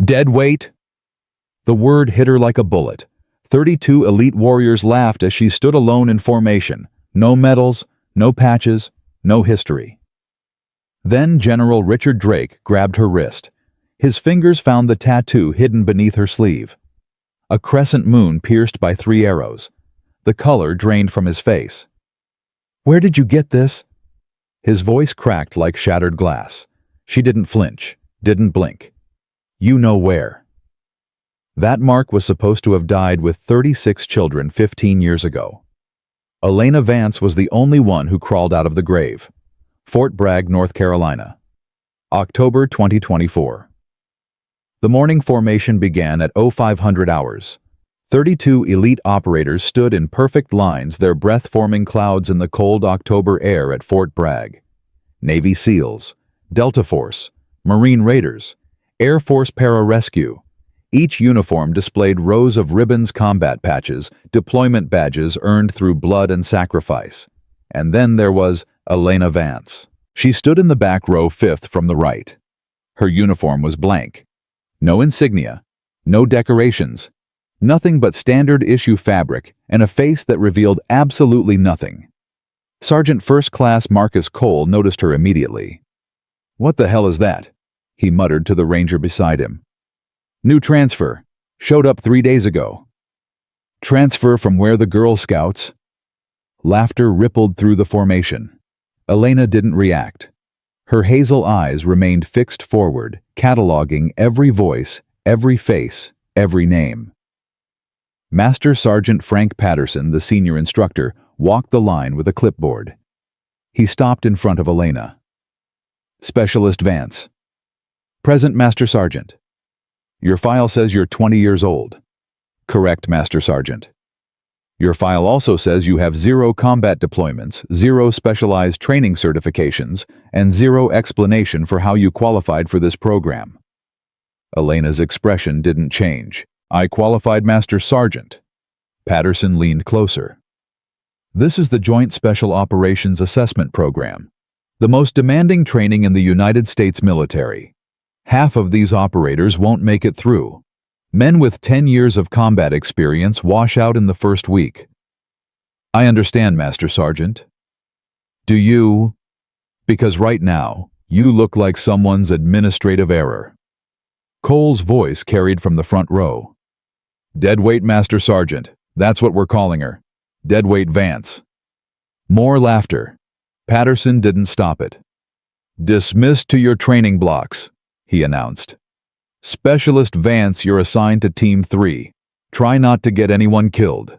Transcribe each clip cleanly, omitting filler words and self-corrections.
Deadweight? The word hit her like a bullet. 32 elite warriors laughed as she stood alone in formation. No medals, no patches, no history. Then General Richard Drake grabbed her wrist. His fingers found the tattoo hidden beneath her sleeve. A crescent moon pierced by 3 arrows. The color drained from his face. "Where did you get this?" His voice cracked like shattered glass. She didn't flinch, didn't blink. "You know where." That mark was supposed to have died with 36 children 15 years ago. Elena Vance was the only one who crawled out of the grave. Fort Bragg, North Carolina. October 2024. The morning formation began at 0500 hours. 32 elite operators stood in perfect lines, their breath-forming clouds in the cold October air at Fort Bragg. Navy SEALs, Delta Force, Marine Raiders, Air Force Pararescue. Each uniform displayed rows of ribbons, combat patches, deployment badges earned through blood and sacrifice. And then there was Elena Vance. She stood in the back row, 5th from the right. Her uniform was blank. No insignia, no decorations, nothing but standard-issue fabric and a face that revealed absolutely nothing. Sergeant First Class Marcus Cole noticed her immediately. "What the hell is that?" he muttered to the ranger beside him. "New transfer. Showed up 3 days ago." "Transfer from where? The Girl Scouts?" Laughter rippled through the formation. Elena didn't react. Her hazel eyes remained fixed forward, cataloging every voice, every face, every name. Master Sergeant Frank Patterson, the senior instructor, walked the line with a clipboard. He stopped in front of Elena. "Specialist Vance." "Present, Master Sergeant." "Your file says you're 20 years old." "Correct, Master Sergeant." "Your file also says you have 0 combat deployments, 0 specialized training certifications, and 0 explanation for how you qualified for this program." Elena's expression didn't change. "I qualified, Master Sergeant." Patterson leaned closer. "This is the Joint Special Operations Assessment Program, the most demanding training in the United States military. Half of these operators won't make it through. Men with 10 years of combat experience wash out in the first week." "I understand, Master Sergeant." "Do you? Because right now, you look like someone's administrative error." Cole's voice carried from the front row. "Deadweight, Master Sergeant. That's what we're calling her. Deadweight Vance." More laughter. Patterson didn't stop it. "Dismissed to your training blocks," he announced. "Specialist Vance, you're assigned to Team 3. Try not to get anyone killed."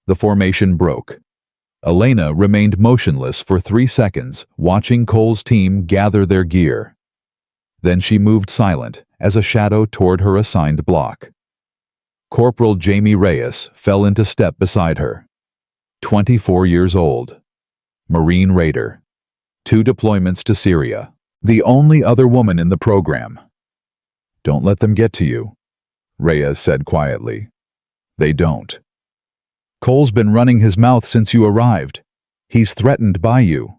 The formation broke. Elena remained motionless for 3 seconds, watching Cole's team gather their gear. Then she moved silent as a shadow toward her assigned block. Corporal Jamie Reyes fell into step beside her. 24 years old. Marine Raider. 2 deployments to Syria. The only other woman in the program. "Don't let them get to you," Reyes said quietly. "They don't. Cole's been running his mouth since you arrived. He's threatened by you."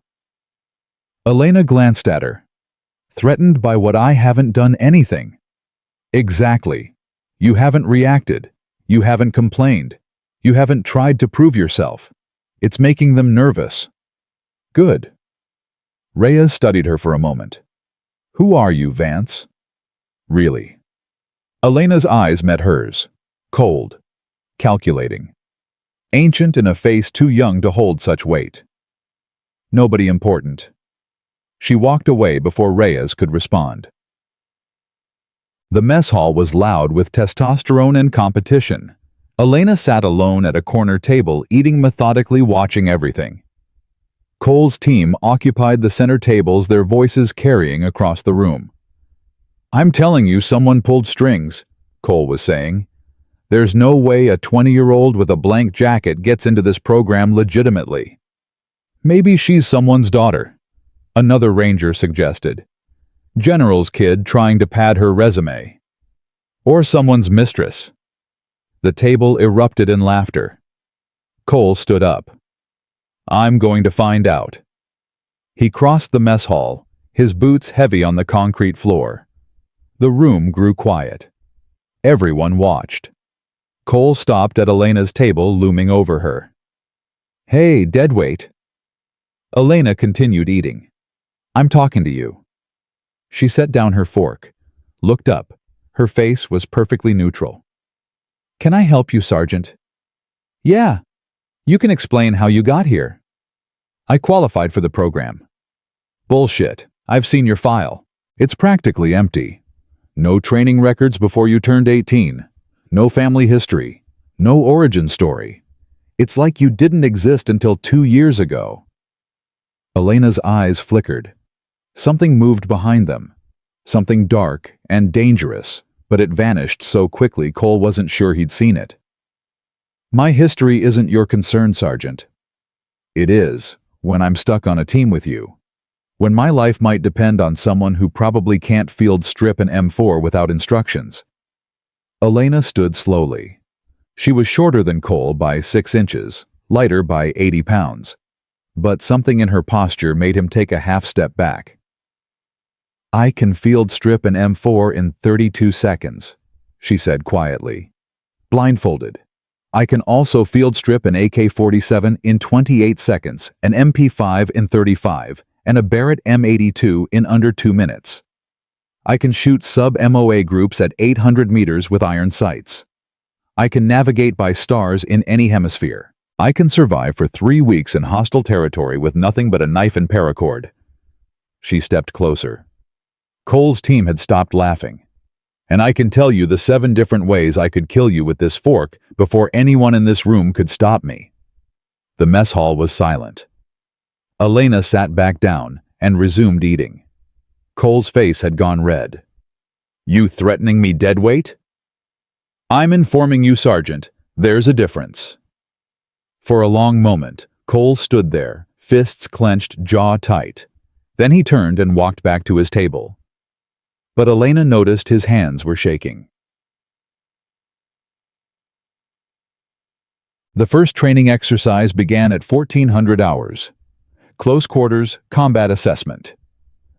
Elena glanced at her. "Threatened by what? I haven't done anything." "Exactly. You haven't reacted. You haven't complained. You haven't tried to prove yourself. It's making them nervous." "Good." Reyes studied her for a moment. "Who are you, Vance? Really?" Elena's eyes met hers. Cold. Calculating. Ancient in a face too young to hold such weight. "Nobody important." She walked away before Reyes could respond. The mess hall was loud with testosterone and competition. Elena sat alone at a corner table, eating methodically, watching everything. Cole's team occupied the center tables, their voices carrying across the room. "I'm telling you, someone pulled strings," Cole was saying. "There's no way a 20-year-old with a blank jacket gets into this program legitimately." "Maybe she's someone's daughter," another ranger suggested. "General's kid trying to pad her resume." "Or someone's mistress." The table erupted in laughter. Cole stood up. "I'm going to find out." He crossed the mess hall, his boots heavy on the concrete floor. The room grew quiet. Everyone watched. Cole stopped at Elena's table, looming over her. "Hey, Deadweight." Elena continued eating. "I'm talking to you." She set down her fork, looked up. Her face was perfectly neutral. "Can I help you, Sergeant?" "Yeah. You can explain how you got here." "I qualified for the program." "Bullshit. I've seen your file. It's practically empty. No training records before you turned 18. No family history. No origin story. It's like you didn't exist until 2 years ago." Elena's eyes flickered. Something moved behind them. Something dark and dangerous, but it vanished so quickly Cole wasn't sure he'd seen it. "My history isn't your concern, Sergeant." "It is, when I'm stuck on a team with you. When my life might depend on someone who probably can't field strip an M4 without instructions." Elena stood slowly. She was shorter than Cole by 6 inches, lighter by 80 pounds. But something in her posture made him take a half step back. "I can field strip an M4 in 32 seconds, she said quietly. "Blindfolded. I can also field strip an AK-47 in 28 seconds, an MP5 in 35, and a Barrett M82 in under 2 minutes. I can shoot sub-MOA groups at 800 meters with iron sights. I can navigate by stars in any hemisphere. I can survive for 3 weeks in hostile territory with nothing but a knife and paracord." She stepped closer. Cole's team had stopped laughing. "And I can tell you the 7 different ways I could kill you with this fork before anyone in this room could stop me." The mess hall was silent. Elena sat back down and resumed eating. Cole's face had gone red. "You threatening me, Deadweight?" "I'm informing you, Sergeant. There's a difference." For a long moment, Cole stood there, fists clenched, jaw tight. Then he turned and walked back to his table. But Elena noticed his hands were shaking. The first training exercise began at 1400 hours. Close quarters, combat assessment.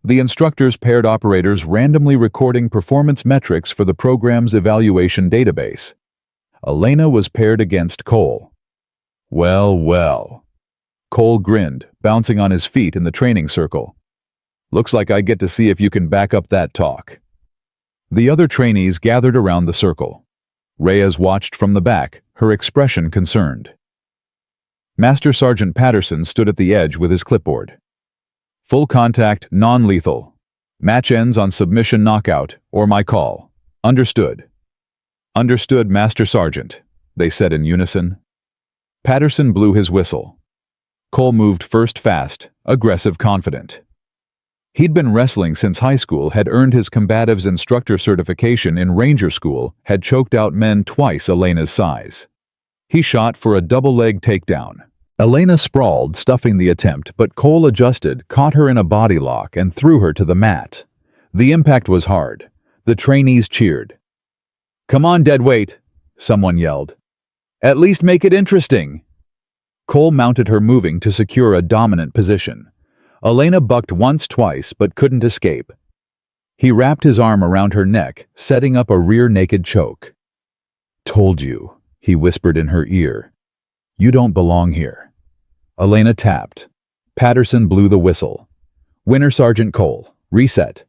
The instructors paired operators randomly recording performance metrics for the program's evaluation database. Elena was paired against Cole. "Well, well." Cole grinned, bouncing on his feet in the training circle. "Looks like I get to see if you can back up that talk." The other trainees gathered around the circle. Reyes watched from the back, her expression concerned. Master Sergeant Patterson stood at the edge with his clipboard. "Full contact, non-lethal. Match ends on submission knockout, or my call. Understood." "Understood, Master Sergeant," they said in unison. Patterson blew his whistle. Cole moved first fast, aggressive, confident. He'd been wrestling since high school, had earned his combatives instructor certification in Ranger School, had choked out men twice Elena's size. He shot for a double-leg takedown. Elena sprawled, stuffing the attempt, but Cole adjusted, caught her in a body lock, and threw her to the mat. The impact was hard. The trainees cheered. "Come on, Deadweight," someone yelled. "At least make it interesting." Cole mounted her, moving to secure a dominant position. Elena bucked once, twice, but couldn't escape. He wrapped his arm around her neck, setting up a rear naked choke. "Told you," he whispered in her ear. "You don't belong here." Elena tapped. Patterson blew the whistle. "Winner, Sergeant Cole. Reset."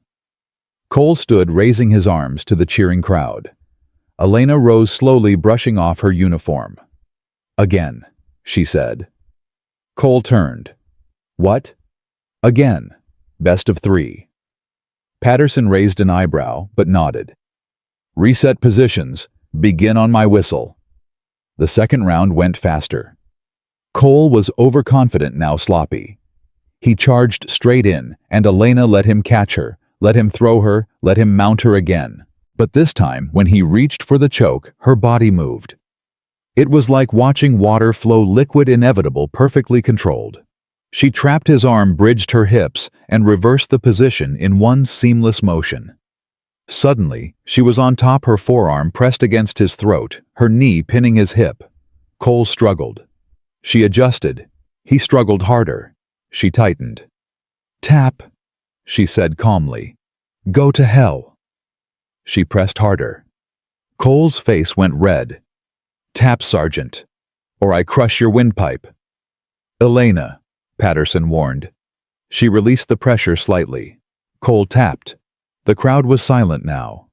Cole stood, raising his arms to the cheering crowd. Elena rose slowly, brushing off her uniform. "Again," she said. Cole turned. "What?" "Again. Best of 3. Patterson raised an eyebrow, but nodded. "Reset positions. Begin on my whistle." The second round went faster. Cole was overconfident, now sloppy. He charged straight in, and Elena let him catch her, let him throw her, let him mount her again. But this time, when he reached for the choke, her body moved. It was like watching water flow, liquid, inevitable, perfectly controlled. She trapped his arm, bridged her hips, and reversed the position in one seamless motion. Suddenly, she was on top, her forearm pressed against his throat, her knee pinning his hip. Cole struggled. She adjusted. He struggled harder. She tightened. "Tap," she said calmly. "Go to hell." She pressed harder. Cole's face went red. "Tap, Sergeant, or I crush your windpipe." "Elena," Patterson warned. She released the pressure slightly. Cole tapped. The crowd was silent now.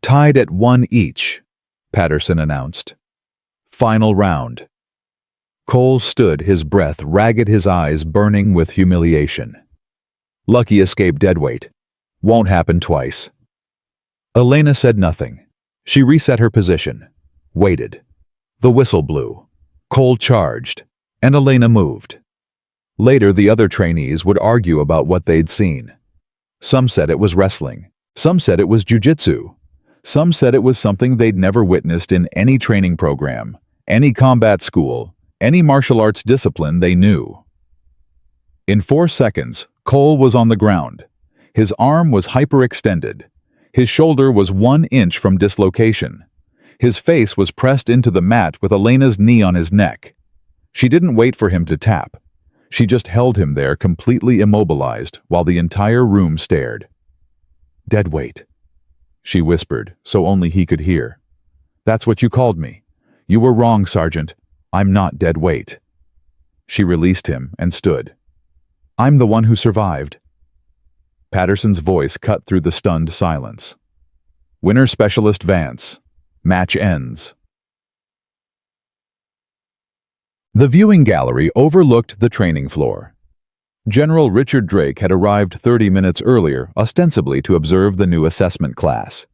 "Tied at 1 each," Patterson announced. "Final round." Cole stood, his breath ragged, his eyes burning with humiliation. "Lucky escape, Deadweight. Won't happen twice." Elena said nothing. She reset her position. Waited. The whistle blew. Cole charged, and Elena moved. Later, the other trainees would argue about what they'd seen. Some said it was wrestling. Some said it was jiu-jitsu. Some said it was something they'd never witnessed in any training program, any combat school, any martial arts discipline they knew. In 4 seconds, Cole was on the ground. His arm was hyperextended. His shoulder was 1 inch from dislocation. His face was pressed into the mat with Elena's knee on his neck. She didn't wait for him to tap. She just held him there, completely immobilized, while the entire room stared. "Deadweight," she whispered, so only he could hear. "That's what you called me. You were wrong, Sergeant. I'm not Deadweight." She released him and stood. "I'm the one who survived." Patterson's voice cut through the stunned silence. "Winner Specialist Vance. Match ends." The viewing gallery overlooked the training floor. General Richard Drake had arrived 30 minutes earlier, ostensibly to observe the new assessment class.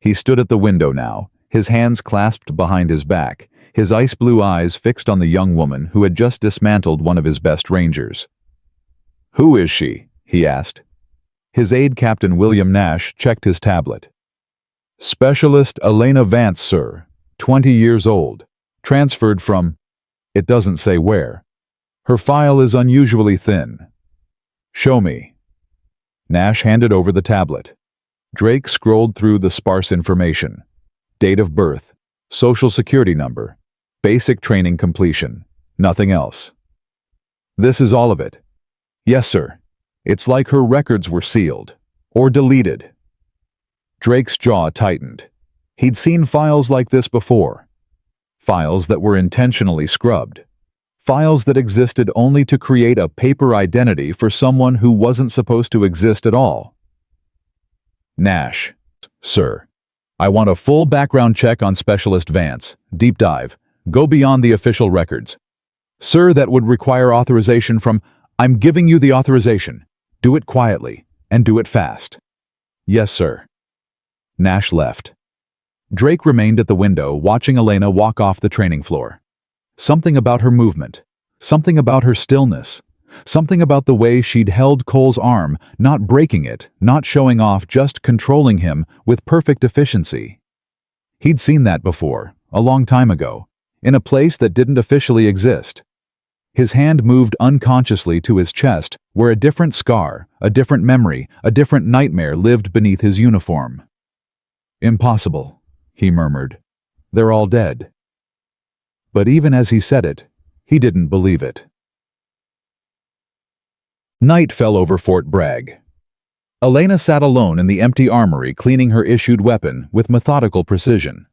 He stood at the window now, his hands clasped behind his back, his ice-blue eyes fixed on the young woman who had just dismantled one of his best rangers. "Who is she?" he asked. His aide, Captain William Nash, checked his tablet. "Specialist Elena Vance, sir, 20 years old, transferred from... it doesn't say where. Her file is unusually thin." "Show me." Nash handed over the tablet. Drake scrolled through the sparse information. Date of birth, social security number, basic training completion, nothing else. "This is all of it?" "Yes, sir. It's like her records were sealed, or deleted." Drake's jaw tightened. He'd seen files like this before. Files that were intentionally scrubbed. Files that existed only to create a paper identity for someone who wasn't supposed to exist at all. "Nash, sir. I want a full background check on Specialist Vance. Deep dive. Go beyond the official records. Sir, that would require authorization from... I'm giving you the authorization. Do it quietly, and do it fast." "Yes, sir." Nash left. Drake remained at the window, watching Elena walk off the training floor. Something about her movement. Something about her stillness. Something about the way she'd held Cole's arm, not breaking it, not showing off, just controlling him with perfect efficiency. He'd seen that before, a long time ago, in a place that didn't officially exist. His hand moved unconsciously to his chest, where a different scar, a different memory, a different nightmare lived beneath his uniform. "Impossible," he murmured. "They're all dead." But even as he said it, he didn't believe it. Night fell over Fort Bragg. Elena sat alone in the empty armory, cleaning her issued weapon with methodical precision.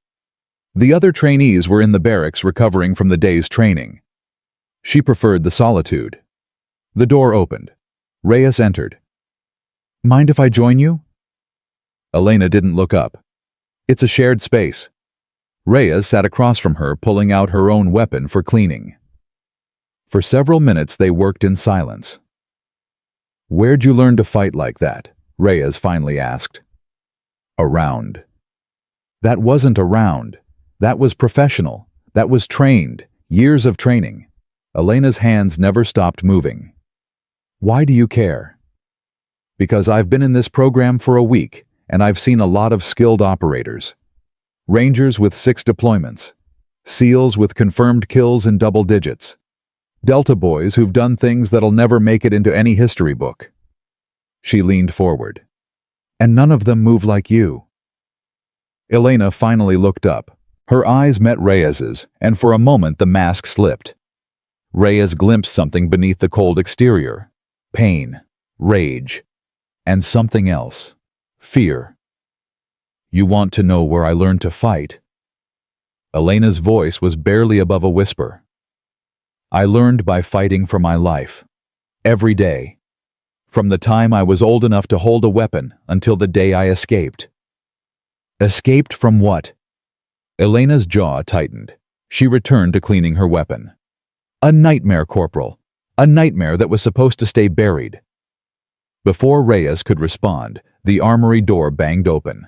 The other trainees were in the barracks recovering from the day's training. She preferred the solitude. The door opened. Reyes entered. "Mind if I join you?" Elena didn't look up. "It's a shared space." Reyes sat across from her, pulling out her own weapon for cleaning. For several minutes they worked in silence. "Where'd you learn to fight like that?" Reyes finally asked. "A round." "That wasn't a round. That was professional. That was trained. Years of training." Elena's hands never stopped moving. "Why do you care?" "Because I've been in this program for a week, and I've seen a lot of skilled operators. Rangers with 6 deployments. SEALs with confirmed kills in double digits. Delta boys who've done things that'll never make it into any history book." She leaned forward. "And none of them move like you." Elena finally looked up. Her eyes met Reyes's, and for a moment the mask slipped. Reyes glimpsed something beneath the cold exterior. Pain, rage, and something else. Fear. You want to know where I learned to fight? Elena's voice was barely above a whisper. I learned by fighting for my life. Every day. From the time I was old enough to hold a weapon until the day I escaped. Escaped from what? Elena's jaw tightened. She returned to cleaning her weapon. A nightmare, Corporal. A nightmare that was supposed to stay buried. Before Reyes could respond, the armory door banged open.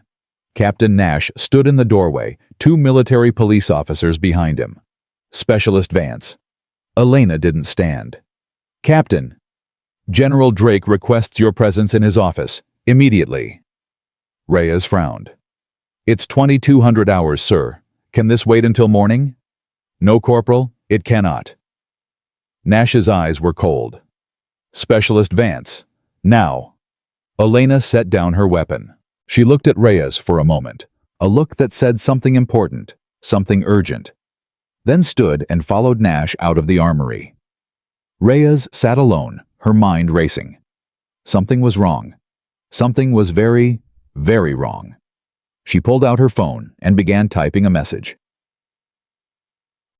Captain Nash stood in the doorway, 2 military police officers behind him. Specialist Vance. Elena didn't stand. Captain, General Drake requests your presence in his office, immediately. Reyes frowned. It's 2200 hours, sir. Can this wait until morning? No, Corporal, it cannot. Nash's eyes were cold. Specialist Vance, now. Elena set down her weapon. She looked at Reyes for a moment, a look that said something important, something urgent, then stood and followed Nash out of the armory. Reyes sat alone, her mind racing. Something was wrong. Something was very, very wrong. She pulled out her phone and began typing a message.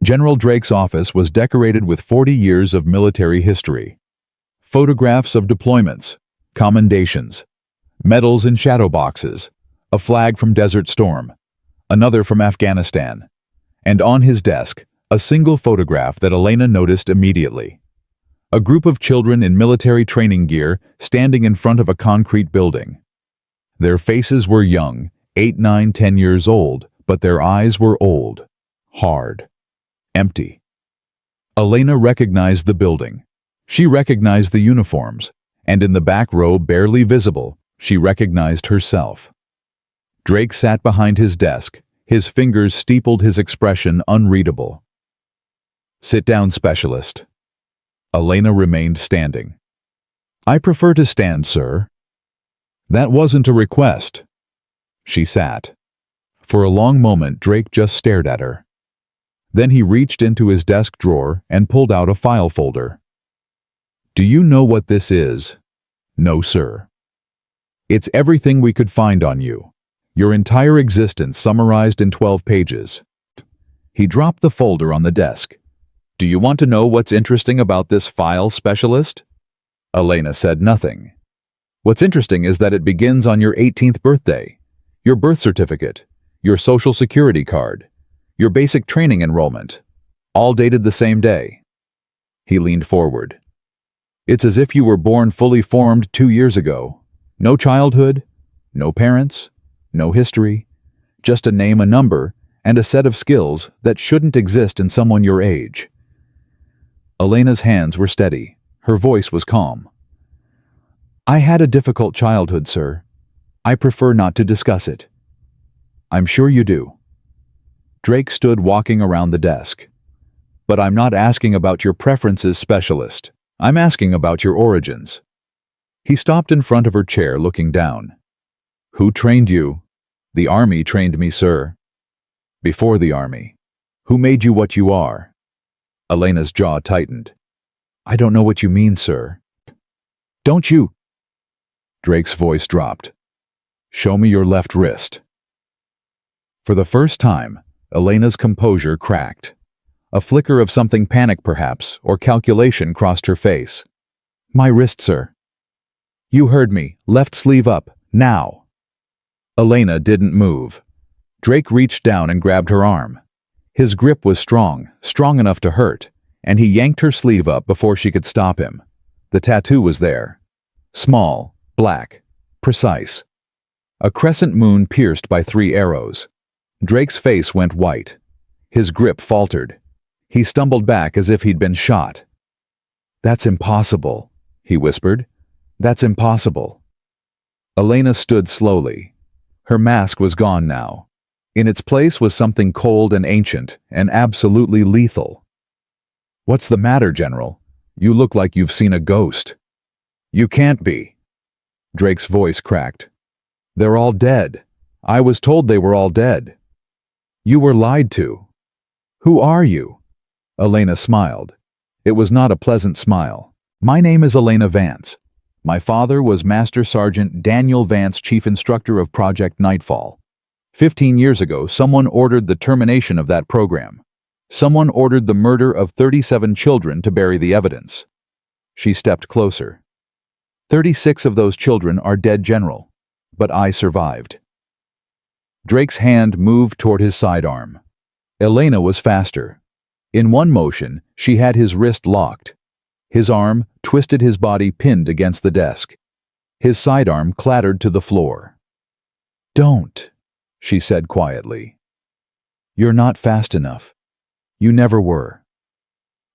General Drake's office was decorated with 40 years of military history. Photographs of deployments, commendations, medals in shadow boxes, a flag from Desert Storm, another from Afghanistan, and on his desk, a single photograph that Elena noticed immediately. A group of children in military training gear standing in front of a concrete building. Their faces were young, 8, 9, 10 years old, but their eyes were old, hard, empty. Elena recognized the building. She recognized the uniforms, and in the back row, barely visible, she recognized herself. Drake sat behind his desk, his fingers steepled, his expression unreadable. Sit down, Specialist. Elena remained standing. I prefer to stand, sir. That wasn't a request. She sat. For a long moment, Drake just stared at her. Then he reached into his desk drawer and pulled out a file folder. Do you know what this is? No, sir. It's everything we could find on you. Your entire existence summarized in 12 pages. He dropped the folder on the desk. Do you want to know what's interesting about this file, Specialist? Elena said nothing. What's interesting is that it begins on your 18th birthday, your birth certificate, your social security card, your basic training enrollment, all dated the same day. He leaned forward. It's as if you were born fully formed 2 years ago. No childhood, no parents, no history, just a name, a number, and a set of skills that shouldn't exist in someone your age. Elena's hands were steady. Her voice was calm. I had a difficult childhood, sir. I prefer not to discuss it. I'm sure you do. Drake stood walking around the desk. But I'm not asking about your preferences, Specialist. I'm asking about your origins. He stopped in front of her chair, looking down. Who trained you? The Army trained me, sir. Before the Army. Who made you what you are? Elena's jaw tightened. I don't know what you mean, sir. Don't you? Drake's voice dropped. Show me your left wrist. For the first time, Elena's composure cracked. A flicker of something, panic perhaps, or calculation, crossed her face. My wrist, sir. You heard me. Left sleeve up. Now. Elena didn't move. Drake reached down and grabbed her arm. His grip was strong, strong enough to hurt, and he yanked her sleeve up before she could stop him. The tattoo was there. Small, black, precise. A crescent moon pierced by 3 arrows. Drake's face went white. His grip faltered. He stumbled back as if he'd been shot. That's impossible, he whispered. That's impossible. Elena stood slowly. Her mask was gone now. In its place was something cold and ancient and absolutely lethal. What's the matter, General? You look like you've seen a ghost. You can't be. Drake's voice cracked. They're all dead. I was told they were all dead. You were lied to. Who are you? Elena smiled. It was not a pleasant smile. My name is Elena Vance. My father was Master Sergeant Daniel Vance, Chief Instructor of Project Nightfall. 15 years ago, someone ordered the termination of that program. Someone ordered the murder of 37 children to bury the evidence. She stepped closer. 36 of those children are dead, General, but I survived. Drake's hand moved toward his sidearm. Elena was faster. In one motion, she had his wrist locked. His arm twisted, his body pinned against the desk. His sidearm clattered to the floor. "Don't," she said quietly. "You're not fast enough. You never were."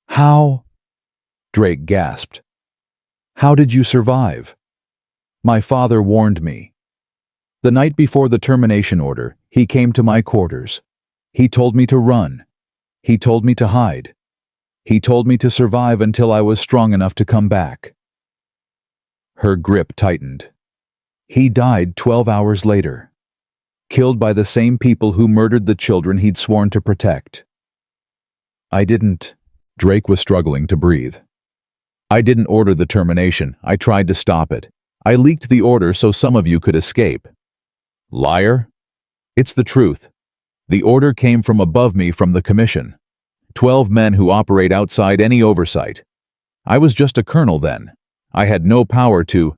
"How?" Drake gasped. "How did you survive?" "My father warned me. The night before the termination order, he came to my quarters. He told me to run. He told me to hide. He told me to survive until I was strong enough to come back." Her grip tightened. "He died 12 hours later, killed by the same people who murdered the children he'd sworn to protect." "I didn't." Drake was struggling to breathe. "I didn't order the termination. I tried to stop it. I leaked the order so some of you could escape." "Liar." "It's the truth. The order came from above me, from the commission. 12 men who operate outside any oversight. I was just a colonel then. I had no power to—"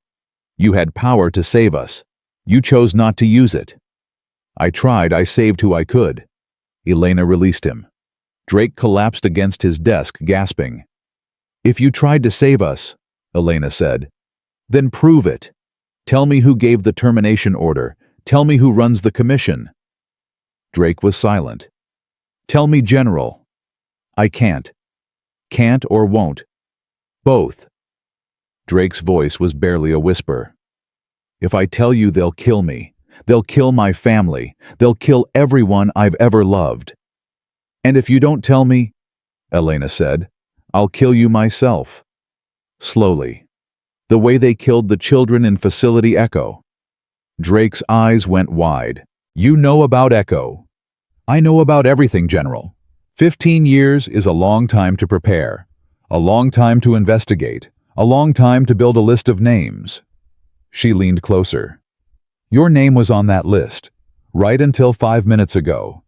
"You had power to save us. You chose not to use it." "I tried. I saved who I could." Elena released him. Drake collapsed against his desk, gasping. "If you tried to save us," Elena said, "then prove it. Tell me who gave the termination order. Tell me who runs the commission." Drake was silent. "Tell me, General." "I can't. Can't or won't. Both." Drake's voice was barely a whisper. "If I tell you, they'll kill me. They'll kill my family. They'll kill everyone I've ever loved." "And if you don't tell me," Elena said, "I'll kill you myself." Slowly. The way they killed the children in Facility Echo. Drake's eyes went wide. "You know about Echo." "I know about everything, General. 15 years is a long time to prepare, a long time to investigate, a long time to build a list of names." She leaned closer. "Your name was on that list, right until 5 minutes ago,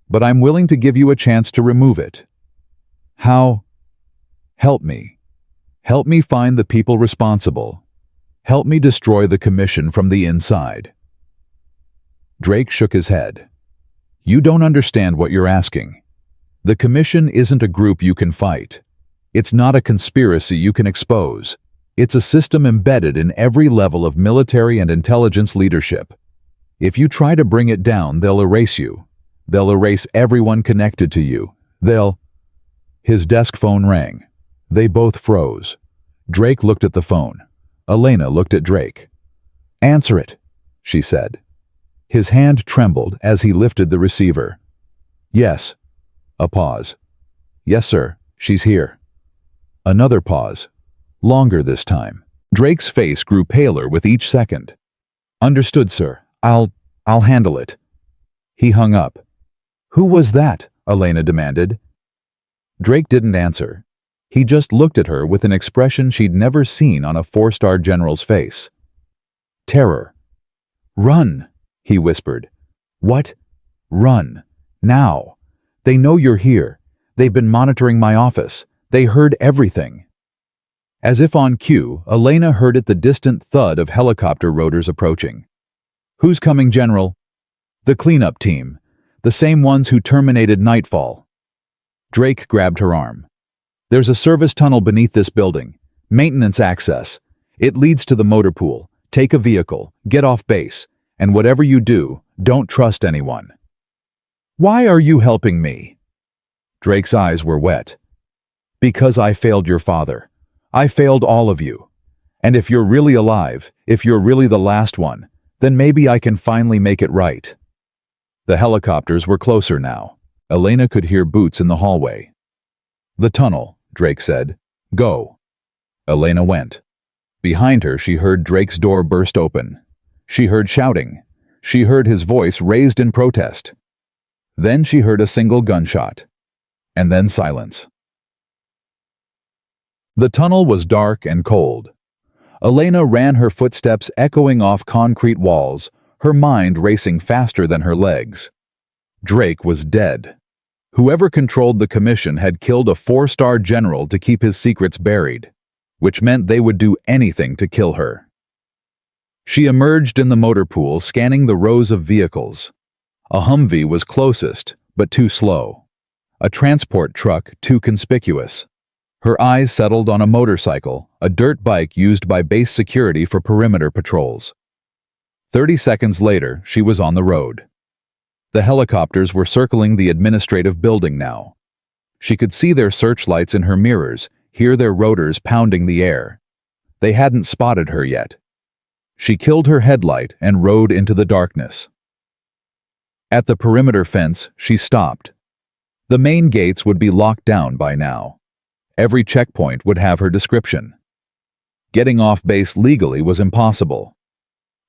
but I'm willing to give you a chance to remove it." "How?" "Help me. Help me find the people responsible. Help me destroy the commission from the inside." Drake shook his head. "You don't understand what you're asking. The commission isn't a group you can fight. It's not a conspiracy you can expose. It's a system embedded in every level of military and intelligence leadership. If you try to bring it down, they'll erase you. They'll erase everyone connected to you. They'll—" His desk phone rang. They both froze. Drake looked at the phone. Elena looked at Drake. "Answer it," she said. His hand trembled as he lifted the receiver. "Yes." A pause. "Yes, sir. She's here." Another pause. Longer this time. Drake's face grew paler with each second. "Understood, sir. I'll handle it." He hung up. "Who was that?" Elena demanded. Drake didn't answer. He just looked at her with an expression she'd never seen on a 4-star general's face. Terror. "Run," he whispered. "What?" "Run. Now. They know you're here. They've been monitoring my office. They heard everything." As if on cue, Elena heard the distant thud of helicopter rotors approaching. "Who's coming, General?" "The cleanup team. The same ones who terminated Nightfall." Drake grabbed her arm. "There's a service tunnel beneath this building. Maintenance access. It leads to the motor pool. Take a vehicle. Get off base. And whatever you do, don't trust anyone." "Why are you helping me?" Drake's eyes were wet. "Because I failed your father. I failed all of you. And if you're really alive, if you're really the last one, then maybe I can finally make it right." The helicopters were closer now. Elena could hear boots in the hallway. "The tunnel," Drake said. "Go." Elena went. Behind her, she heard Drake's door burst open. She heard shouting. She heard his voice raised in protest. Then she heard a single gunshot. And then silence. The tunnel was dark and cold. Elena ran, her footsteps echoing off concrete walls, her mind racing faster than her legs. Drake was dead. Whoever controlled the commission had killed a 4-star general to keep his secrets buried, which meant they would do anything to kill her. She emerged in the motor pool, scanning the rows of vehicles. A Humvee was closest, but too slow. A transport truck too conspicuous. Her eyes settled on a motorcycle, a dirt bike used by base security for perimeter patrols. 30 seconds later, she was on the road. The helicopters were circling the administrative building now. She could see their searchlights in her mirrors, hear their rotors pounding the air. They hadn't spotted her yet. She killed her headlight and rode into the darkness. At the perimeter fence, she stopped. The main gates would be locked down by now. Every checkpoint would have her description. Getting off base legally was impossible.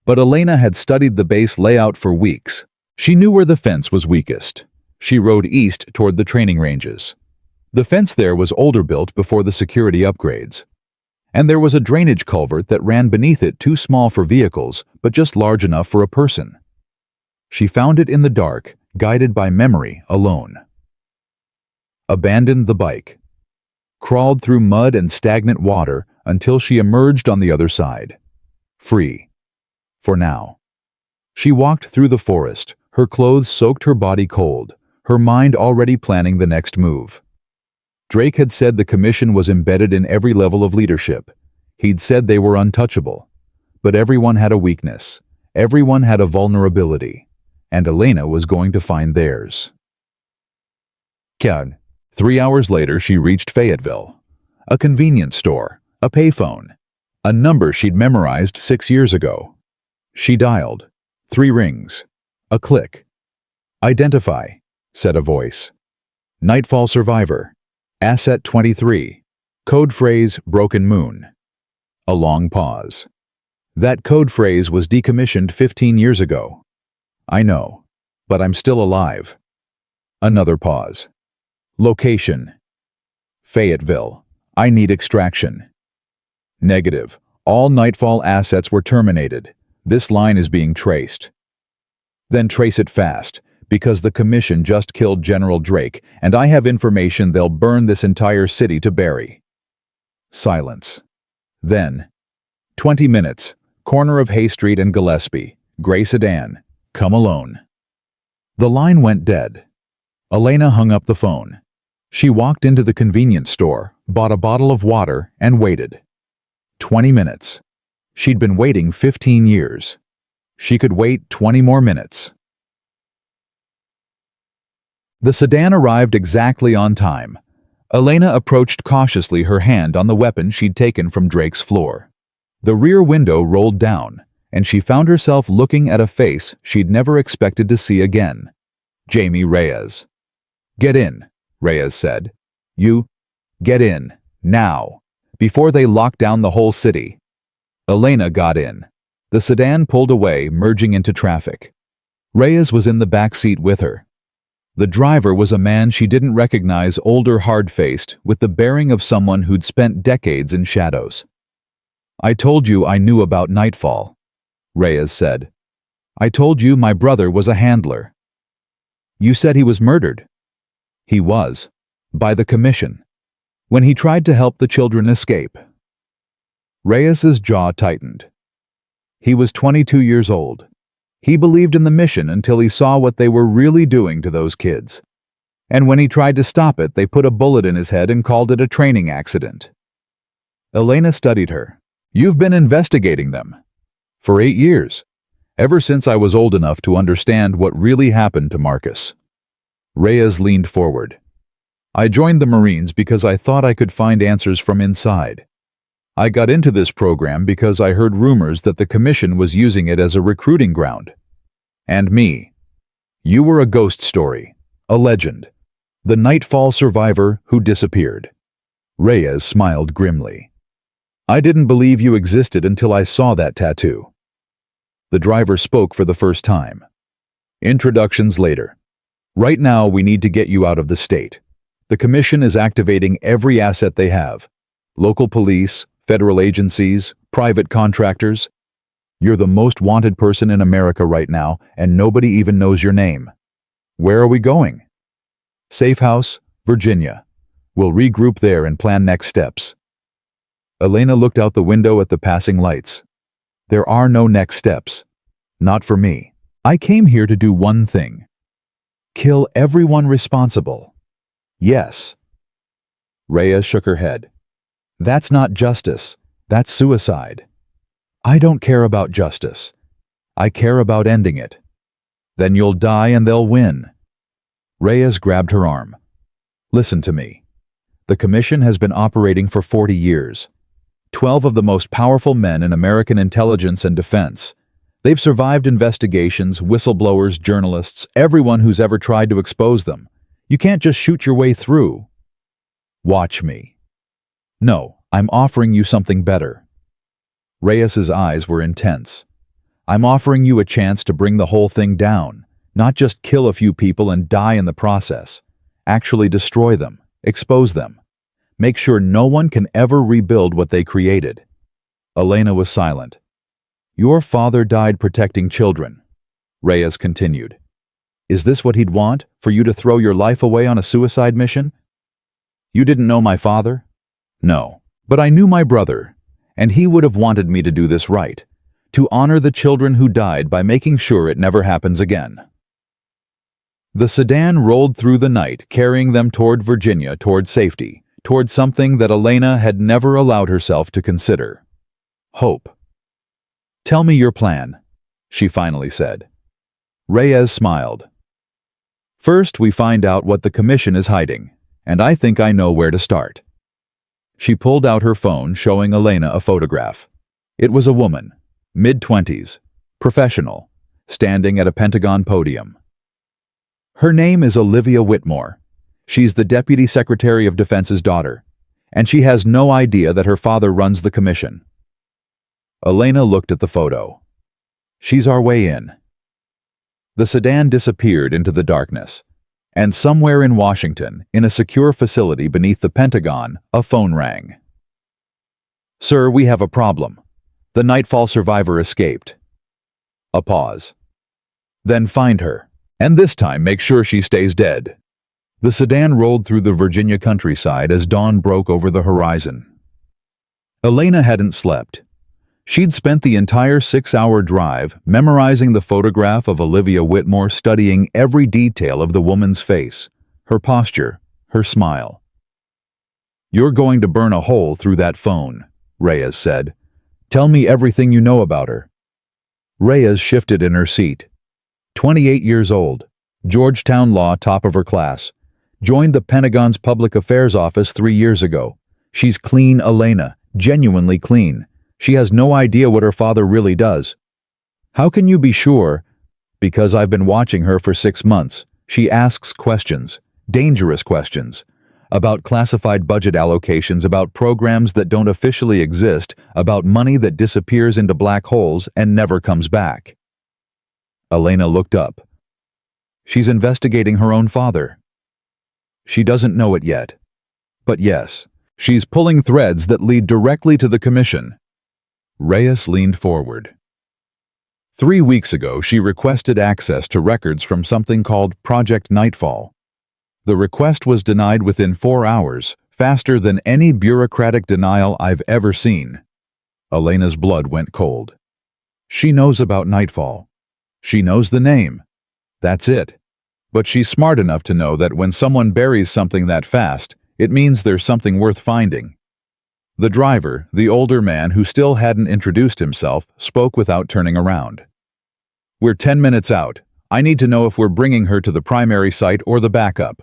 But Elena had studied the base layout for weeks. She knew where the fence was weakest. She rode east toward the training ranges. The fence there was older, built before the security upgrades. And there was a drainage culvert that ran beneath it, too small for vehicles, but just large enough for a person. She found it in the dark, guided by memory alone. Abandoned the bike. Crawled through mud and stagnant water until she emerged on the other side. Free. For now. She walked through the forest, her clothes soaked, her body cold, her mind already planning the next move. Drake had said the commission was embedded in every level of leadership. He'd said they were untouchable. But everyone had a weakness. Everyone had a vulnerability. And Elena was going to find theirs. 3 hours later, she reached Fayetteville. A convenience store, a payphone, a number she'd memorized 6 years ago. She dialed. 3 rings. A click. "Identify," said a voice. "Nightfall survivor. Asset 23. Code phrase Broken Moon." A long pause. "That code phrase was decommissioned 15 years ago." "I know, but I'm still alive." Another pause. "Location." "Fayetteville. I need extraction." "Negative. All Nightfall assets were terminated. This line is being traced." "Then trace it fast, because the commission just killed General Drake, and I have information they'll burn this entire city to bury." Silence. Then, 20 minutes, corner of Hay Street and Gillespie, gray sedan, come alone. The line went dead. Elena hung up the phone. She walked into the convenience store, bought a bottle of water, and waited. 20 minutes. She'd been waiting 15 years. She could wait 20 more minutes. The sedan arrived exactly on time. Elena approached cautiously, her hand on the weapon she'd taken from Drake's floor. The rear window rolled down, and she found herself looking at a face she'd never expected to see again. Jamie Reyes. "Get in," Reyes said. "You, get in, now, before they lock down the whole city." Elena got in. The sedan pulled away, merging into traffic. Reyes was in the back seat with her. The driver was a man she didn't recognize, older, hard-faced, with the bearing of someone who'd spent decades in shadows. "I told you I knew about Nightfall," Reyes said. "I told you my brother was a handler." "You said he was murdered." "He was. By the commission. When he tried to help the children escape." Reyes's jaw tightened. He was 22 years old. He believed in the mission until he saw what they were really doing to those kids. And when he tried to stop it, they put a bullet in his head and called it a training accident. Elena studied her. "You've been investigating them." "For 8 years. Ever since I was old enough to understand what really happened to Marcus." Reyes leaned forward. "I joined the Marines because I thought I could find answers from inside. I got into this program because I heard rumors that the commission was using it as a recruiting ground. And me. You were a ghost story, a legend, the Nightfall survivor who disappeared." Reyes smiled grimly. "I didn't believe you existed until I saw that tattoo." The driver spoke for the first time. "Introductions later. Right now we need to get you out of the state. The commission is activating every asset they have. Local police, federal agencies, private contractors. You're the most wanted person in America right now, and nobody even knows your name. Where are we going? Safe house, Virginia. We'll regroup there and plan next steps. Elena looked out the window at the passing lights. There are no next steps. Not for me. I came here to do one thing. Kill everyone responsible. Yes. Rhea shook her head. That's not justice. That's suicide. I don't care about justice. I care about ending it. Then you'll die and they'll win. Reyes grabbed her arm. Listen to me. The Commission has been operating for 40 years. 12 of the most powerful men in American intelligence and defense. They've survived investigations, whistleblowers, journalists, everyone who's ever tried to expose them. You can't just shoot your way through. Watch me. No, I'm offering you something better. Reyes's eyes were intense. I'm offering you a chance to bring the whole thing down, not just kill a few people and die in the process. Actually destroy them, expose them. Make sure no one can ever rebuild what they created. Elena was silent. Your father died protecting children, Reyes continued. Is this what he'd want, for you to throw your life away on a suicide mission? You didn't know my father? No, but I knew my brother, and he would have wanted me to do this right, to honor the children who died by making sure it never happens again. The sedan rolled through the night, carrying them toward Virginia, toward safety, toward something that Elena had never allowed herself to consider. Hope. Tell me your plan, she finally said. Reyes smiled. First, we find out what the Commission is hiding, and I think I know where to start. She pulled out her phone, showing Elena a photograph. It was a woman, mid-20s, professional, standing at a Pentagon podium. Her name is Olivia Whitmore. She's the Deputy Secretary of Defense's daughter, and she has no idea that her father runs the Commission. Elena looked at the photo. She's our way in. The sedan disappeared into the darkness, and somewhere in Washington, in a secure facility beneath the Pentagon, a phone rang. Sir, we have a problem. The Nightfall survivor escaped. A pause. Then find her, and this time make sure she stays dead. The sedan rolled through the Virginia countryside as dawn broke over the horizon. Elena hadn't slept. She'd spent the entire 6-hour drive memorizing the photograph of Olivia Whitmore, studying every detail of the woman's face, her posture, her smile. You're going to burn a hole through that phone, Reyes said. Tell me everything you know about her. Reyes shifted in her seat. 28 years old, Georgetown law top of her class. Joined the Pentagon's Public Affairs Office 3 years ago. She's clean, Elena, genuinely clean. She has no idea what her father really does. How can you be sure? Because I've been watching her for 6 months. She asks questions, dangerous questions, about classified budget allocations, about programs that don't officially exist, about money that disappears into black holes and never comes back. Elena looked up. She's investigating her own father. She doesn't know it yet. But yes, she's pulling threads that lead directly to the Commission. Reyes leaned forward. 3 weeks ago, she requested access to records from something called Project Nightfall. The request was denied within 4 hours, faster than any bureaucratic denial I've ever seen. Elena's blood went cold. She knows about Nightfall. She knows the name. That's it. But she's smart enough to know that when someone buries something that fast, it means there's something worth finding. The driver, the older man who still hadn't introduced himself, spoke without turning around. We're 10 minutes out. I need to know if we're bringing her to the primary site or the backup.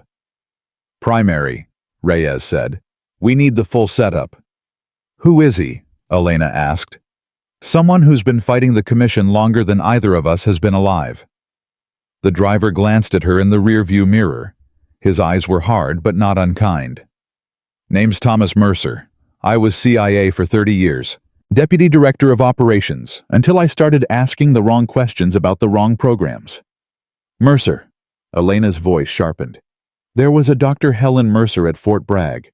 Primary, Reyes said. We need the full setup. Who is he? Elena asked. Someone who's been fighting the Commission longer than either of us has been alive. The driver glanced at her in the rearview mirror. His eyes were hard but not unkind. Name's Thomas Mercer. I was CIA for 30 years, Deputy Director of Operations, until I started asking the wrong questions about the wrong programs. Mercer. Elena's voice sharpened. There was a Dr. Helen Mercer at Fort Bragg,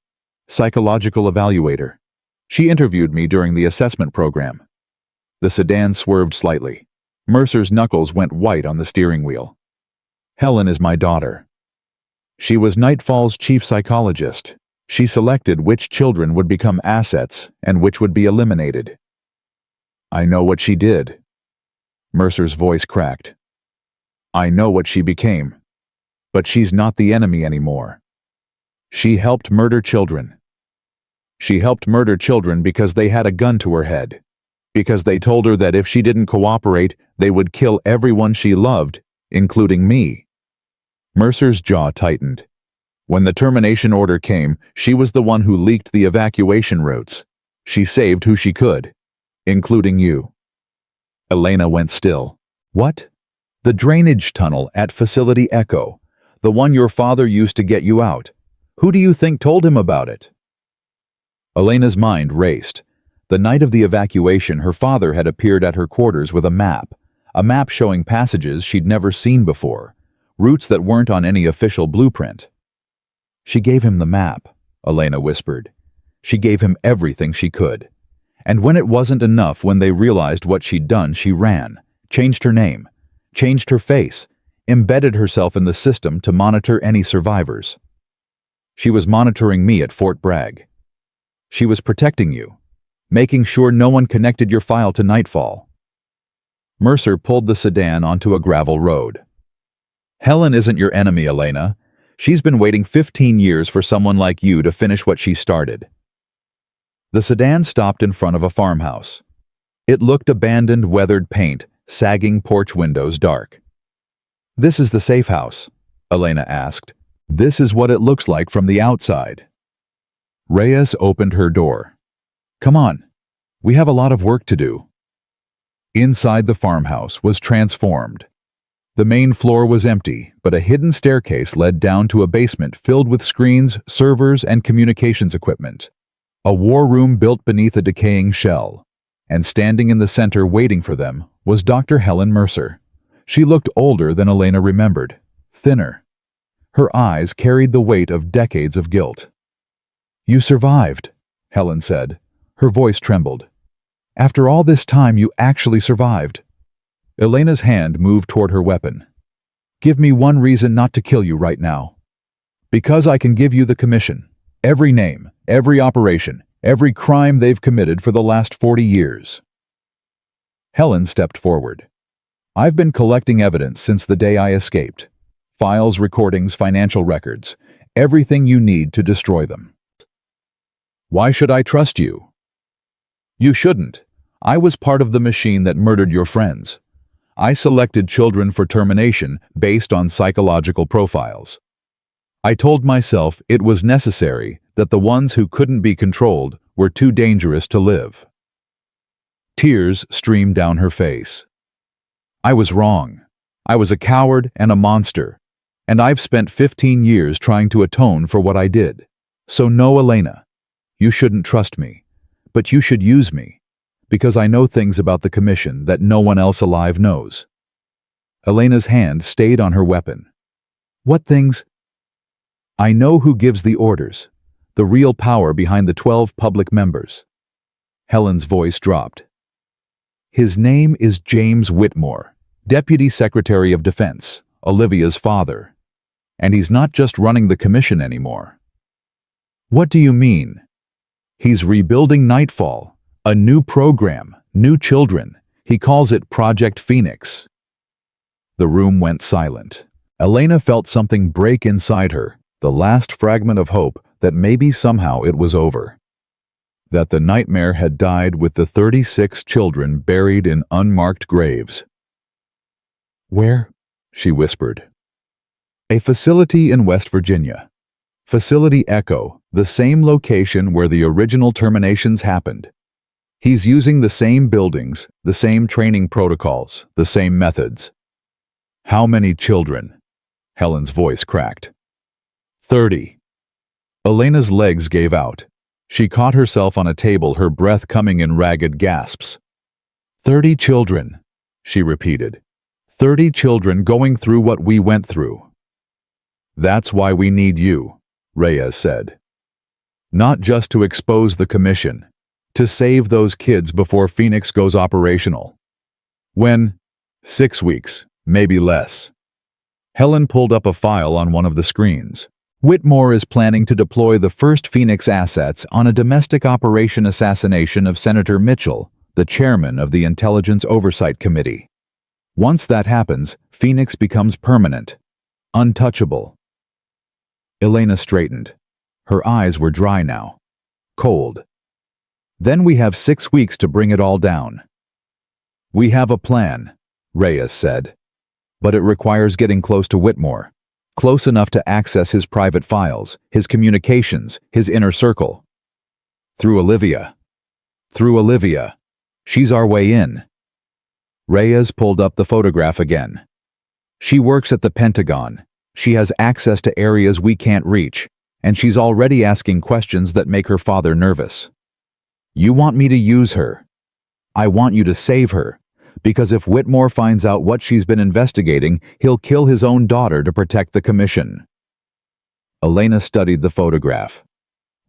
psychological evaluator. She interviewed me during the assessment program. The sedan swerved slightly. Mercer's knuckles went white on the steering wheel. Helen is my daughter. She was Nightfall's chief psychologist. She selected which children would become assets and which would be eliminated. I know what she did. Mercer's voice cracked. I know what she became. But she's not the enemy anymore. She helped murder children. She helped murder children because they had a gun to her head. Because they told her that if she didn't cooperate, they would kill everyone she loved, including me. Mercer's jaw tightened. When the termination order came, she was the one who leaked the evacuation routes. She saved who she could, including you. Elena went still. What? The drainage tunnel at Facility Echo, the one your father used to get you out. Who do you think told him about it? Elena's mind raced. The night of the evacuation, her father had appeared at her quarters with a map showing passages she'd never seen before, routes that weren't on any official blueprint. She gave him the map, Elena whispered. She gave him everything she could. And when it wasn't enough, when they realized what she'd done, she ran, changed her name, changed her face, embedded herself in the system to monitor any survivors. She was monitoring me at Fort Bragg. She was protecting you, making sure no one connected your file to Nightfall. Mercer pulled the sedan onto a gravel road. Helen isn't your enemy, Elena. She's been waiting 15 years for someone like you to finish what she started. The sedan stopped in front of a farmhouse. It looked abandoned, weathered paint, sagging porch windows dark. This is the safe house, Elena asked. This is what it looks like from the outside. Reyes opened her door. Come on, we have a lot of work to do. Inside the farmhouse was transformed. The main floor was empty, but a hidden staircase led down to a basement filled with screens, servers, and communications equipment. A war room built beneath a decaying shell. And standing in the center waiting for them was Dr. Helen Mercer. She looked older than Elena remembered, thinner. Her eyes carried the weight of decades of guilt. You survived, Helen said. Her voice trembled. After all this time, you actually survived. Elena's hand moved toward her weapon. Give me one reason not to kill you right now. Because I can give you the commission. Every name, every operation, every crime they've committed for the last 40 years. Helen stepped forward. I've been collecting evidence since the day I escaped. Files, recordings, financial records. Everything you need to destroy them. Why should I trust you? You shouldn't. I was part of the machine that murdered your friends. I selected children for termination based on psychological profiles. I told myself it was necessary that the ones who couldn't be controlled were too dangerous to live. Tears streamed down her face. I was wrong. I was a coward and a monster, and I've spent 15 years trying to atone for what I did. So no, Elena. You shouldn't trust me, but you should use me, because I know things about the commission that no one else alive knows. Elena's hand stayed on her weapon. What things? I know who gives the orders, the real power behind the 12 public members. Helen's voice dropped. His name is James Whitmore, Deputy Secretary of Defense, Olivia's father. And he's not just running the commission anymore. What do you mean? He's rebuilding Nightfall, a new program, new children. He calls it Project Phoenix. The room went silent. Elena felt something break inside her, the last fragment of hope that maybe somehow it was over. That the nightmare had died with the 36 children buried in unmarked graves. Where? She whispered. A facility in West Virginia. Facility Echo, the same location where the original terminations happened. He's using the same buildings, the same training protocols, the same methods. How many children? Helen's voice cracked. 30. Elena's legs gave out. She caught herself on a table, her breath coming in ragged gasps. 30 children, she repeated. 30 children going through what we went through. That's why we need you, Reyes said. Not just to expose the commission, To save those kids before Phoenix goes operational. When? 6 weeks, maybe less. Helen pulled up a file on one of the screens. Whitmore is planning to deploy the first Phoenix assets on a domestic operation assassination of Senator Mitchell, the chairman of the Intelligence Oversight Committee. Once that happens, Phoenix becomes permanent, untouchable. Elena straightened. Her eyes were dry now, cold. Then we have 6 weeks to bring it all down. We have a plan, Reyes said. But it requires getting close to Whitmore, close enough to access his private files, his communications, his inner circle. Through Olivia. Through Olivia. She's our way in. Reyes pulled up the photograph again. She works at the Pentagon. She has access to areas we can't reach, and she's already asking questions that make her father nervous. You want me to use her? I want you to save her. Because if Whitmore finds out what she's been investigating, he'll kill his own daughter to protect the commission. Elena studied the photograph.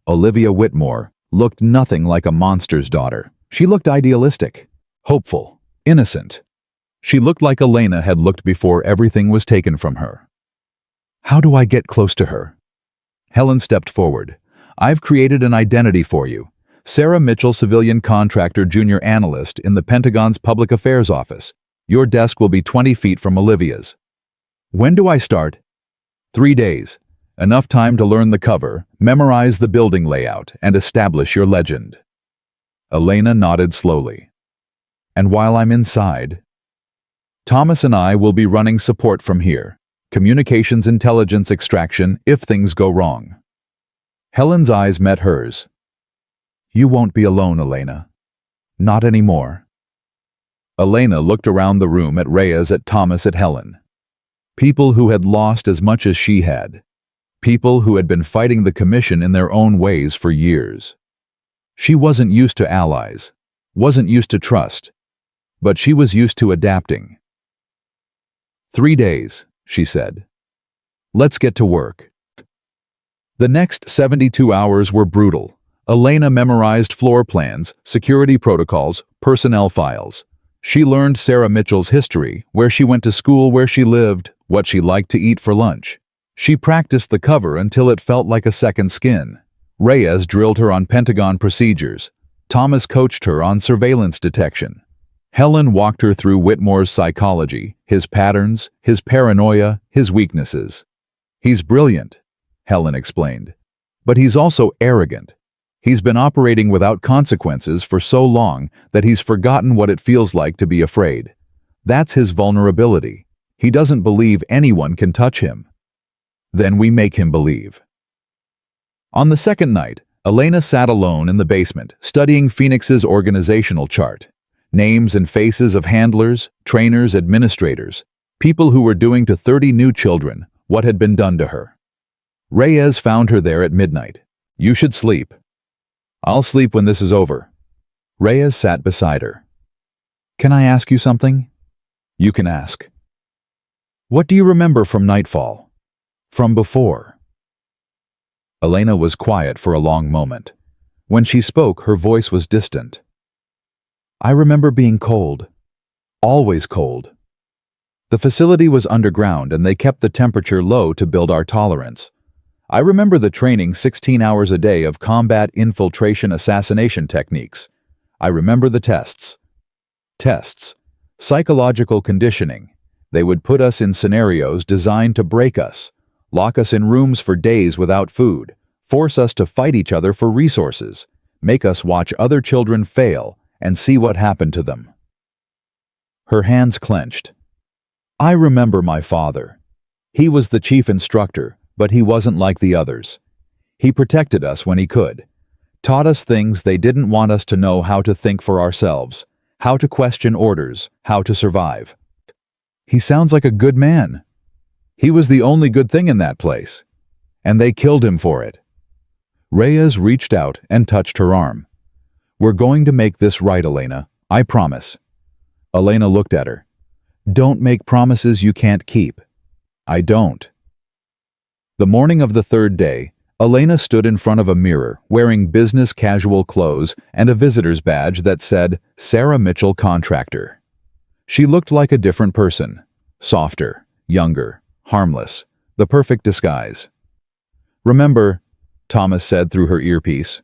Olivia Whitmore looked nothing like a monster's daughter. She looked idealistic, hopeful, innocent. She looked like Elena had looked before everything was taken from her. How do I get close to her? Helen stepped forward. I've created an identity for you. Sarah Mitchell, civilian contractor, junior analyst in the Pentagon's Public Affairs Office. Your desk will be 20 feet from Olivia's. When do I start? 3 days. Enough time to learn the cover, memorize the building layout, and establish your legend. Elena nodded slowly. And while I'm inside, Thomas and I will be running support from here. Communications intelligence extraction if things go wrong. Helen's eyes met hers. You won't be alone, Elena. Not anymore. Elena looked around the room at Reyes, at Thomas, at Helen. People who had lost as much as she had. People who had been fighting the commission in their own ways for years. She wasn't used to allies, wasn't used to trust, but she was used to adapting. 3 days, she said. Let's get to work. The next 72 hours were brutal. Elena memorized floor plans, security protocols, personnel files. She learned Sarah Mitchell's history, where she went to school, where she lived, what she liked to eat for lunch. She practiced the cover until it felt like a second skin. Reyes drilled her on Pentagon procedures. Thomas coached her on surveillance detection. Helen walked her through Whitmore's psychology, his patterns, his paranoia, his weaknesses. He's brilliant, Helen explained. But he's also arrogant. He's been operating without consequences for so long that he's forgotten what it feels like to be afraid. That's his vulnerability. He doesn't believe anyone can touch him. Then we make him believe. On the second night, Elena sat alone in the basement, studying Phoenix's organizational chart. Names and faces of handlers, trainers, administrators, people who were doing to 30 new children what had been done to her. Reyes found her there at midnight. You should sleep. I'll sleep when this is over. Reyes sat beside her. Can I ask you something? You can ask. What do you remember from Nightfall? From before? Elena was quiet for a long moment. When she spoke, her voice was distant. I remember being cold. Always cold. The facility was underground and they kept the temperature low to build our tolerance. I remember the training 16 hours a day of combat infiltration assassination techniques. I remember the tests. Tests. Psychological conditioning. They would put us in scenarios designed to break us, lock us in rooms for days without food, force us to fight each other for resources, make us watch other children fail and see what happened to them. Her hands clenched. I remember my father. He was the chief instructor, but he wasn't like the others. He protected us when he could, taught us things they didn't want us to know, how to think for ourselves, how to question orders, how to survive. He sounds like a good man. He was the only good thing in that place, and they killed him for it. Reyes reached out and touched her arm. We're going to make this right, Elena. I promise. Elena looked at her. Don't make promises you can't keep. I don't. The morning of the third day, Elena stood in front of a mirror, wearing business casual clothes and a visitor's badge that said, Sarah Mitchell Contractor. She looked like a different person. Softer, younger, harmless, the perfect disguise. Remember, Thomas said through her earpiece,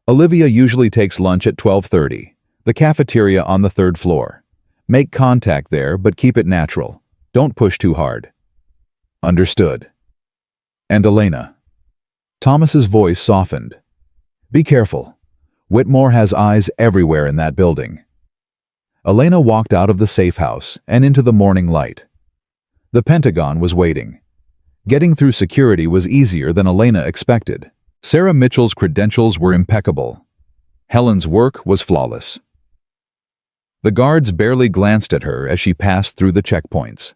Olivia usually takes lunch at 12:30, the cafeteria on the third floor. Make contact there, but keep it natural. Don't push too hard. Understood. And Elena. Thomas's voice softened. Be careful. Whitmore has eyes everywhere in that building. Elena walked out of the safe house and into the morning light. The Pentagon was waiting. Getting through security was easier than Elena expected. Sarah Mitchell's credentials were impeccable. Helen's work was flawless. The guards barely glanced at her as she passed through the checkpoints.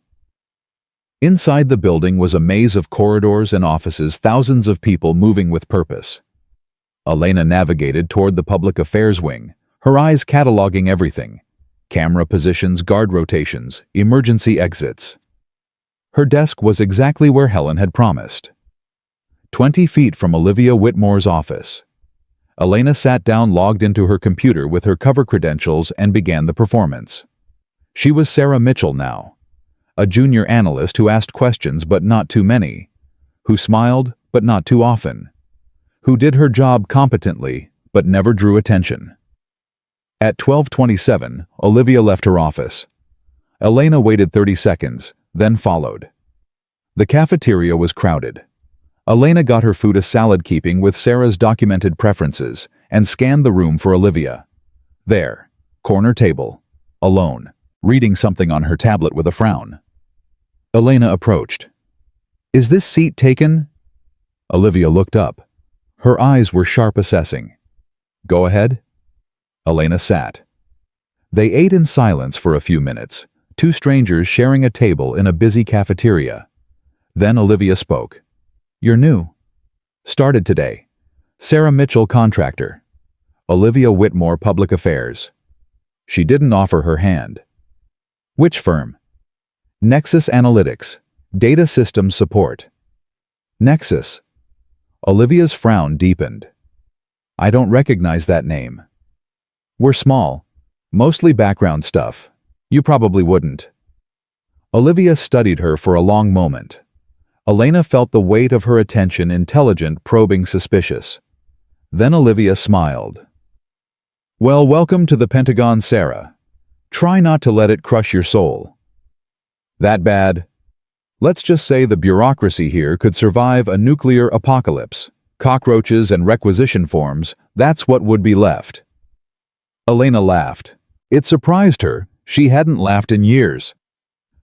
Inside the building was a maze of corridors and offices, thousands of people moving with purpose. Elena navigated toward the public affairs wing, her eyes cataloging everything: camera positions, guard rotations, emergency exits. Her desk was exactly where Helen had promised. 20 feet from Olivia Whitmore's office. Elena sat down, logged into her computer with her cover credentials, and began the performance. She was Sarah Mitchell now, a junior analyst who asked questions but not too many, who smiled but not too often, who did her job competently but never drew attention. At 12:27, Olivia left her office. Elena waited 30 seconds, then followed. The cafeteria was crowded. Elena got her food, a salad keeping with Sarah's documented preferences, and scanned the room for Olivia. There, corner table, alone, reading something on her tablet with a frown. Elena approached. Is this seat taken? Olivia looked up. Her eyes were sharp, assessing. Go ahead. Elena sat. They ate in silence for a few minutes, two strangers sharing a table in a busy cafeteria. Then Olivia spoke. You're new. Started today. Sarah Mitchell Contractor. Olivia Whitmore Public Affairs. She didn't offer her hand. Which firm? Nexus Analytics. Data Systems Support. Nexus. Olivia's frown deepened. I don't recognize that name. We're small. Mostly background stuff. You probably wouldn't. Olivia studied her for a long moment. Elena felt the weight of her attention, intelligent, probing, suspicious. Then Olivia smiled. Well, welcome to the Pentagon, Sarah. Try not to let it crush your soul. That bad? Let's just say the bureaucracy here could survive a nuclear apocalypse. Cockroaches and requisition forms, that's what would be left. Elena laughed. It surprised her. She hadn't laughed in years.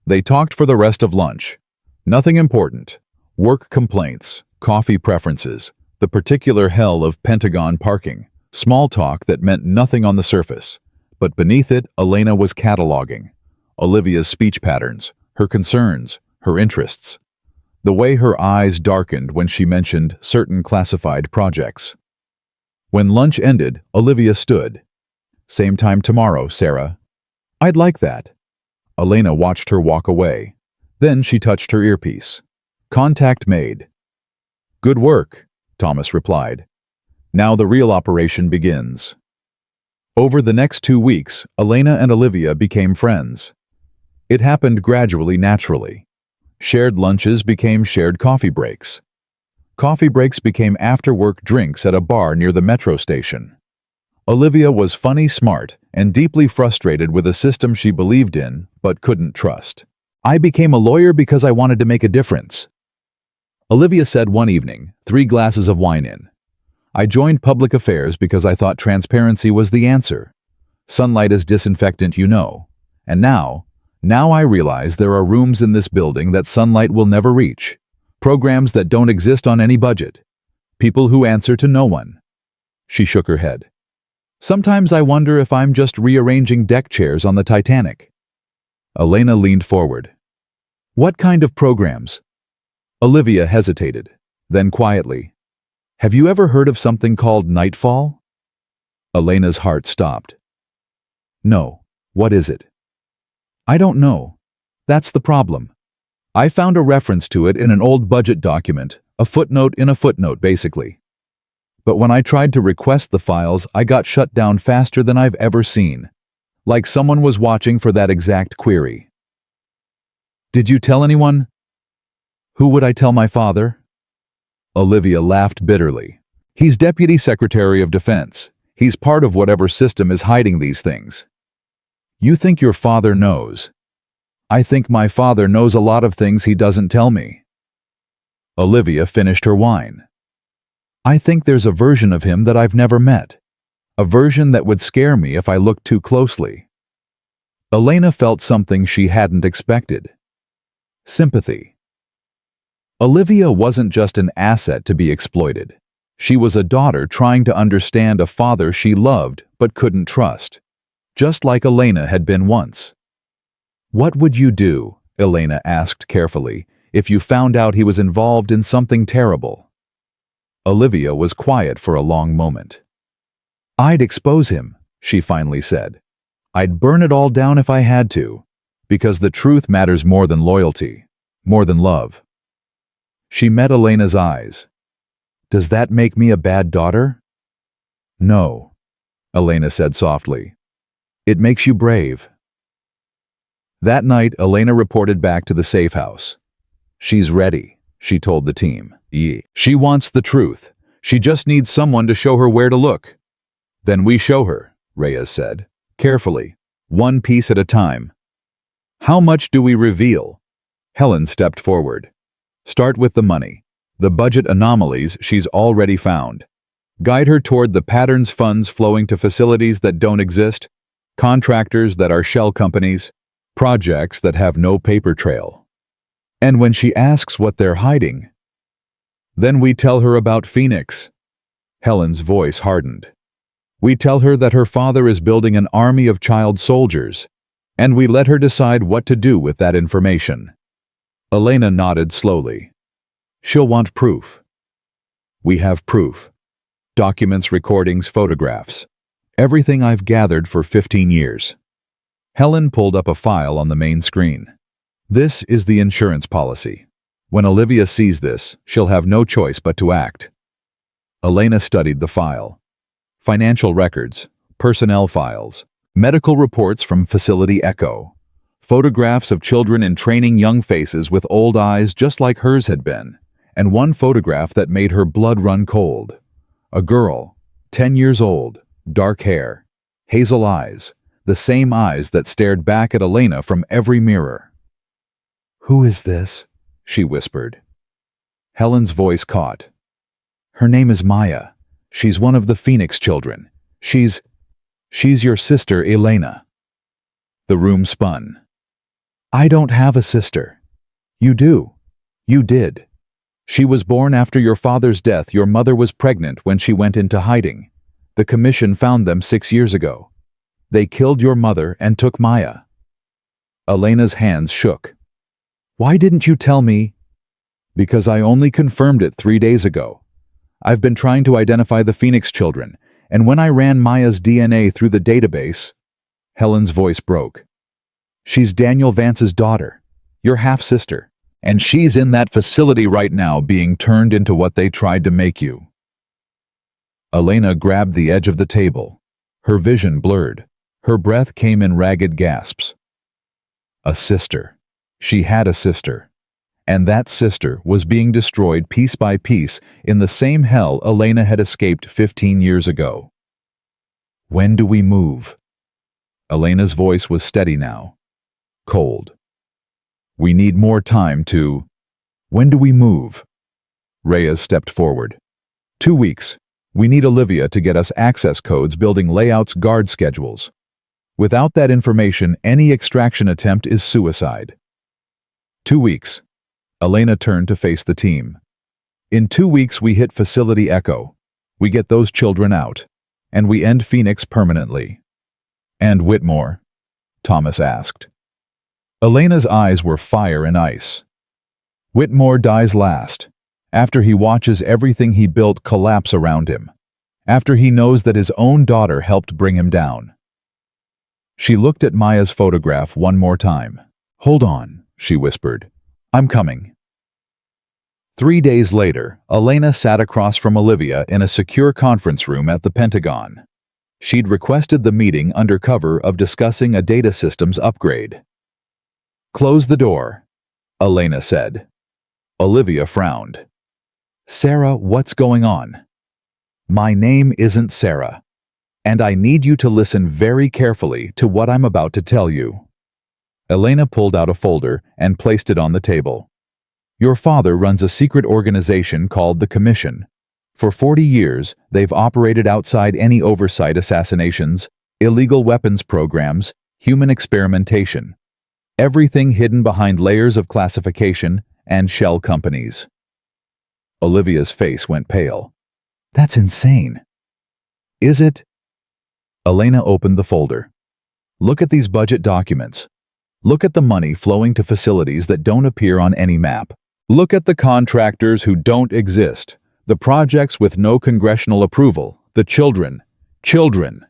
They talked for the rest of lunch. Nothing important. Work complaints, coffee preferences, the particular hell of Pentagon parking, small talk that meant nothing on the surface. But beneath it, Elena was cataloging Olivia's speech patterns, her concerns, her interests. The way her eyes darkened when she mentioned certain classified projects. When lunch ended, Olivia stood. Same time tomorrow, Sarah. I'd like that. Elena watched her walk away. Then she touched her earpiece. Contact made. Good work, Thomas replied. Now the real operation begins. Over the next 2 weeks, Elena and Olivia became friends. It happened gradually, naturally. Shared lunches became shared coffee breaks. Coffee breaks became after-work drinks at a bar near the metro station. Olivia was funny, smart, and deeply frustrated with a system she believed in but couldn't trust. I became a lawyer because I wanted to make a difference. Olivia said one evening, 3 glasses of wine in. I joined public affairs because I thought transparency was the answer. Sunlight is disinfectant, you know. And now I realize there are rooms in this building that sunlight will never reach. Programs that don't exist on any budget. People who answer to no one. She shook her head. Sometimes I wonder if I'm just rearranging deck chairs on the Titanic. Elena leaned forward. What kind of programs? Olivia hesitated, then quietly. Have you ever heard of something called Nightfall? Elena's heart stopped. No, what is it? I don't know. That's the problem. I found a reference to it in an old budget document, A footnote in a footnote, basically. But when I tried to request the files, I got shut down faster than I've ever seen. Like someone was watching for that exact query. Did you tell anyone? Who would I tell? My father? Olivia laughed bitterly. He's Deputy Secretary of Defense. He's part of whatever system is hiding these things. You think your father knows? I think my father knows a lot of things he doesn't tell me. Olivia finished her wine. I think there's a version of him that I've never met. A version that would scare me if I looked too closely. Elena felt something she hadn't expected. Sympathy. Olivia wasn't just an asset to be exploited. She was a daughter trying to understand a father she loved but couldn't trust, just like Elena had been once. What would you do, Elena asked carefully, if you found out he was involved in something terrible? Olivia was quiet for a long moment. I'd expose him, she finally said. I'd burn it all down if I had to, because the truth matters more than loyalty, more than love. She met Elena's eyes. Does that make me a bad daughter? No, Elena said softly. It makes you brave. That night, Elena reported back to the safe house. She's ready, she told the team. She wants the truth. She just needs someone to show her where to look. Then we show her, Reyes said. Carefully, one piece at a time. How much do we reveal? Helen stepped forward. Start with the money. The budget anomalies she's already found. Guide her toward the patterns funds flowing to facilities that don't exist, contractors that are shell companies, projects that have no paper trail. And when she asks what they're hiding, then we tell her about Phoenix. Helen's voice hardened. We tell her that her father is building an army of child soldiers, and we let her decide what to do with that information. Elena nodded slowly. She'll want proof. We have proof. Documents, recordings, photographs. Everything I've gathered for 15 years. Helen pulled up a file on the main screen. This is the insurance policy. When Olivia sees this, she'll have no choice but to act. Elena studied the file. Financial records, personnel files, medical reports from Facility Echo, photographs of children in training, young faces with old eyes just like hers had been, and one photograph that made her blood run cold. A girl, 10 years old, dark hair, hazel eyes, the same eyes that stared back at Elena from every mirror. Who is this? She whispered. Helen's voice caught. Her name is Maya. She's one of the Phoenix children. She's your sister, Elena. The room spun. I don't have a sister. You do. You did. She was born after your father's death. Your mother was pregnant when she went into hiding. The commission found them 6 years ago. They killed your mother and took Maya. Elena's hands shook. Why didn't you tell me? Because I only confirmed it 3 days ago. I've been trying to identify the Phoenix children, and when I ran Maya's DNA through the database, Helen's voice broke. She's Daniel Vance's daughter, your half-sister, and she's in that facility right now being turned into what they tried to make you. Elena grabbed the edge of the table. Her vision blurred. Her breath came in ragged gasps. A sister. She had a sister. And that sister was being destroyed piece by piece in the same hell Elena had escaped 15 years ago. When do we move? Elena's voice was steady now. Cold. We need more time to... When do we move? Reyes stepped forward. 2 weeks. We need Olivia to get us access codes, building layouts, guard schedules. Without that information, any extraction attempt is suicide. 2 weeks. Elena turned to face the team. In 2 weeks we hit Facility Echo. We get those children out. And we end Phoenix permanently. And Whitmore? Thomas asked. Elena's eyes were fire and ice. Whitmore dies last, after he watches everything he built collapse around him, after he knows that his own daughter helped bring him down. She looked at Maya's photograph one more time. Hold on, she whispered. I'm coming. 3 days later, Elena sat across from Olivia in a secure conference room at the Pentagon. She'd requested the meeting under cover of discussing a data systems upgrade. "Close the door," Elena said. Olivia frowned. "Sarah, what's going on?" "My name isn't Sarah, and I need you to listen very carefully to what I'm about to tell you." Elena pulled out a folder and placed it on the table. "Your father runs a secret organization called the Commission. For 40 years, they've operated outside any oversight: assassinations, illegal weapons programs, human experimentation. Everything hidden behind layers of classification and shell companies." Olivia's face went pale. "That's insane." "Is it?" Elena opened the folder. "Look at these budget documents. Look at the money flowing to facilities that don't appear on any map. Look at the contractors who don't exist. The projects with no congressional approval. The children. Children."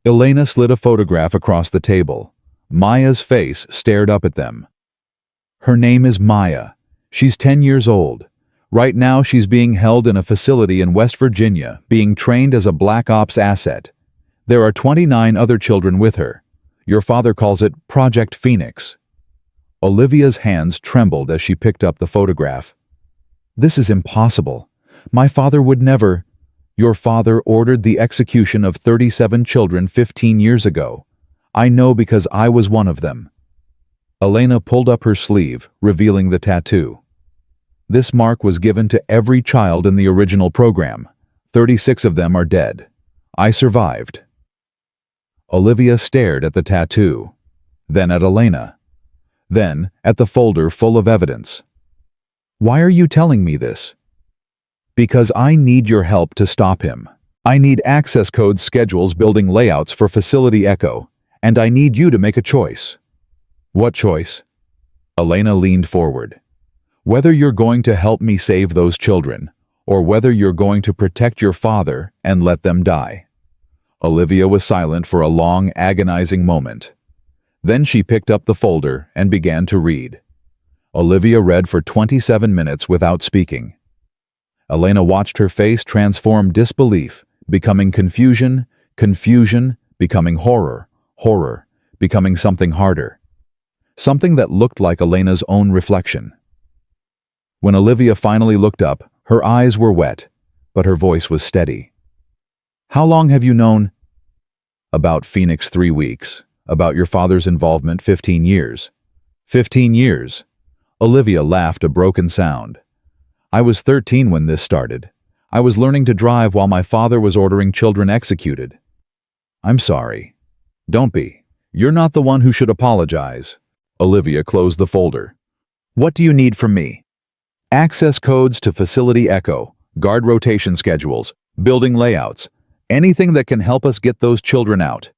Elena slid a photograph across the table. Maya's face stared up at them. "Her name is Maya. She's 10 years old. Right now she's being held in a facility in West Virginia, being trained as a Black Ops asset. There are 29 other children with her. Your father calls it Project Phoenix." Olivia's hands trembled as she picked up the photograph. "This is impossible. My father would never." "Your father ordered the execution of 37 children 15 years ago. I know because I was one of them." Elena pulled up her sleeve, revealing the tattoo. "This mark was given to every child in the original program. 36 of them are dead. I survived." Olivia stared at the tattoo, then at Elena, then at the folder full of evidence. "Why are you telling me this?" "Because I need your help to stop him. I need access codes, schedules, building layouts for Facility Echo, and I need you to make a choice." "What choice?" Elena leaned forward. "Whether you're going to help me save those children, or whether you're going to protect your father and let them die." Olivia was silent for a long, agonizing moment. Then she picked up the folder and began to read. Olivia read for 27 minutes without speaking. Elena watched her face transform disbelief, becoming confusion, confusion, becoming horror, horror, becoming something harder. Something that looked like Elena's own reflection. When Olivia finally looked up, her eyes were wet, but her voice was steady. "How long have you known?" "About Phoenix 3 weeks. About your father's involvement 15 years. 15 years. Olivia laughed a broken sound. "I was 13 when this started. I was learning to drive while my father was ordering children executed." "I'm sorry." "Don't be. You're not the one who should apologize." Olivia closed the folder. "What do you need from me?" "Access codes to Facility Echo, guard rotation schedules, building layouts, anything that can help us get those children out."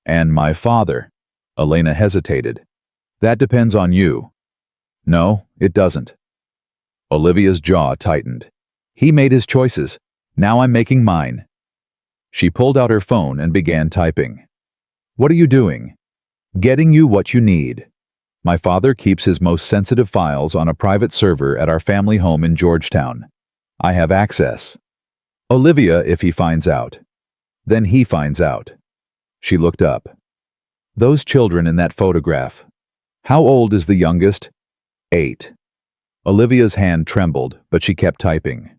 "And my father?" Elena hesitated. "That depends on you." "No, it doesn't." Olivia's jaw tightened. "He made his choices. Now I'm making mine." She pulled out her phone and began typing. "What are you doing?" "Getting you what you need. My father keeps his most sensitive files on a private server at our family home in Georgetown. I have access. Olivia, if he finds out. Then he finds out." She looked up. "Those children in that photograph. How old is the youngest?" 8. Olivia's hand trembled, but she kept typing.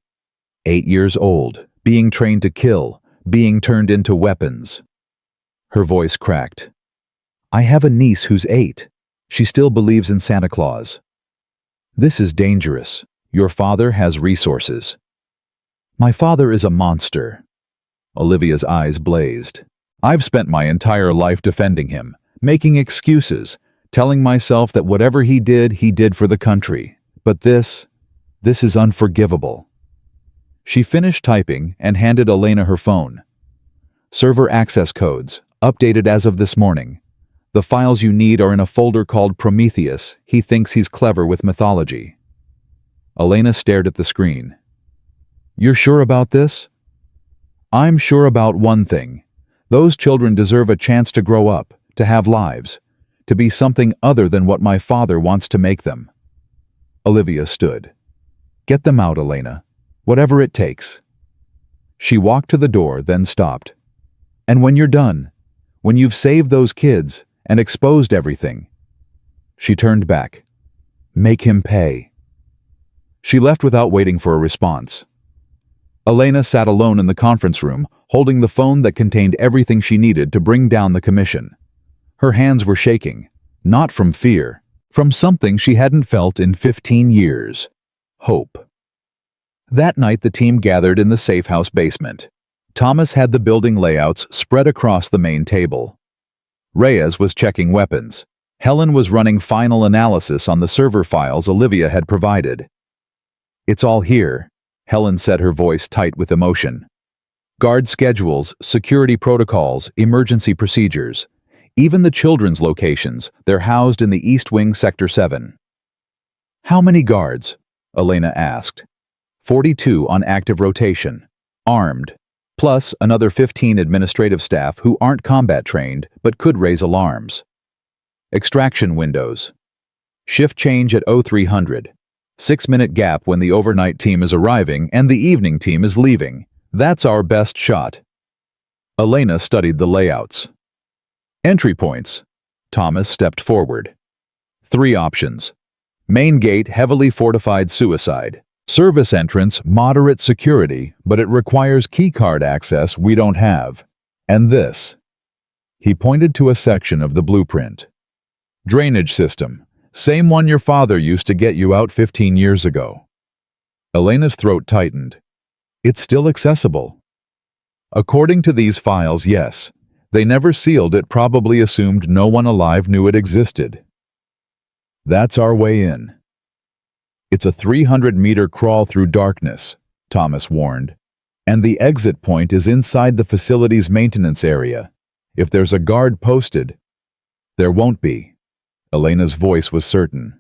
8 years old, being trained to kill, being turned into weapons. Her voice cracked. "I have a niece who's 8. She still believes in Santa Claus." "This is dangerous. Your father has resources." "My father is a monster." Olivia's eyes blazed. "I've spent my entire life defending him, making excuses, telling myself that whatever he did for the country. But this is unforgivable." She finished typing and handed Elena her phone. "Server access codes, updated as of this morning. The files you need are in a folder called Prometheus. He thinks he's clever with mythology." Elena stared at the screen. "You're sure about this?" "I'm sure about one thing. Those children deserve a chance to grow up, to have lives, to be something other than what my father wants to make them." Olivia stood. Get them out, Elena. Whatever it takes. She walked to the door, then stopped. And when you're done, when you've saved those kids and exposed everything. She turned back. Make him pay. She left without waiting for a response. Elena sat alone in the conference room, holding the phone that contained everything she needed to bring down the commission. Her hands were shaking, not from fear, from something she hadn't felt in 15 years. Hope. That night the team gathered in the safe house basement. Thomas had the building layouts spread across the main table. Reyes was checking weapons. Helen was running final analysis on the server files Olivia had provided. It's all here, Helen said, her voice tight with emotion. Guard schedules, security protocols, emergency procedures. Even the children's locations, they're housed in the East Wing Sector 7. How many guards? Elena asked. 42 on active rotation, armed, plus another 15 administrative staff who aren't combat trained but could raise alarms. Extraction windows. Shift change at 0300. 6-minute gap when the overnight team is arriving and the evening team is leaving. That's our best shot. Elena studied the layouts. Entry points. Thomas stepped forward. 3 options. Main gate, heavily fortified suicide. Service entrance, moderate security, but it requires keycard access we don't have. And this. He pointed to a section of the blueprint. Drainage system. Same one your father used to get you out 15 years ago. Elena's throat tightened. It's still accessible. According to these files, yes. They never sealed it, probably assumed no one alive knew it existed. That's our way in. It's a 300-meter crawl through darkness, Thomas warned. And the exit point is inside the facility's maintenance area. If there's a guard posted, there won't be. Elena's voice was certain.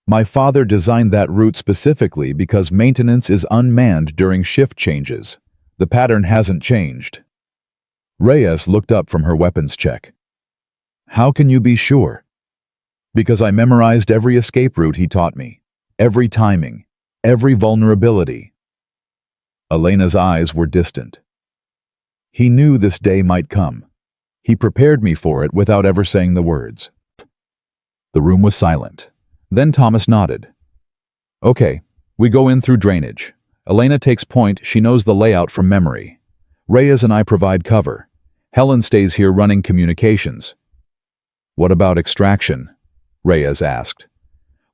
My father designed that route specifically because maintenance is unmanned during shift changes. The pattern hasn't changed. Reyes looked up from her weapons check. How can you be sure? Because I memorized every escape route he taught me. Every timing. Every vulnerability. Elena's eyes were distant. He knew this day might come. He prepared me for it without ever saying the words. The room was silent. Then Thomas nodded. Okay, we go in through drainage. Elena takes point, she knows the layout from memory. Reyes and I provide cover. Helen stays here running communications. What about extraction? Reyes asked.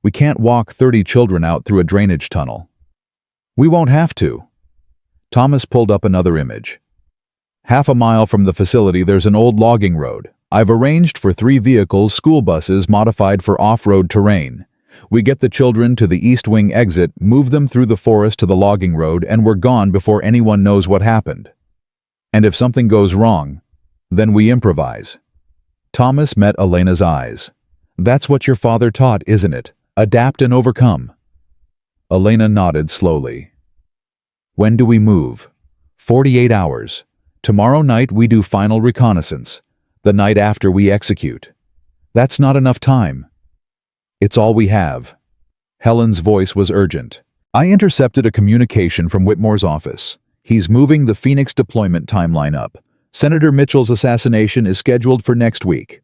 We can't walk 30 children out through a drainage tunnel. We won't have to. Thomas pulled up another image. Half a mile from the facility there's an old logging road. I've arranged for 3 vehicles, school buses modified for off-road terrain. We get the children to the East Wing exit, move them through the forest to the logging road, and we're gone before anyone knows what happened. And if something goes wrong, then we improvise. Thomas met Elena's eyes. That's what your father taught, isn't it? Adapt and overcome. Elena nodded slowly. When do we move? 48 hours. Tomorrow night we do final reconnaissance. The night after we execute. That's not enough time. It's all we have. Helen's voice was urgent. I intercepted a communication from Whitmore's office. He's moving the Phoenix deployment timeline up. Senator Mitchell's assassination is scheduled for next week.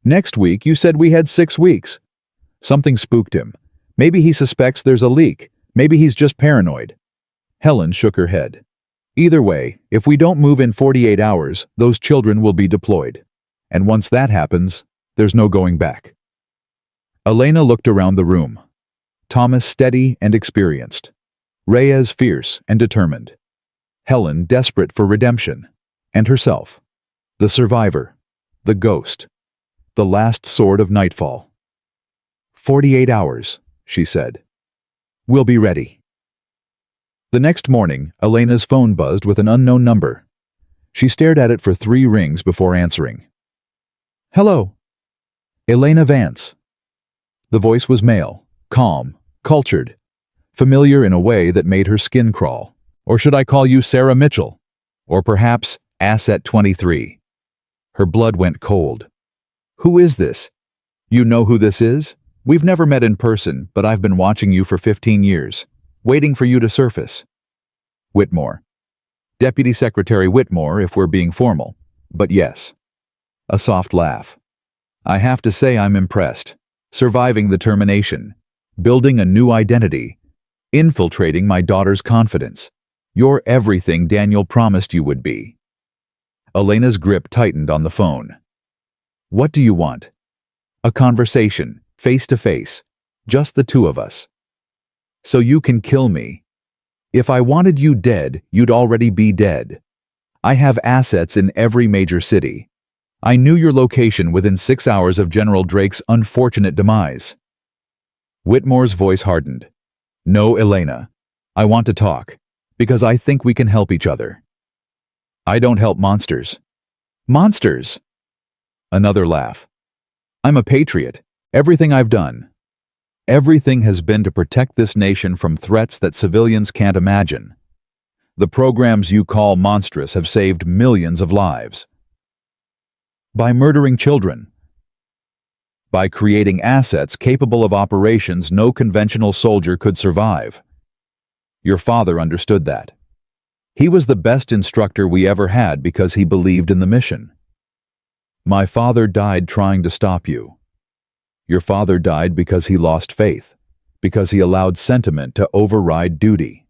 Next week? You said we had 6 weeks. Something spooked him. Maybe he suspects there's a leak. Maybe he's just paranoid. Helen shook her head. Either way, if we don't move in 48 hours, those children will be deployed. And once that happens, there's no going back. Elena looked around the room. Thomas steady and experienced. Reyes fierce and determined. Helen desperate for redemption. And herself. The survivor. The ghost. The last sword of nightfall. 48 hours, she said. We'll be ready. The next morning, Elena's phone buzzed with an unknown number. She stared at it for 3 rings before answering. Hello. Elena Vance. The voice was male, calm, cultured, familiar in a way that made her skin crawl. Or should I call you Sarah Mitchell? Or perhaps Asset 23. Her blood went cold. Who is this? You know who this is? We've never met in person, but I've been watching you for 15 years. waiting for you to surface. Whitmore. Deputy Secretary Whitmore, if we're being formal. But yes. A soft laugh. I have to say I'm impressed. Surviving the termination. Building a new identity. Infiltrating my daughter's confidence. You're everything Daniel promised you would be. Elena's grip tightened on the phone. What do you want? A conversation, face to face. Just the two of us. So you can kill me. If I wanted you dead, you'd already be dead. I have assets in every major city. I knew your location within 6 hours of General Drake's unfortunate demise. Whitmore's voice hardened. No, Elena. I want to talk, because I think we can help each other. I don't help monsters. Monsters! Another laugh. I'm a patriot. Everything I've done. Everything has been to protect this nation from threats that civilians can't imagine. The programs you call monstrous have saved millions of lives. By murdering children. By creating assets capable of operations no conventional soldier could survive. Your father understood that. He was the best instructor we ever had because he believed in the mission. My father died trying to stop you. Your father died because he lost faith, because he allowed sentiment to override duty.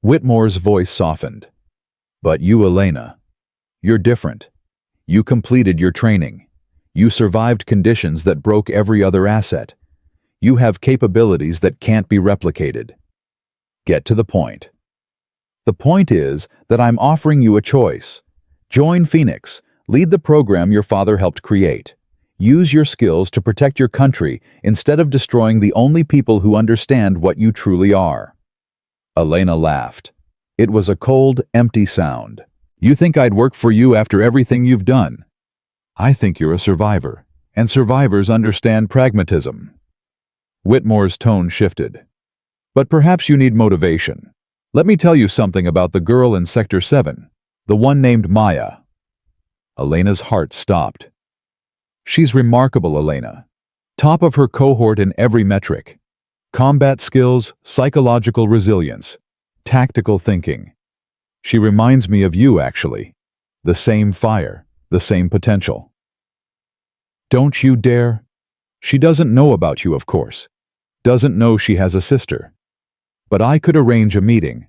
Whitmore's voice softened. But you, Elena, you're different. You completed your training. You survived conditions that broke every other asset. You have capabilities that can't be replicated. Get to the point. The point is that I'm offering you a choice. Join Phoenix. Lead the program your father helped create. Use your skills to protect your country instead of destroying the only people who understand what you truly are. Elena laughed. It was a cold, empty sound. You think I'd work for you after everything you've done? I think you're a survivor, and survivors understand pragmatism. Whitmore's tone shifted. But perhaps you need motivation. Let me tell you something about the girl in Sector 7, the one named Maya. Elena's heart stopped. She's remarkable, Elena. Top of her cohort in every metric. Combat skills, psychological resilience, tactical thinking. She reminds me of you, actually. The same fire, the same potential. Don't you dare. She doesn't know about you, of course. Doesn't know she has a sister. But I could arrange a meeting.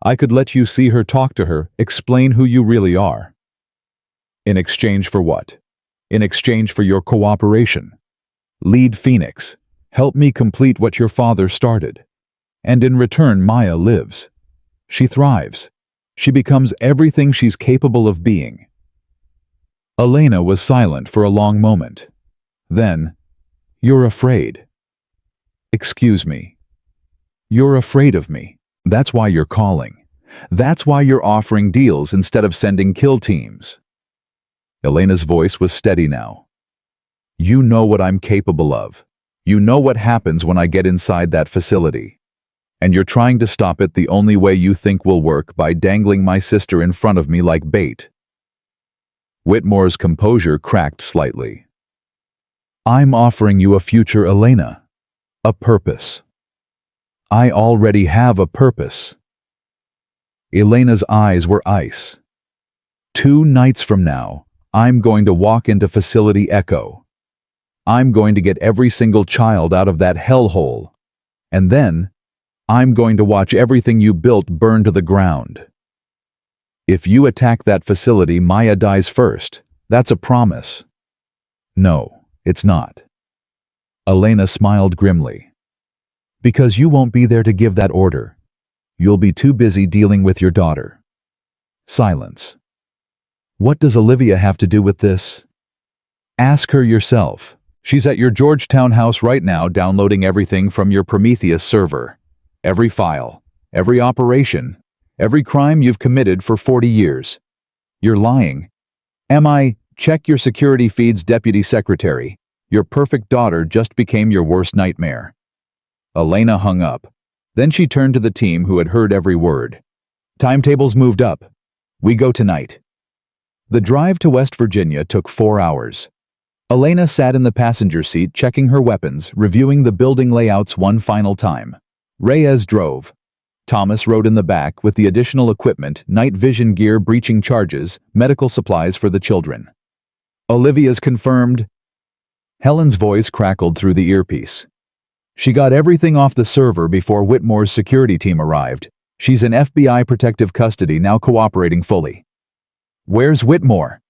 I could let you see her, talk to her, explain who you really are. In exchange for what? In exchange for your cooperation. Lead Phoenix. Help me complete what your father started. And in return, Maya lives. She thrives. She becomes everything she's capable of being. Elena was silent for a long moment. Then, you're afraid. Excuse me. You're afraid of me. That's why you're calling. That's why you're offering deals instead of sending kill teams. Elena's voice was steady now. You know what I'm capable of. You know what happens when I get inside that facility. And you're trying to stop it the only way you think will work, by dangling my sister in front of me like bait. Whitmore's composure cracked slightly. I'm offering you a future, Elena. A purpose. I already have a purpose. Elena's eyes were ice. 2 nights from now, I'm going to walk into Facility Echo. I'm going to get every single child out of that hellhole. And then, I'm going to watch everything you built burn to the ground. If you attack that facility, Maya dies first. That's a promise. No, it's not. Elena smiled grimly. Because you won't be there to give that order. You'll be too busy dealing with your daughter. Silence. What does Olivia have to do with this? Ask her yourself. She's at your Georgetown house right now, downloading everything from your Prometheus server. Every file, every operation, every crime you've committed for 40 years. You're lying. Check your security feeds, Deputy Secretary. Your perfect daughter just became your worst nightmare. Elena hung up. Then she turned to the team, who had heard every word. Timetables moved up. We go tonight. The drive to West Virginia took 4 hours. Elena sat in the passenger seat, checking her weapons, reviewing the building layouts one final time. Reyes drove, Thomas rode in the back with the additional equipment, night vision gear, breaching charges, medical supplies for the children. Olivia's confirmed. Helen's voice crackled through the earpiece. She got everything off the server before Whitmore's security team arrived. She's in FBI protective custody, now cooperating fully. Where's Whitmore?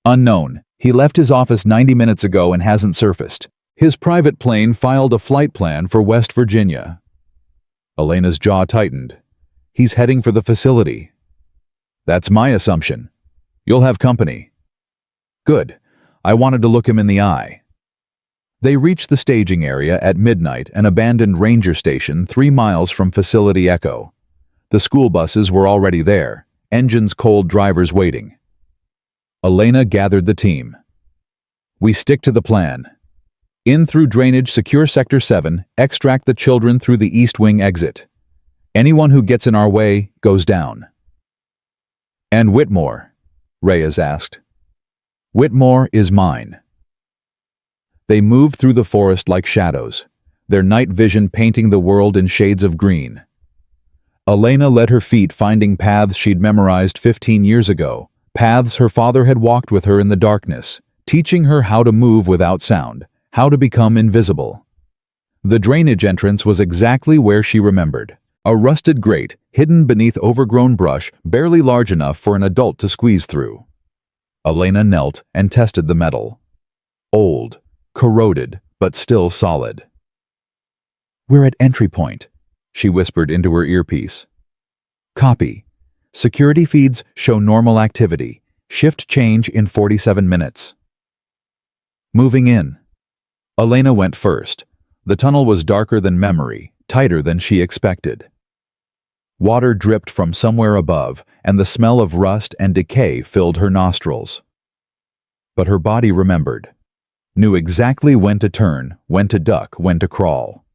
Unknown. He left his office 90 minutes ago and hasn't surfaced. His private plane filed a flight plan for West Virginia. Elena's jaw tightened. He's heading for the facility. That's my assumption. You'll have company. Good. I wanted to look him in the eye. They reached the staging area at midnight, an abandoned ranger station 3 miles from Facility Echo. The school buses were already there, engines cold, drivers waiting. Elena gathered the team. We stick to the plan. In through drainage, secure Sector 7, extract the children through the East Wing exit. Anyone who gets in our way goes down. And Whitmore? Reyes asked. Whitmore is mine. They moved through the forest like shadows, their night vision painting the world in shades of green. Elena led her feet, finding paths she'd memorized 15 years ago, paths her father had walked with her in the darkness, teaching her how to move without sound, how to become invisible. The drainage entrance was exactly where she remembered, a rusted grate hidden beneath overgrown brush, barely large enough for an adult to squeeze through. Elena knelt and tested the metal. Old, corroded, but still solid. We're at entry point, she whispered into her earpiece. Copy. Security feeds show normal activity. Shift change in 47 minutes. Moving in. Elena went first. The tunnel was darker than memory, tighter than she expected. Water dripped from somewhere above, and the smell of rust and decay filled her nostrils. But her body remembered, knew exactly when to turn, when to duck, when to crawl.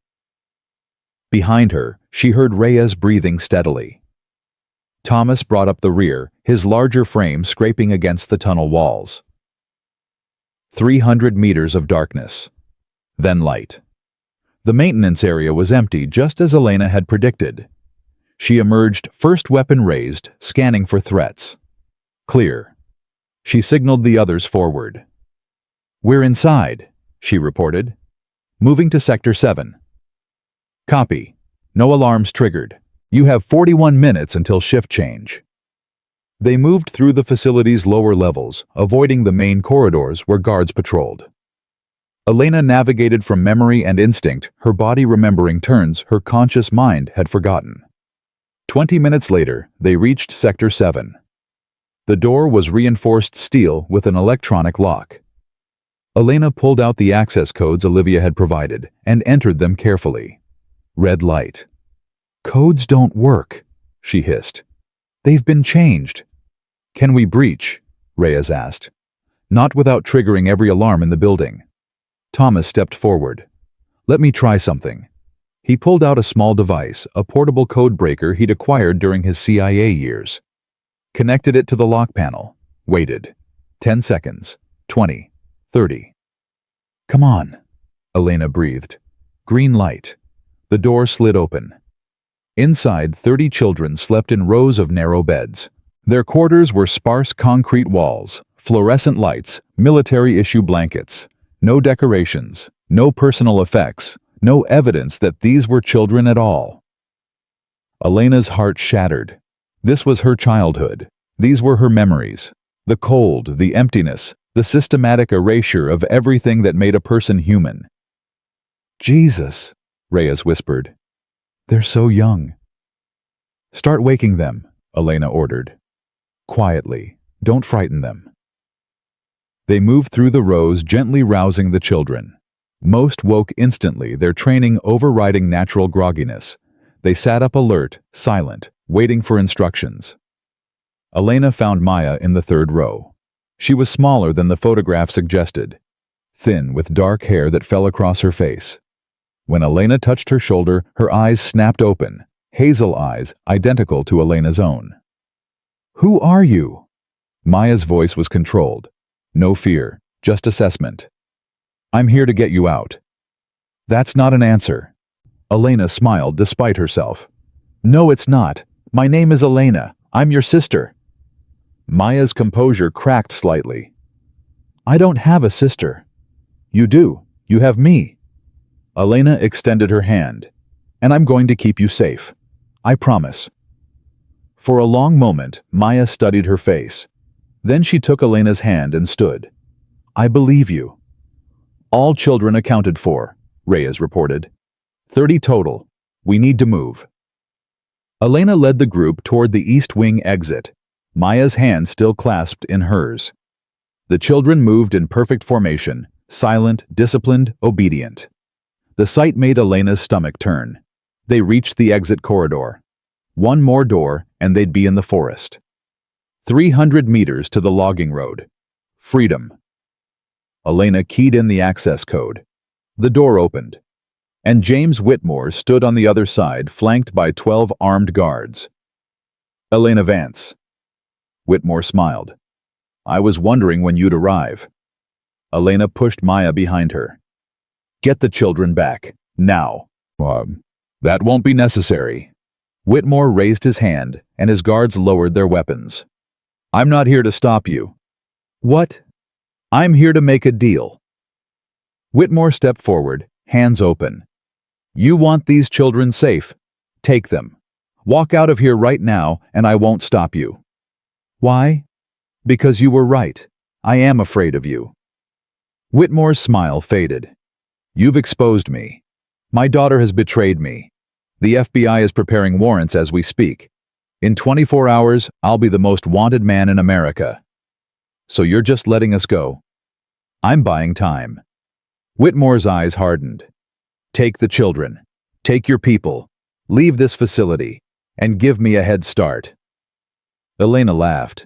Behind her, she heard Reyes breathing steadily. Thomas brought up the rear, his larger frame scraping against the tunnel walls. 300 meters of darkness. Then light. The maintenance area was empty, just as Elena had predicted. She emerged, first weapon raised, scanning for threats. Clear. She signaled the others forward. We're inside, she reported. Moving to Sector 7. Copy. No alarms triggered. You have 41 minutes until shift change. They moved through the facility's lower levels, avoiding the main corridors where guards patrolled. Elena navigated from memory and instinct, her body remembering turns her conscious mind had forgotten. 20 minutes later, they reached Sector 7. The door was reinforced steel with an electronic lock. Elena pulled out the access codes Olivia had provided and entered them carefully. Red light. Codes don't work, she hissed. They've been changed. Can we breach? Reyes asked. Not without triggering every alarm in the building. Thomas stepped forward. Let me try something. He pulled out a small device, a portable code breaker he'd acquired during his CIA years. Connected it to the lock panel. Waited. 10 seconds. 20. 30. Come on, Elena breathed. Green light. The door slid open. Inside, 30 children slept in rows of narrow beds. Their quarters were sparse concrete walls, fluorescent lights, military-issue blankets. No decorations, no personal effects, no evidence that these were children at all. Elena's heart shattered. This was her childhood. These were her memories. The cold, the emptiness, the systematic erasure of everything that made a person human. Jesus, Reyes whispered. They're so young. Start waking them, Elena ordered. Quietly. Don't frighten them. They moved through the rows, gently rousing the children. Most woke instantly, their training overriding natural grogginess. They sat up alert, silent, waiting for instructions. Elena found Maya in the third row. She was smaller than the photograph suggested, thin with dark hair that fell across her face. When Elena touched her shoulder, her eyes snapped open, hazel eyes identical to Elena's own. Who are you? Maya's voice was controlled. No fear, just assessment. I'm here to get you out. That's not an answer. Elena smiled despite herself. No, it's not. My name is Elena. I'm your sister. Maya's composure cracked slightly. I don't have a sister. You do. You have me. Elena extended her hand. And I'm going to keep you safe. I promise. For a long moment, Maya studied her face. Then she took Elena's hand and stood. I believe you. All children accounted for, Reyes reported. 30 total. We need to move. Elena led the group toward the East Wing exit, Maya's hand still clasped in hers. The children moved in perfect formation, silent, disciplined, obedient. The sight made Elena's stomach turn. They reached the exit corridor. One more door, and they'd be in the forest. 300 meters to the logging road. Freedom. Elena keyed in the access code. The door opened, and James Whitmore stood on the other side, flanked by 12 armed guards. Elena Vance. Whitmore smiled. I was wondering when you'd arrive. Elena pushed Maya behind her. Get the children back, now. That won't be necessary. Whitmore raised his hand, and his guards lowered their weapons. I'm not here to stop you. What? I'm here to make a deal. Whitmore stepped forward, hands open. You want these children safe. Take them. Walk out of here right now, and I won't stop you. Why? Because you were right. I am afraid of you. Whitmore's smile faded. You've exposed me. My daughter has betrayed me. The FBI is preparing warrants as we speak. In 24 hours, I'll be the most wanted man in America. So you're just letting us go? I'm buying time. Whitmore's eyes hardened. Take the children. Take your people. Leave this facility. And give me a head start. Elena laughed.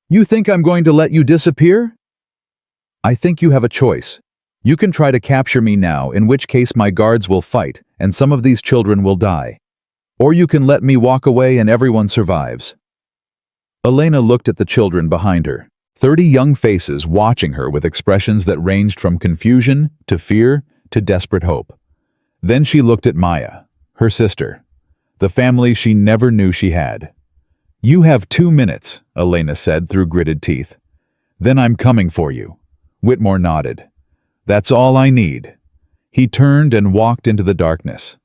You think I'm going to let you disappear? I think you have a choice. You can try to capture me now, in which case my guards will fight, and some of these children will die. Or you can let me walk away and everyone survives. Elena looked at the children behind her, 30 young faces watching her with expressions that ranged from confusion to fear to desperate hope. Then she looked at Maya, her sister, the family she never knew she had. You have 2 minutes, Elena said through gritted teeth. Then I'm coming for you. Whitmore nodded. That's all I need. He turned and walked into the darkness.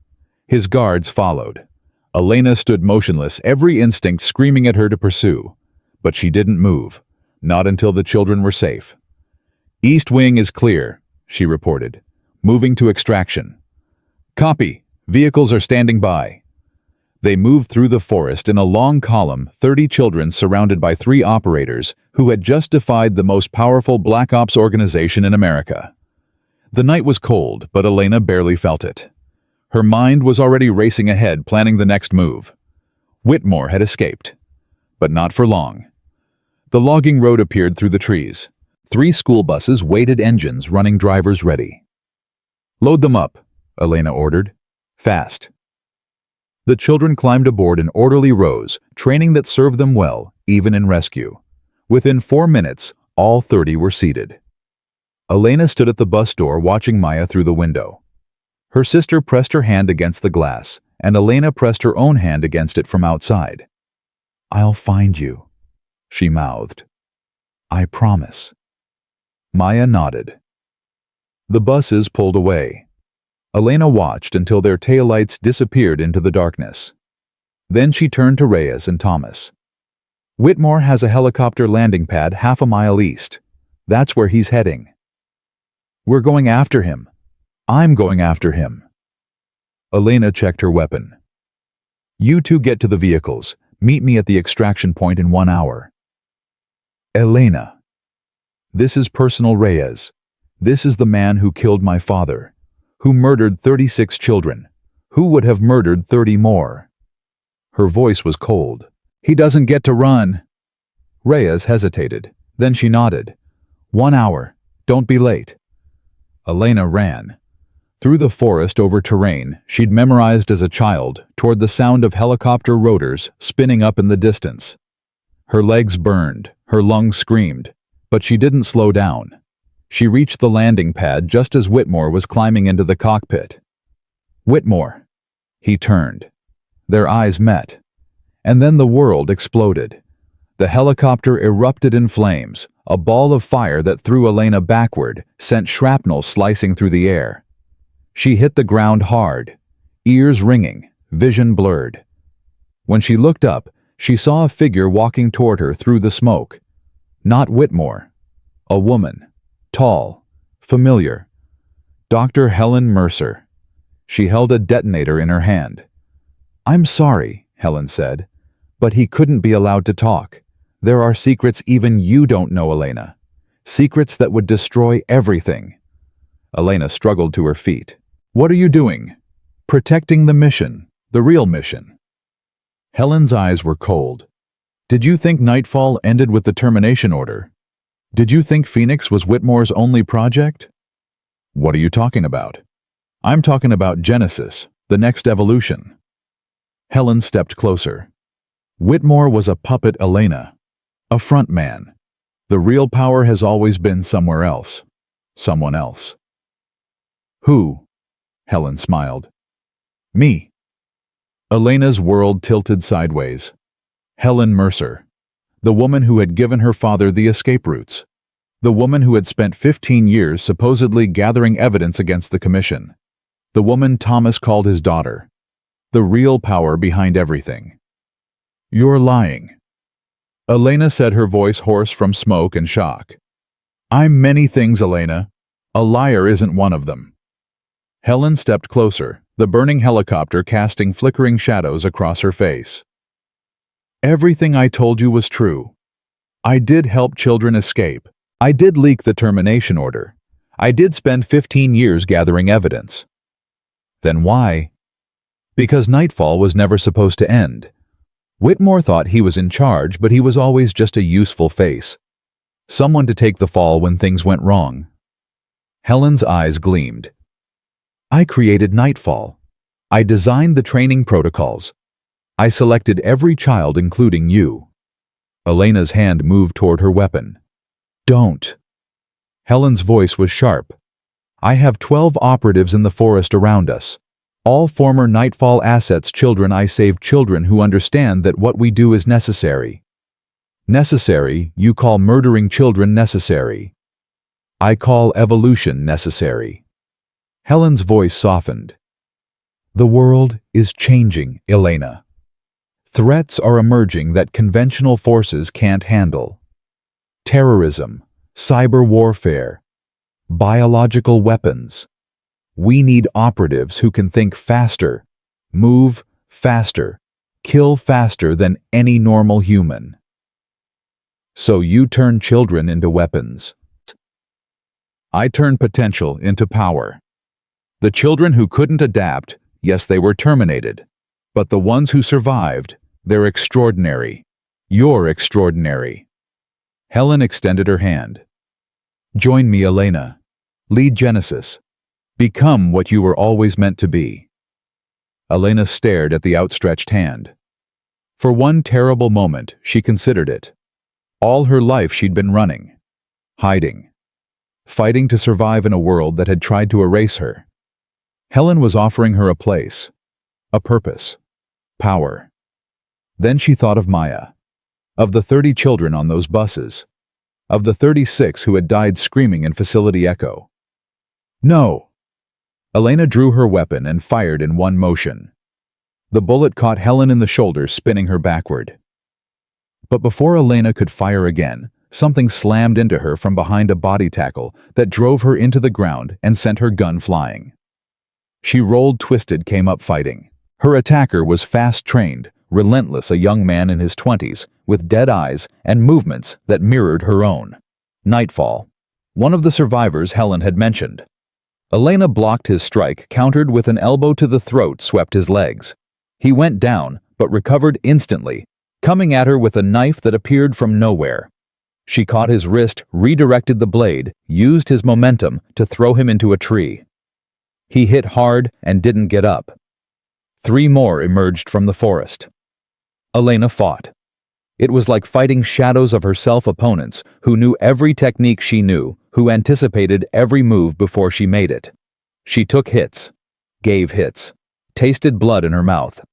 His guards followed. Elena stood motionless, every instinct screaming at her to pursue. But she didn't move, not until the children were safe. East Wing is clear, she reported, moving to extraction. Copy. Vehicles are standing by. They moved through the forest in a long column, 30 children surrounded by 3 operators who had just defied the most powerful Black Ops organization in America. The night was cold, but Elena barely felt it. Her mind was already racing ahead, planning the next move. Whitmore had escaped, but not for long. The logging road appeared through the trees. 3 school buses waited, engines running, drivers ready. Load them up, Elena ordered. Fast. The children climbed aboard in orderly rows, training that served them well, even in rescue. Within 4 minutes, all 30 were seated. Elena stood at the bus door watching Maya through the window. Her sister pressed her hand against the glass, and Elena pressed her own hand against it from outside. I'll find you, she mouthed. I promise. Maya nodded. The buses pulled away. Elena watched until their taillights disappeared into the darkness. Then she turned to Reyes and Thomas. Whitmore has a helicopter landing pad half a mile east. That's where he's heading. We're going after him. I'm going after him. Elena checked her weapon. You 2 get to the vehicles. Meet me at the extraction point in 1 hour. Elena. This is Personal Reyes. This is the man who killed my father, who murdered 36 children, who would have murdered 30 more. Her voice was cold. He doesn't get to run. Reyes hesitated. Then she nodded. 1 hour. Don't be late. Elena ran. Through the forest over terrain she'd memorized as a child, toward the sound of helicopter rotors spinning up in the distance. Her legs burned, her lungs screamed, but she didn't slow down. She reached the landing pad just as Whitmore was climbing into the cockpit. Whitmore. He turned. Their eyes met. And then the world exploded. The helicopter erupted in flames, a ball of fire that threw Elena backward, sent shrapnel slicing through the air. She hit the ground hard, ears ringing, vision blurred. When she looked up, she saw a figure walking toward her through the smoke. Not Whitmore. A woman. Tall. Familiar. Dr. Helen Mercer. She held a detonator in her hand. "I'm sorry," Helen said, "but he couldn't be allowed to talk. There are secrets even you don't know, Elena. Secrets that would destroy everything." Elena struggled to her feet. "What are you doing?" "Protecting the mission. The real mission." Helen's eyes were cold. "Did you think Nightfall ended with the termination order? Did you think Phoenix was Whitmore's only project?" "What are you talking about?" "I'm talking about Genesis, the next evolution." Helen stepped closer. "Whitmore was a puppet, Elena. A front man. The real power has always been somewhere else. Someone else." "Who?" Helen smiled. "Me." Elena's world tilted sideways. Helen Mercer. The woman who had given her father the escape routes. The woman who had spent 15 years supposedly gathering evidence against the commission. The woman Thomas called his daughter. The real power behind everything. "You're lying." Elena said, her voice hoarse from smoke and shock. "I'm many things, Elena. A liar isn't one of them." Helen stepped closer, the burning helicopter casting flickering shadows across her face. "Everything I told you was true. I did help children escape. I did leak the termination order. I did spend 15 years gathering evidence." "Then why?" "Because Nightfall was never supposed to end. Whitmore thought he was in charge, but he was always just a useful face. Someone to take the fall when things went wrong." Helen's eyes gleamed. "I created Nightfall. I designed the training protocols. I selected every child, including you." Elena's hand moved toward her weapon. "Don't." Helen's voice was sharp. "I have 12 operatives in the forest around us. All former Nightfall assets, children. I save children who understand that what we do is necessary. Necessary, you call murdering children necessary. I call evolution necessary." Helen's voice softened. "The world is changing, Elena. Threats are emerging that conventional forces can't handle. Terrorism, cyber warfare, biological weapons. We need operatives who can think faster, move faster, kill faster than any normal human. So you turn children into weapons. I turn potential into power. The children who couldn't adapt, yes, they were terminated. But the ones who survived, they're extraordinary. You're extraordinary." Helen extended her hand. "Join me, Elena. Lead Genesis. Become what you were always meant to be." Elena stared at the outstretched hand. For one terrible moment, she considered it. All her life she'd been running, hiding, fighting to survive in a world that had tried to erase her. Helen was offering her a place, a purpose, power. Then she thought of Maya, of the 30 children on those buses, of the 36 who had died screaming in Facility Echo. "No!" Elena drew her weapon and fired in one motion. The bullet caught Helen in the shoulder, spinning her backward. But before Elena could fire again, something slammed into her from behind a body tackle that drove her into the ground and sent her gun flying. She rolled, twisted, came up fighting. Her attacker was fast-trained, relentless, a young man in his 20s, with dead eyes and movements that mirrored her own. Nightfall, one of the survivors Helen had mentioned. Elena blocked his strike, countered with an elbow to the throat, swept his legs. He went down, but recovered instantly, coming at her with a knife that appeared from nowhere. She caught his wrist, redirected the blade, used his momentum to throw him into a tree. He hit hard and didn't get up. 3 more emerged from the forest. Elena fought. It was like fighting shadows of herself, opponents who knew every technique she knew, who anticipated every move before she made it. She took hits, gave hits, tasted blood in her mouth.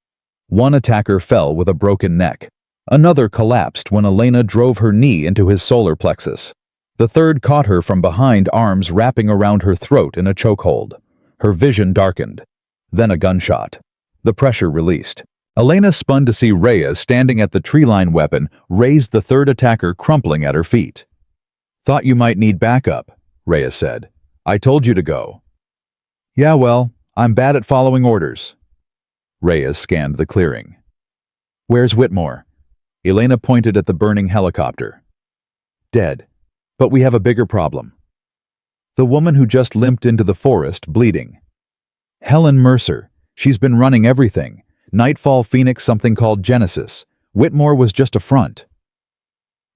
One attacker fell with a broken neck. Another collapsed when Elena drove her knee into his solar plexus. The third caught her from behind, arms wrapping around her throat in a chokehold. Her vision darkened. Then a gunshot. The pressure released. Elena spun to see Reyes standing at the tree-line weapon, raised the third attacker crumpling at her feet. "Thought you might need backup," Reyes said. "I told you to go." "Yeah, well, I'm bad at following orders." Reyes scanned the clearing. "Where's Whitmore?" Elena pointed at the burning helicopter. "Dead. But we have a bigger problem. The woman who just limped into the forest, bleeding. Helen Mercer. She's been running everything. Nightfall Phoenix, something called Genesis. Whitmore was just a front."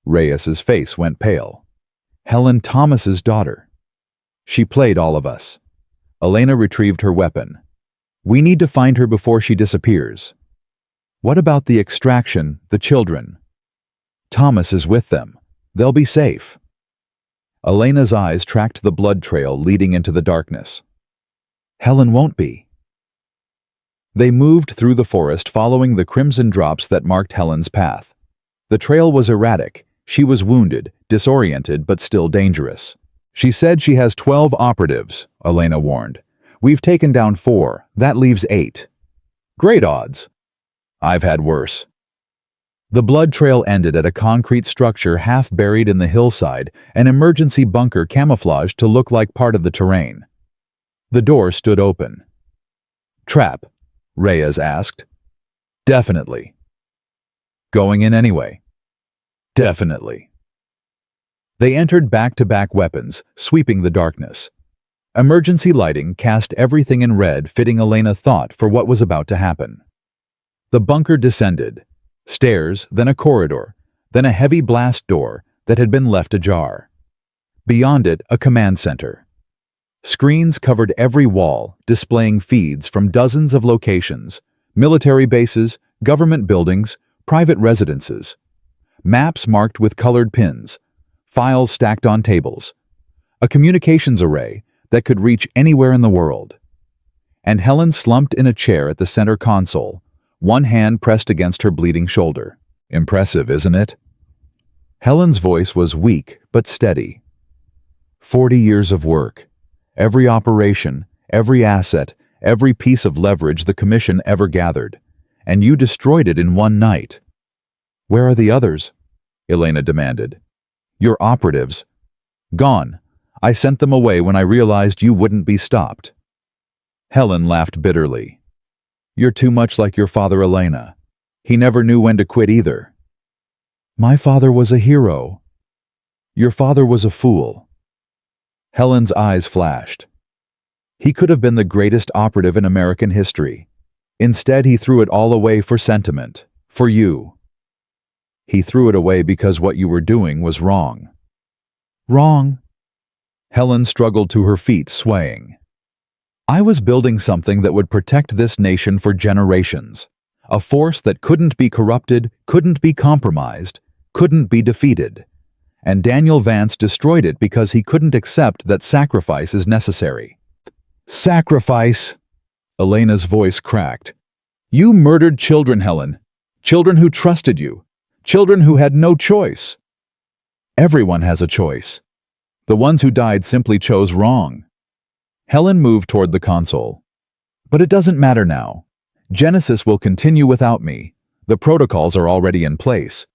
Reyes's face went pale. "Helen Thomas's daughter. She played all of us." Elena retrieved her weapon. "We need to find her before she disappears." "What about the extraction, the children?" "Thomas is with them. They'll be safe." Elena's eyes tracked the blood trail leading into the darkness. "Helen won't be." They moved through the forest following the crimson drops that marked Helen's path. The trail was erratic. She was wounded, disoriented, but still dangerous. "She said she has 12 operatives," Elena warned. "We've taken down 4. That leaves 8. Great odds. I've had worse." The blood trail ended at a concrete structure half buried in the hillside, an emergency bunker camouflaged to look like part of the terrain. The door stood open. "Trap?" Reyes asked. "Definitely." "Going in anyway?" "Definitely." They entered back-to-back weapons, sweeping the darkness. Emergency lighting cast everything in red, fitting Elena thought for what was about to happen. The bunker descended. Stairs, then a corridor, then a heavy blast door that had been left ajar. Beyond it, a command center. Screens covered every wall, displaying feeds from dozens of locations, military bases, government buildings, private residences. Maps marked with colored pins, files stacked on tables. A communications array that could reach anywhere in the world. And Helen slumped in a chair at the center console, one hand pressed against her bleeding shoulder. "Impressive, isn't it?" Helen's voice was weak but steady. 40 years of work. Every operation, every asset, every piece of leverage the Commission ever gathered. And you destroyed it in one night. "Where are the others?" Elena demanded. "Your operatives." "Gone. I sent them away when I realized you wouldn't be stopped." Helen laughed bitterly. "You're too much like your father, Elena. He never knew when to quit either." "My father was a hero." "Your father was a fool." Helen's eyes flashed. "He could have been the greatest operative in American history. Instead, he threw it all away for sentiment. For you. He threw it away because what you were doing was wrong." "Wrong?" Helen struggled to her feet, swaying. "I was building something that would protect this nation for generations. A force that couldn't be corrupted, couldn't be compromised, couldn't be defeated. And Daniel Vance destroyed it because he couldn't accept that sacrifice is necessary." "Sacrifice?" Elena's voice cracked. "You murdered children, Helen. Children who trusted you. Children who had no choice." "Everyone has a choice. The ones who died simply chose wrong." Helen moved toward the console. "But it doesn't matter now. Genesis will continue without me. The protocols are already in place.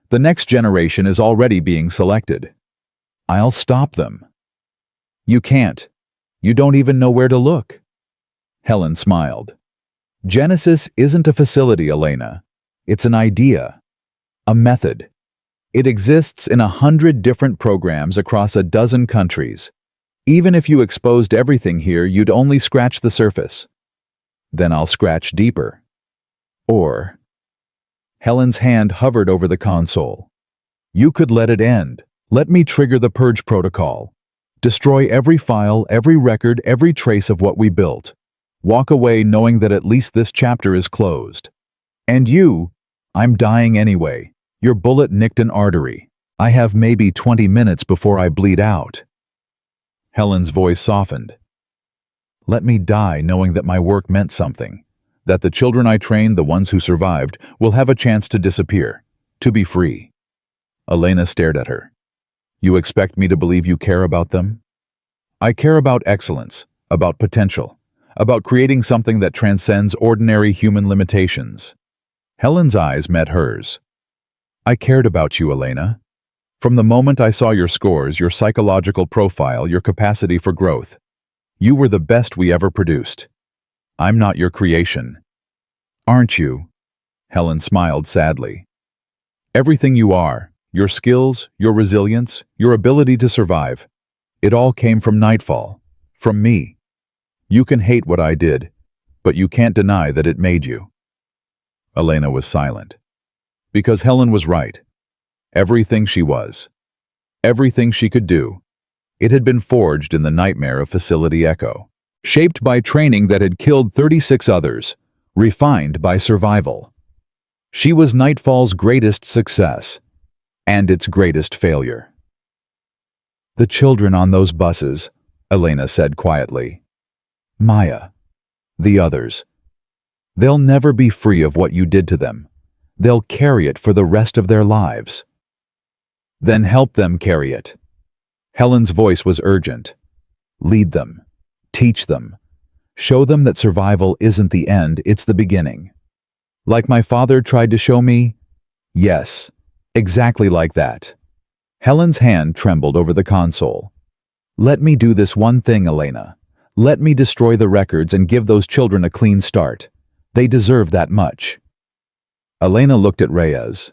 The next generation is already being selected. I'll stop them." "You can't. You don't even know where to look." Helen smiled. "Genesis isn't a facility, Elena. It's an idea. A method. It exists in 100 different programs across a dozen countries. Even if you exposed everything here, you'd only scratch the surface. Then I'll scratch deeper. Or..." Helen's hand hovered over the console. "You could let it end. Let me trigger the purge protocol. Destroy every file, every record, every trace of what we built. Walk away knowing that at least this chapter is closed. And you, I'm dying anyway. Your bullet nicked an artery. I have maybe 20 minutes before I bleed out." Helen's voice softened. "Let me die knowing that my work meant something. That the children I trained, the ones who survived, will have a chance to disappear, to be free. Elena stared at her. You expect me to believe you care about them? I care about excellence, about potential, about creating something that transcends ordinary human limitations. Helen's eyes met hers. I cared about you, Elena. From the moment I saw your scores, your psychological profile, your capacity for growth. You were the best we ever produced. I'm not your creation. Aren't you? Helen smiled sadly. Everything you are, your skills, your resilience, your ability to survive, it all came from Nightfall, from me. You can hate what I did, but you can't deny that it made you. Elena was silent. Because Helen was right. Everything she was, everything she could do, it had been forged in the nightmare of Facility Echo, shaped by training that had killed 36 others, refined by survival. She was Nightfall's greatest success, and its greatest failure. The children on those buses, Elena said quietly. Maya, the others. They'll never be free of what you did to them. They'll carry it for the rest of their lives. Then help them carry it. Helen's voice was urgent. Lead them. Teach them. Show them that survival isn't the end, it's the beginning. Like my father tried to show me? Yes, exactly like that. Helen's hand trembled over the console. Let me do this one thing, Elena. Let me destroy the records and give those children a clean start. They deserve that much. Elena looked at Reyes.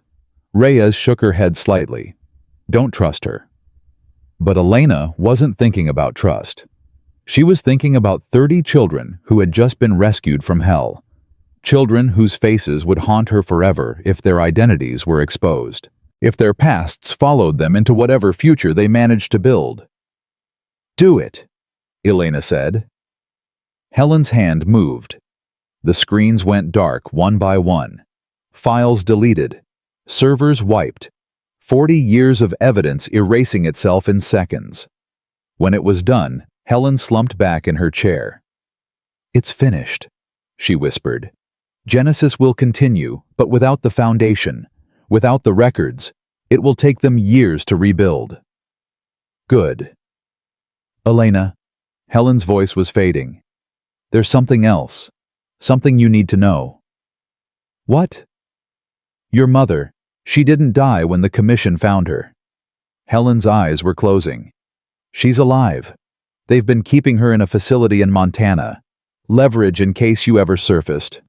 Reyes shook her head slightly. Don't trust her. But Elena wasn't thinking about trust. She was thinking about 30 children who had just been rescued from hell. Children whose faces would haunt her forever if their identities were exposed, if their pasts followed them into whatever future they managed to build. Do it, Elena said. Helen's hand moved. The screens went dark one by one. Files deleted. Servers wiped. 40 years of evidence erasing itself in seconds. When it was done, Helen slumped back in her chair. It's finished, she whispered. Genesis will continue, but without the foundation, without the records, it will take them years to rebuild. Good. Elena, Helen's voice was fading. There's something else. Something you need to know. What? Your mother. She didn't die when the commission found her. Helen's eyes were closing. She's alive. They've been keeping her in a facility in Montana. Leverage in case you ever surfaced.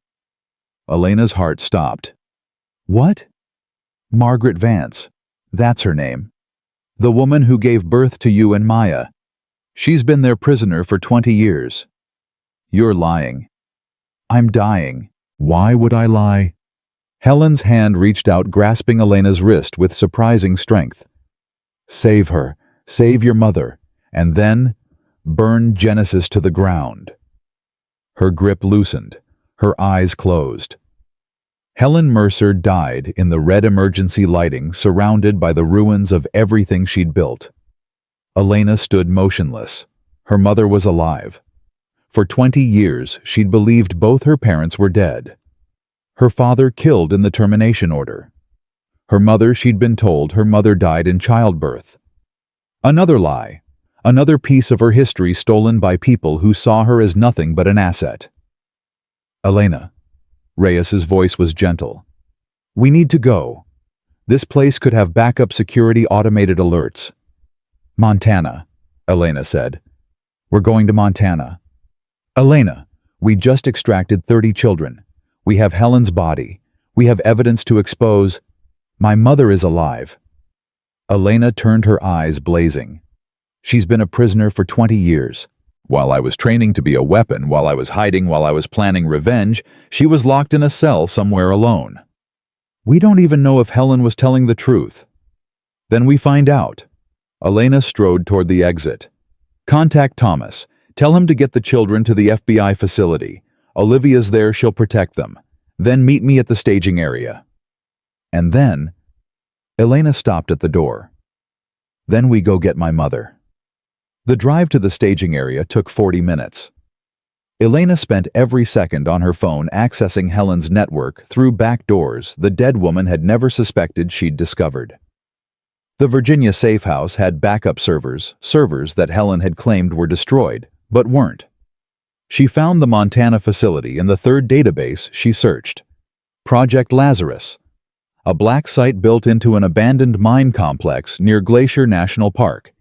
Elena's heart stopped. What? Margaret Vance. That's her name. The woman who gave birth to you and Maya. She's been their prisoner for 20 years. You're lying. I'm dying. Why would I lie? Helen's hand reached out, grasping Elena's wrist with surprising strength. Save her. Save your mother. And then, burn Genesis to the ground. Her grip loosened. Her eyes closed. Helen Mercer died in the red emergency lighting, surrounded by the ruins of everything she'd built. Elena stood motionless. Her mother was alive. For 20 years, she'd believed both her parents were dead. Her father killed in the termination order. Her mother, she'd been told her mother died in childbirth. Another lie. Another piece of her history stolen by people who saw her as nothing but an asset. Elena. Reyes's voice was gentle. We need to go. This place could have backup security automated alerts. Montana, Elena said. We're going to Montana. Elena, we just extracted 30 children. We have Helen's body. We have evidence to expose. My mother is alive. Elena turned her eyes blazing. She's been a prisoner for 20 years. While I was training to be a weapon, while I was hiding, while I was planning revenge, she was locked in a cell somewhere alone. We don't even know if Helen was telling the truth. Then we find out. Elena strode toward the exit. Contact Thomas. Tell him to get the children to the FBI facility. Olivia's there, she'll protect them. Then meet me at the staging area. And then, Elena stopped at the door. Then we go get my mother. The drive to the staging area took 40 minutes. Elena spent every second on her phone accessing Helen's network through back doors the dead woman had never suspected she'd discovered. The Virginia safe house had backup servers that Helen had claimed were destroyed, but weren't. She found the Montana facility in the third database she searched. Project Lazarus, a black site built into an abandoned mine complex near Glacier National Park.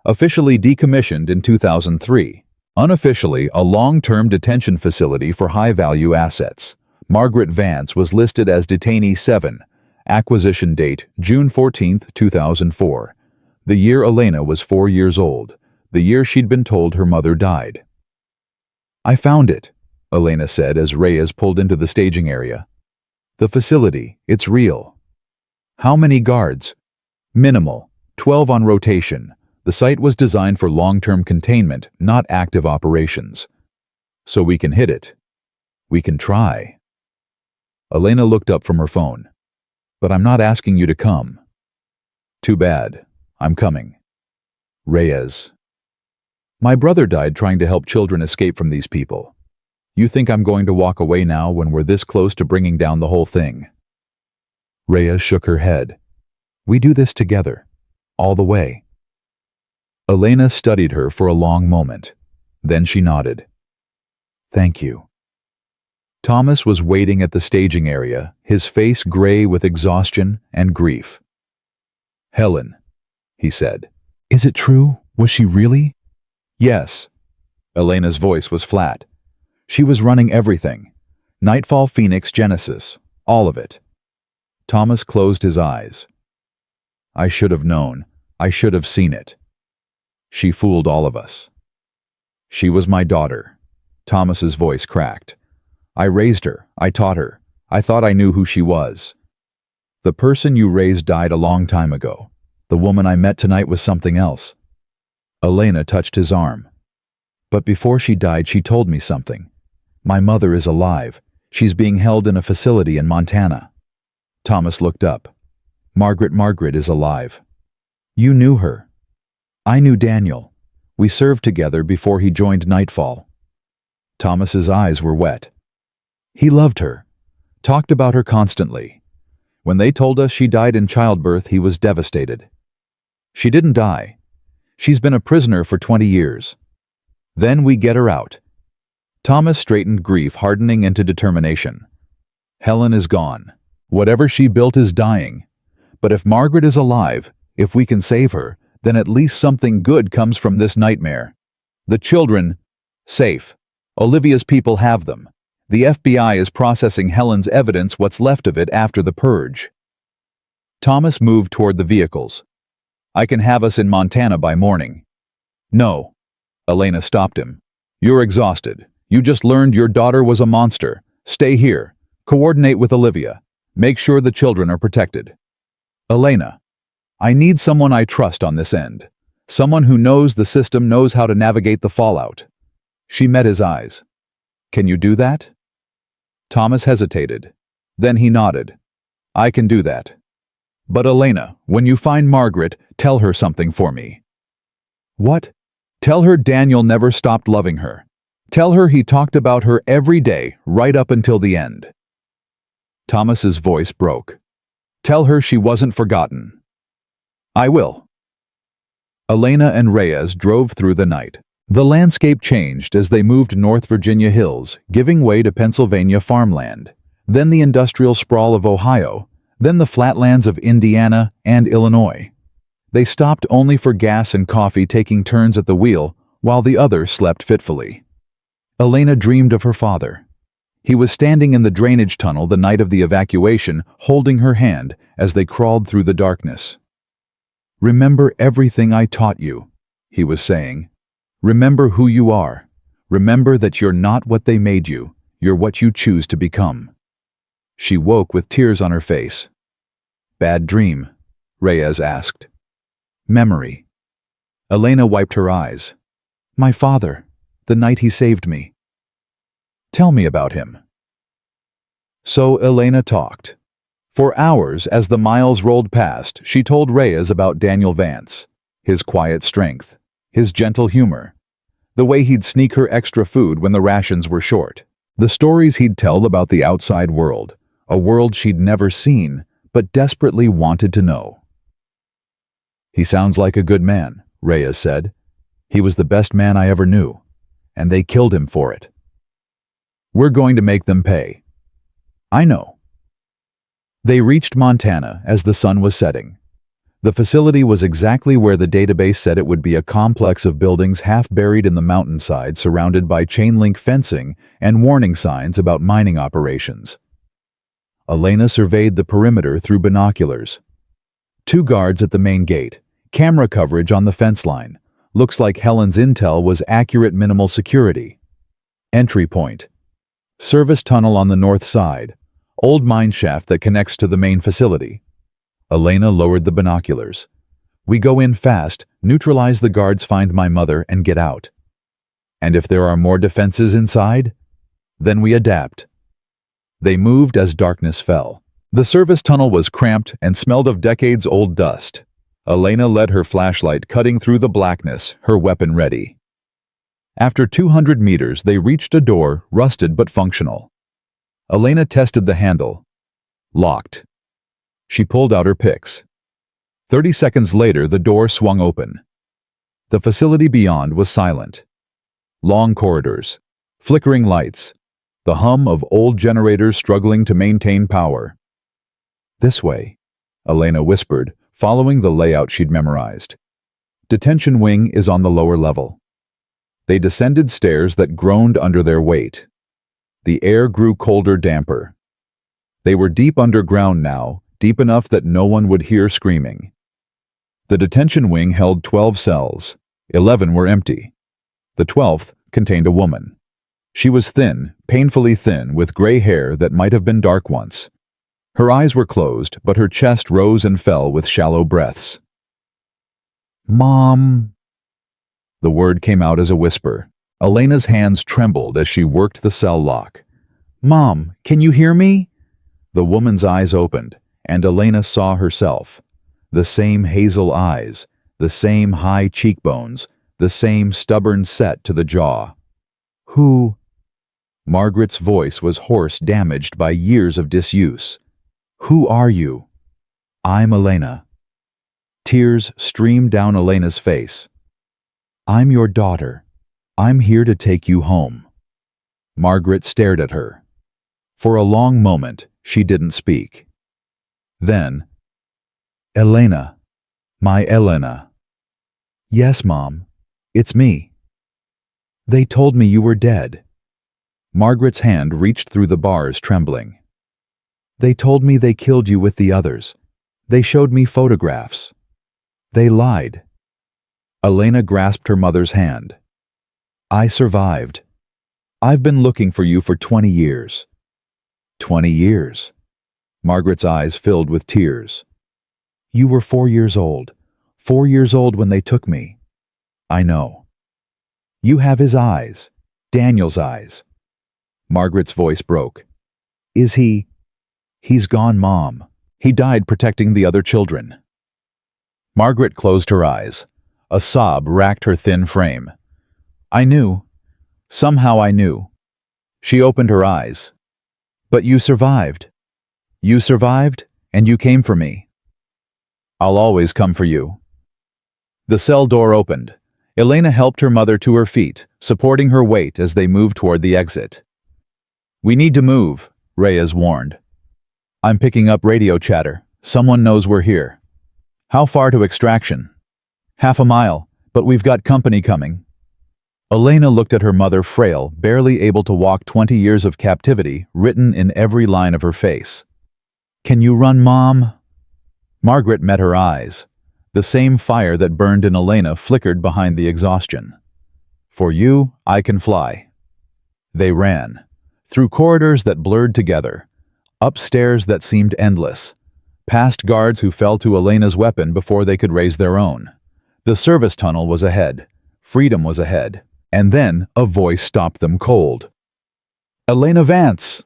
Officially decommissioned in 2003. Unofficially a long-term detention facility for high-value assets. Margaret Vance was listed as Detainee 7. Acquisition date June 14, 2004. The year Elena was 4 years old. The year she'd been told her mother died. "I found it," Elena said as Reyes pulled into the staging area. "The facility, it's real." "How many guards?" "Minimal, 12 on rotation. The site was designed for long-term containment, not active operations." "So we can hit it." "We can try." Elena looked up from her phone. "But I'm not asking you to come." "Too bad. I'm coming." Reyes. "My brother died trying to help children escape from these people. You think I'm going to walk away now when we're this close to bringing down the whole thing?" Reyes shook her head. "We do this together. All the way." Elena studied her for a long moment. Then she nodded. "Thank you." Thomas was waiting at the staging area, his face gray with exhaustion and grief. "Helen," he said. "Is it true? Was she really?" "Yes." Elena's voice was flat. "She was running everything. Nightfall, Phoenix, Genesis. All of it." Thomas closed his eyes. "I should have known. I should have seen it. She fooled all of us." "She was my daughter." Thomas's voice cracked. "I raised her. I taught her. I thought I knew who she was. The person you raised died a long time ago. The woman I met tonight was something else." Elena touched his arm. "But before she died, she told me something. My mother is alive. She's being held in a facility in Montana." Thomas looked up. Margaret is alive." "You knew her." "I knew Daniel. We served together before he joined Nightfall." Thomas's eyes were wet. "He loved her. Talked about her constantly. When they told us she died in childbirth, he was devastated. She didn't die. She's been a prisoner for 20 years. Then we get her out." Thomas straightened, grief hardening into determination. "Helen is gone. Whatever she built is dying. But if Margaret is alive, if we can save her, then at least something good comes from this nightmare. The children, safe. Olivia's people have them. The FBI is processing Helen's evidence, what's left of it after the purge." Thomas moved toward the vehicles. "I can have us in Montana by morning." "No." Elena stopped him. "You're exhausted. You just learned your daughter was a monster. Stay here. Coordinate with Olivia. Make sure the children are protected." "Elena, I need someone I trust on this end. Someone who knows the system, knows how to navigate the fallout." She met his eyes. "Can you do that?" Thomas hesitated. Then he nodded. "I can do that. But Elena, when you find Margaret, tell her something for me." "What?" "Tell her Daniel never stopped loving her. Tell her he talked about her every day, right up until the end." Thomas's voice broke. "Tell her she wasn't forgotten." "I will." Elena and Reyes drove through the night. The landscape changed as they moved North Virginia hills, giving way to Pennsylvania farmland, then the industrial sprawl of Ohio, then the flatlands of Indiana and Illinois. They stopped only for gas and coffee, taking turns at the wheel while the other slept fitfully. Elena dreamed of her father. He was standing in the drainage tunnel the night of the evacuation, holding her hand as they crawled through the darkness. "Remember everything I taught you," he was saying. "Remember who you are. Remember that you're not what they made you. You're what you choose to become." She woke with tears on her face. "Bad dream?" Reyes asked. "Memory." Elena wiped her eyes. "My father, the night he saved me." "Tell me about him." So Elena talked. For hours, as the miles rolled past, she told Reyes about Daniel Vance, his quiet strength, his gentle humor, The way he'd sneak her extra food when the rations were short. The stories he'd tell about the outside world, a world she'd never seen, but desperately wanted to know. "He sounds like a good man," Reyes said. "He was the best man I ever knew, and they killed him for it. We're going to make them pay." "I know." They reached Montana as the sun was setting. The facility was exactly where the database said it would be, a complex of buildings half buried in the mountainside, surrounded by chain-link fencing and warning signs about mining operations. Elena surveyed the perimeter through binoculars. 2 guards at the main gate, camera coverage on the fence line. Looks like Helen's intel was accurate. Minimal security. Entry point. Service tunnel on the north side. Old mine shaft that connects to the main facility. Elena lowered the binoculars. "We go in fast, neutralize the guards, find my mother, and get out. And if there are more defenses inside, then we adapt." They moved as darkness fell. The service tunnel was cramped and smelled of decades-old dust. Elena led her flashlight, cutting through the blackness, her weapon ready. After 200 meters, they reached a door, rusted but functional. Elena tested the handle. Locked. She pulled out her picks. 30 seconds later, the door swung open. The facility beyond was silent. Long corridors, flickering lights, the hum of old generators struggling to maintain power. "This way," Elena whispered, following the layout she'd memorized. "Detention wing is on the lower level." They descended stairs that groaned under their weight. The air grew colder, damper. They were deep underground now, deep enough that no one would hear screaming. The detention wing held 12 cells. 11 were empty. The 12th contained a woman. She was thin, painfully thin, with gray hair that might have been dark once. Her eyes were closed, but her chest rose and fell with shallow breaths. "Mom." The word came out as a whisper. Elena's hands trembled as she worked the cell lock. "Mom, can you hear me?" The woman's eyes opened, and Elena saw herself. The same hazel eyes, the same high cheekbones, the same stubborn set to the jaw. "Who?" Margaret's voice was hoarse, damaged by years of disuse. "Who are you?" "I'm Elena." Tears streamed down Elena's face. "I'm your daughter. I'm here to take you home." Margaret stared at her. For a long moment, she didn't speak. Then, "Elena, my Elena." "Yes, Mom, it's me." "They told me you were dead." Margaret's hand reached through the bars, trembling. "They told me they killed you with the others. They showed me photographs. They lied." Elena grasped her mother's hand. "I survived. I've been looking for you for 20 years. 20 years. Margaret's eyes filled with tears. "You were 4 years old. 4 years old when they took me." "I know." "You have his eyes. Daniel's eyes." Margaret's voice broke. "Is he?" "He's gone, Mom. He died protecting the other children." Margaret closed her eyes. A sob racked her thin frame. "I knew. Somehow I knew." She opened her eyes. "But you survived. You survived, and you came for me." "I'll always come for you." The cell door opened. Elena helped her mother to her feet, supporting her weight as they moved toward the exit. "We need to move," Reyes warned. "I'm picking up radio chatter. Someone knows we're here." "How far to extraction?" "Half a mile, but we've got company coming." Elena looked at her mother, frail, barely able to walk, 20 years of captivity written in every line of her face. "Can you run, Mom?" Margaret met her eyes. The same fire that burned in Elena flickered behind the exhaustion. "For you, I can fly." They ran. Through corridors that blurred together. Up stairs that seemed endless. Past guards who fell to Elena's weapon before they could raise their own. The service tunnel was ahead. Freedom was ahead. And then a voice stopped them cold. "Elena Vance!"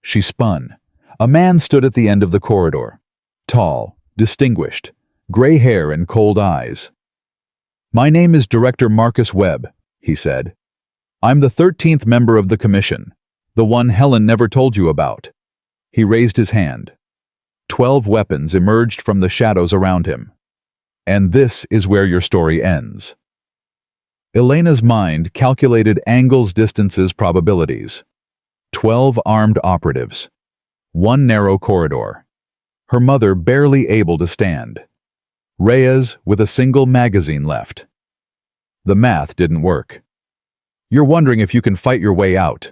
She spun. A man stood at the end of the corridor. Tall, distinguished, gray hair and cold eyes. "My name is Director Marcus Webb," he said. "I'm the 13th member of the commission, the one Helen never told you about." He raised his hand. 12 weapons emerged from the shadows around him. "And this is where your story ends." Elena's mind calculated angles, distances, probabilities. 12 armed operatives. One narrow corridor. Her mother barely able to stand. Reyes with a single magazine left. The math didn't work. "You're wondering if you can fight your way out,"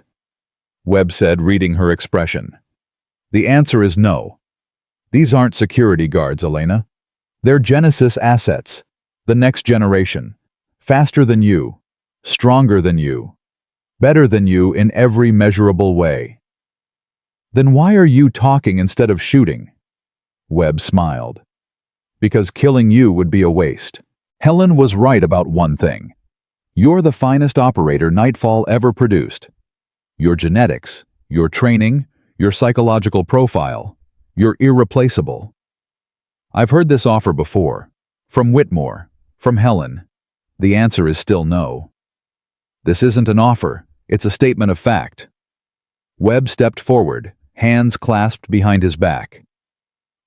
Webb said, reading her expression. "The answer is no. These aren't security guards, Elena. They're Genesis assets. The next generation. Faster than you. Stronger than you. Better than you in every measurable way." "Then why are you talking instead of shooting?" Webb smiled. "Because killing you would be a waste. Helen was right about one thing. You're the finest operator Nightfall ever produced. Your genetics, your training, your psychological profile, you're irreplaceable." "I've heard this offer before. From Whitmore, from Helen. The answer is still no." "This isn't an offer, it's a statement of fact." Webb stepped forward, hands clasped behind his back.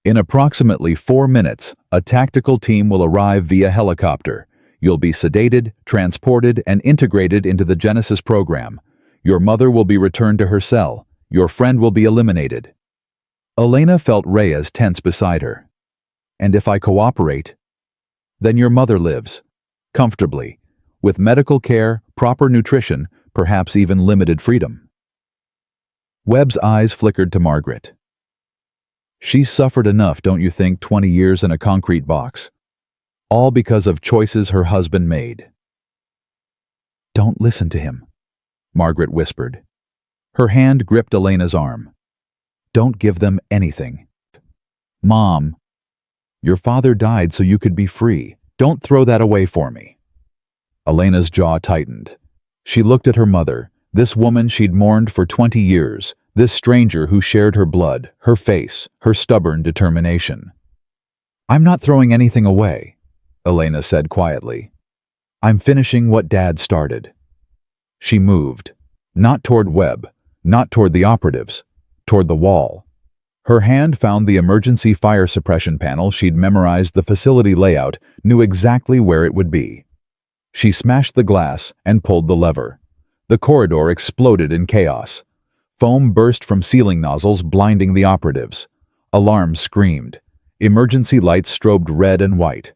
"In approximately 4 minutes, a tactical team will arrive via helicopter. You'll be sedated, transported, and integrated into the Genesis program. Your mother will be returned to her cell. Your friend will be eliminated." Elena felt Reyes tense beside her. "And if I cooperate?" "Then your mother lives. Comfortably. With medical care, proper nutrition, perhaps even limited freedom." Webb's eyes flickered to Margaret. "She's suffered enough, don't you think, 20 years in a concrete box? All because of choices her husband made." "Don't listen to him," Margaret whispered. Her hand gripped Elena's arm. "Don't give them anything." "Mom, your father died so you could be free. Don't throw that away for me." Elena's jaw tightened. She looked at her mother, this woman she'd mourned for 20 years, this stranger who shared her blood, her face, her stubborn determination. "I'm not throwing anything away," Elena said quietly. "I'm finishing what Dad started." She moved, not toward Webb, not toward the operatives, toward the wall. Her hand found the emergency fire suppression panel. She'd memorized the facility layout, knew exactly where it would be. She smashed the glass and pulled the lever. The corridor exploded in chaos. Foam burst from ceiling nozzles, blinding the operatives. Alarms screamed. Emergency lights strobed red and white.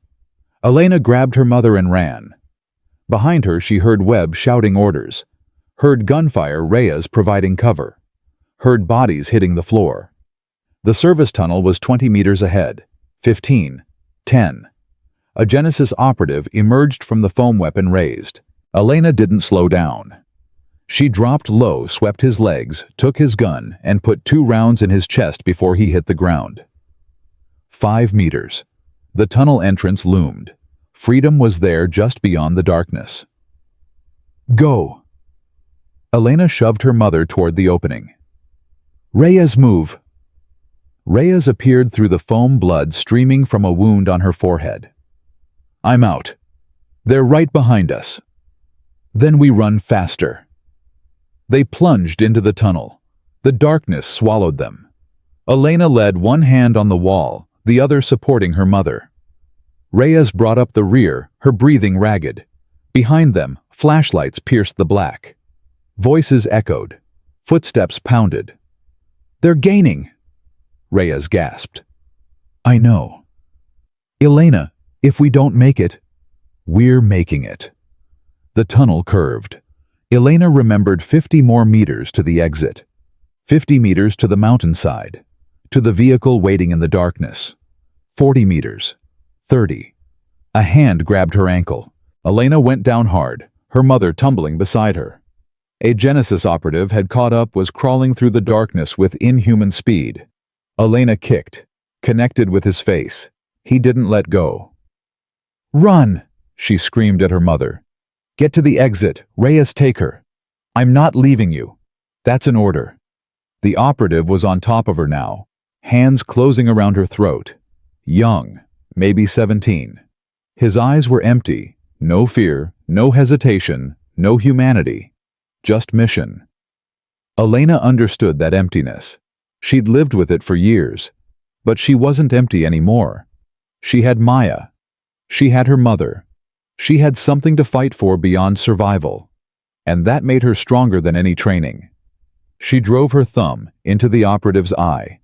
Elena grabbed her mother and ran. Behind her, she heard Webb shouting orders. Heard gunfire, Reyes providing cover. Heard bodies hitting the floor. The service tunnel was 20 meters ahead. 15. 10. A Genesis operative emerged from the foam weapon raised. Elena didn't slow down. She dropped low, swept his legs, took his gun, and put 2 rounds in his chest before he hit the ground. 5 meters. The tunnel entrance loomed. Freedom was there just beyond the darkness. "Go!" Elena shoved her mother toward the opening. "Reyes, move!" Reyes appeared through the foam, blood streaming from a wound on her forehead. "I'm out. They're right behind us." "Then we run faster." They plunged into the tunnel. The darkness swallowed them. Elena led, one hand on the wall, the other supporting her mother. Reyes brought up the rear, her breathing ragged. Behind them, flashlights pierced the black. Voices echoed. Footsteps pounded. "They're gaining!" Reyes gasped. "I know." "Elena, if we don't make it..." "We're making it." The tunnel curved. Elena remembered 50 more meters to the exit. 50 meters to the mountainside. To the vehicle waiting in the darkness. 40 meters. 30. A hand grabbed her ankle. Elena went down hard, her mother tumbling beside her. A Genesis operative had caught up, was crawling through the darkness with inhuman speed. Elena kicked, connected with his face. He didn't let go. "Run!" she screamed at her mother. "Get to the exit. Reyes, take her." "I'm not leaving you." "That's an order." The operative was on top of her now, hands closing around her throat. Young, maybe 17. His eyes were empty, no fear, no hesitation, no humanity, just mission. Elena understood that emptiness. She'd lived with it for years. But she wasn't empty anymore. She had Maya. She had her mother. She had something to fight for beyond survival. And that made her stronger than any training. She drove her thumb into the operative's eye.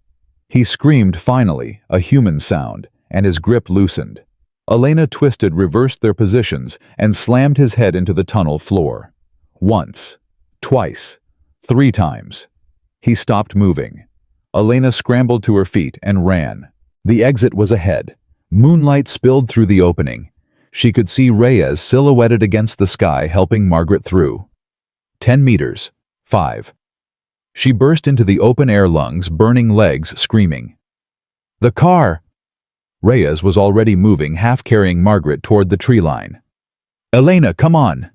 He screamed finally, a human sound, and his grip loosened. Elena twisted, reversed their positions, and slammed his head into the tunnel floor. Once, twice, 3 times. He stopped moving. Elena scrambled to her feet and ran. The exit was ahead. Moonlight spilled through the opening. She could see Reyes silhouetted against the sky helping Margaret through. 10 meters. 5. She burst into the open-air lungs, burning legs, screaming. "The car!" Reyes was already moving, half-carrying Margaret toward the tree line. "Elena, come on!"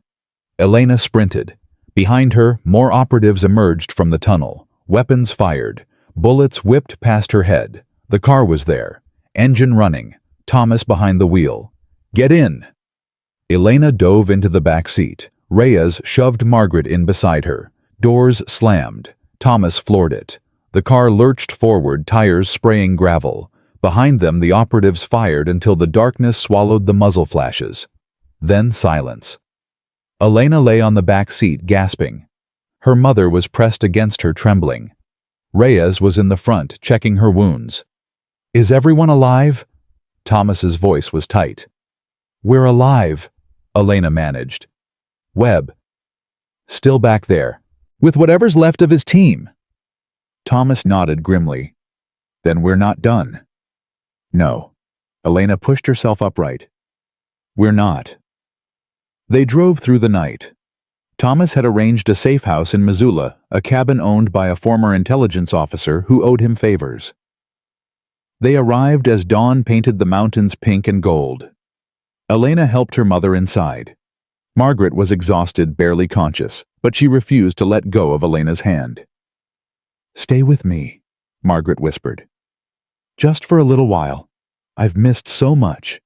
Elena sprinted. Behind her, more operatives emerged from the tunnel. Weapons fired. Bullets whipped past her head. The car was there. Engine running. Thomas behind the wheel. "Get in!" Elena dove into the back seat. Reyes shoved Margaret in beside her. Doors slammed. Thomas floored it. The car lurched forward, tires spraying gravel. Behind them, the operatives fired until the darkness swallowed the muzzle flashes. Then silence. Elena lay on the back seat, gasping. Her mother was pressed against her, trembling. Reyes was in the front, checking her wounds. "Is everyone alive?" Thomas's voice was tight. "We're alive," Elena managed. "Webb." "Still back there, with whatever's left of his team." Thomas nodded grimly. "Then we're not done." "No." Elena pushed herself upright. "We're not." They drove through the night. Thomas had arranged a safe house in Missoula, a cabin owned by a former intelligence officer who owed him favors. They arrived as dawn painted the mountains pink and gold. Elena helped her mother inside. Margaret was exhausted, barely conscious, but she refused to let go of Elena's hand. "Stay with me," Margaret whispered. "Just for a little while. I've missed so much."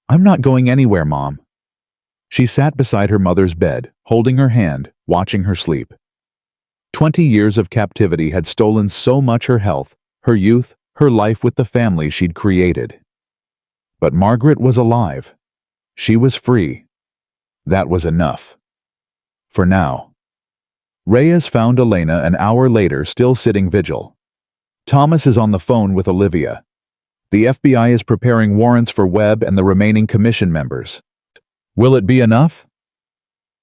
"I'm not going anywhere, Mom." She sat beside her mother's bed, holding her hand, watching her sleep. 20 years of captivity had stolen so much: her health, her youth, her life with the family she'd created. But Margaret was alive. She was free. That was enough. For now. Reyes found Elena an hour later, still sitting vigil. "Thomas is on the phone with Olivia. The FBI is preparing warrants for Webb and the remaining commission members. Will it be enough?"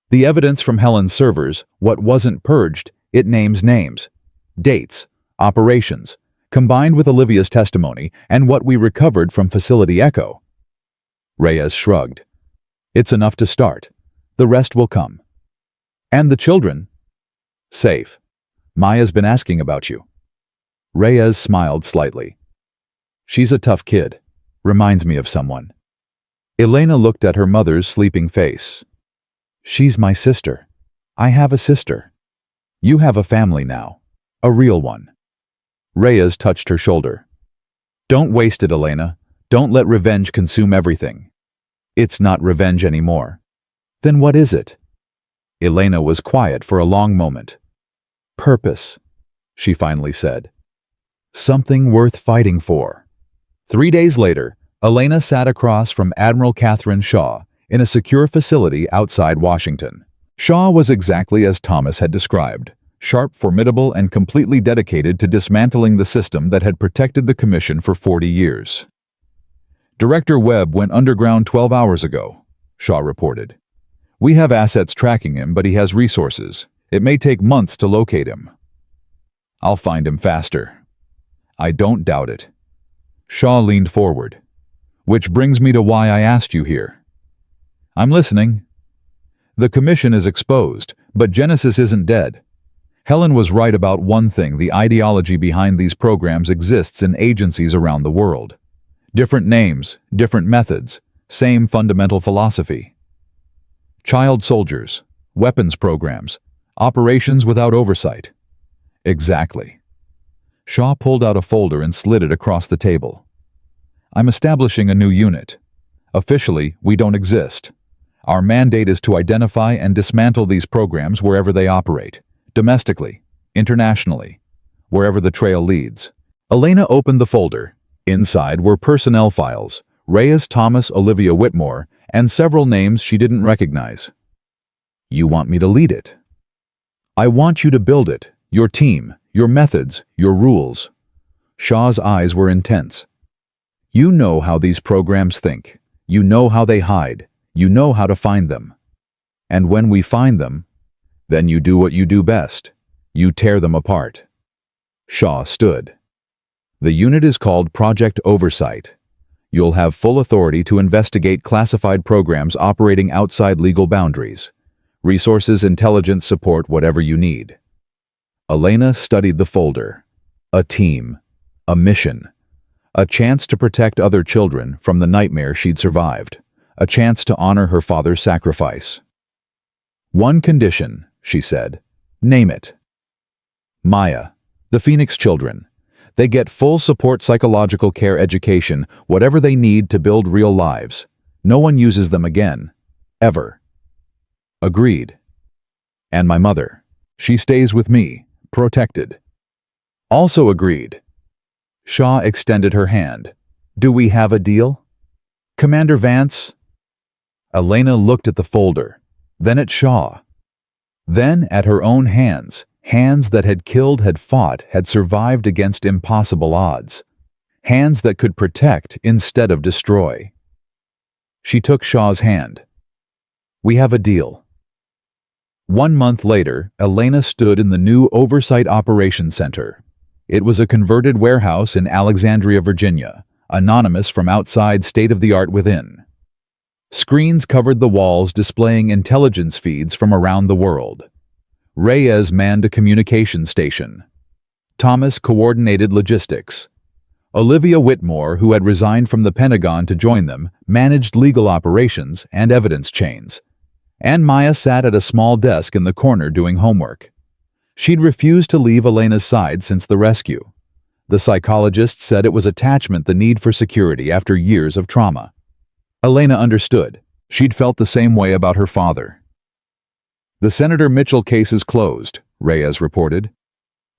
The evidence from Helen's servers, what wasn't purged, it names names, dates, operations, combined with Olivia's testimony and what we recovered from Facility Echo. Reyes shrugged. "It's enough to start. The rest will come." "And the children?" "Safe. Maya's been asking about you." Reyes smiled slightly. "She's a tough kid. Reminds me of someone." Elena looked at her mother's sleeping face. "She's my sister. I have a sister. You have a family now. A real one." Reyes touched her shoulder. "Don't waste it, Elena. Don't let revenge consume everything." "It's not revenge anymore." "Then what is it?" Elena was quiet for a long moment. "Purpose," she finally said. "Something worth fighting for." 3 days later, Elena sat across from Admiral Catherine Shaw in a secure facility outside Washington. Shaw was exactly as Thomas had described, sharp, formidable, and completely dedicated to dismantling the system that had protected the Commission for 40 years. "Director Webb went underground 12 hours ago," Shaw reported. "We have assets tracking him, but he has resources. It may take months to locate him." "I'll find him faster." "I don't doubt it." Shaw leaned forward. "Which brings me to why I asked you here." "I'm listening." "The Commission is exposed, but Genesis isn't dead. Helen was right about one thing: the ideology behind these programs exists in agencies around the world. Different names, different methods, same fundamental philosophy. Child soldiers, weapons programs, operations without oversight." "Exactly." Shaw pulled out a folder and slid it across the table. "I'm establishing a new unit. Officially, we don't exist. Our mandate is to identify and dismantle these programs wherever they operate, domestically, internationally, wherever the trail leads. Elena opened the folder. Inside were personnel files, Reyes Thomas Olivia Whitmore, and several names she didn't recognize. You want me to lead it? I want you to build it, your team, your methods, your rules. Shaw's eyes were intense. You know how these programs think. You know how they hide. You know how to find them. And when we find them, then you do what you do best. You tear them apart. Shaw stood. The unit is called Project Oversight. You'll have full authority to investigate classified programs operating outside legal boundaries. Resources, intelligence support, whatever you need. Elena studied the folder. A team. A mission. A chance to protect other children from the nightmare she'd survived. A chance to honor her father's sacrifice. One condition, she said. Name it. Maya. The Phoenix children. They get full support psychological care education, whatever they need to build real lives. No one uses them again. Ever. Agreed. And my mother. She stays with me, protected. Also agreed. Shaw extended her hand. Do we have a deal? Commander Vance? Elena looked at the folder, then at Shaw. Then at her own hands. Hands that had killed, had fought, had survived against impossible odds. Hands that could protect instead of destroy. She took Shaw's hand. We have a deal. 1 month later, Elena stood in the new Oversight Operations Center. It was a converted warehouse in Alexandria, Virginia, anonymous from outside, state-of-the-art within. Screens covered the walls displaying intelligence feeds from around the world. Reyes manned a communication station. Thomas coordinated logistics. Olivia Whitmore, who had resigned from the Pentagon to join them, managed legal operations and evidence chains. And Maya sat at a small desk in the corner doing homework. She'd refused to leave Elena's side since the rescue. The psychologist said it was attachment, the need for security after years of trauma. Elena understood. She'd felt the same way about her father. The Senator Mitchell case is closed, Reyes reported.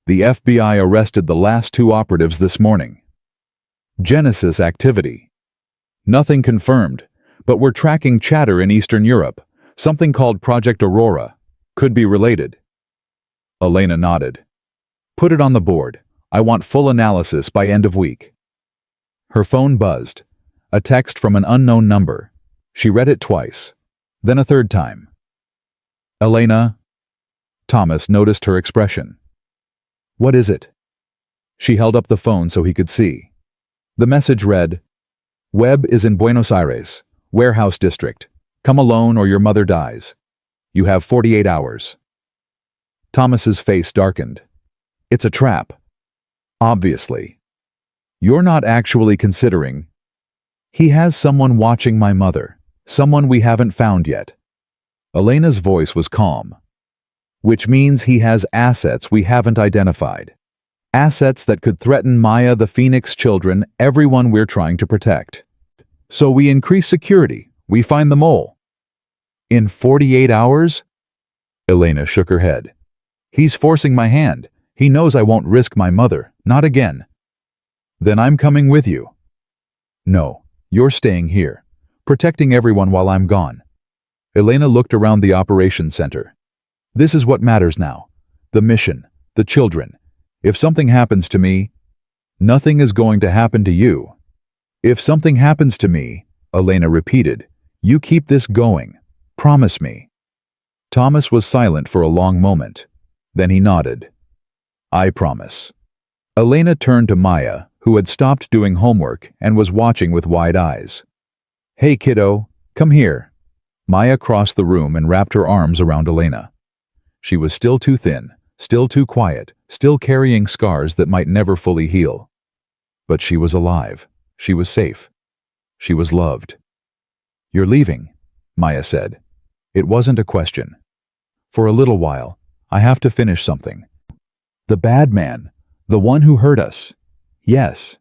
The FBI arrested the last 2 operatives this morning. Genesis activity. Nothing confirmed, but we're tracking chatter in Eastern Europe, something called Project Aurora. Could be related. Elena nodded. Put it on the board. I want full analysis by end of week. Her phone buzzed. A text from an unknown number. She read it twice, then a third time. Elena. Thomas noticed her expression. What is it? She held up the phone so he could see. The message read, Webb is in Buenos Aires, warehouse district. Come alone or your mother dies. You have 48 hours. Thomas's face darkened. It's a trap. Obviously. You're not actually considering. He has someone watching my mother, someone we haven't found yet. Elena's voice was calm. Which means he has assets we haven't identified. Assets that could threaten Maya, the Phoenix children, everyone we're trying to protect. So we increase security. We find the mole. In 48 hours? Elena shook her head. He's forcing my hand. He knows I won't risk my mother. Not again. Then I'm coming with you. No, you're staying here, protecting everyone while I'm gone. Elena looked around the operations center. This is what matters now. The mission, the children. If something happens to me, nothing is going to happen to you. If something happens to me, Elena repeated, you keep this going. Promise me. Thomas was silent for a long moment. Then he nodded. I promise. Elena turned to Maya, who had stopped doing homework and was watching with wide eyes. Hey kiddo, come here. Maya crossed the room and wrapped her arms around Elena. She was still too thin, still too quiet, still carrying scars that might never fully heal. But she was alive. She was safe. She was loved. You're leaving, Maya said. It wasn't a question. For a little while, I have to finish something. The bad man, the one who hurt us. Yes.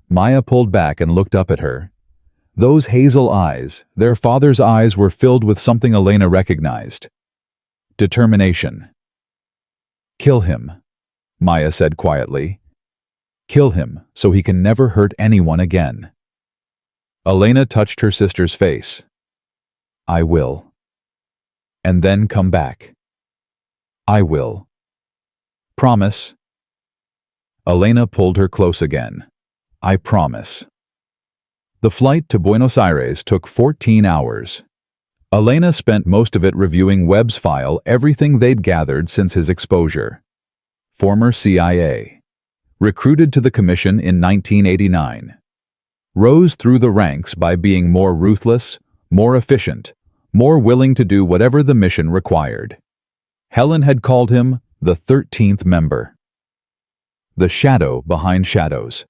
Maya pulled back and looked up at her. Those hazel eyes, their father's eyes, were filled with something Elena recognized. Determination. "Kill him," Maya said quietly. "Kill him so he can never hurt anyone again." Elena touched her sister's face. "I will. And then come back." "I will. Promise?" Elena pulled her close again. "I promise." The flight to Buenos Aires took 14 hours. Elena spent most of it reviewing Webb's file, everything they'd gathered since his exposure. Former CIA. Recruited to the commission in 1989. Rose through the ranks by being more ruthless, more efficient, more willing to do whatever the mission required. Helen had called him the 13th member. The shadow behind shadows.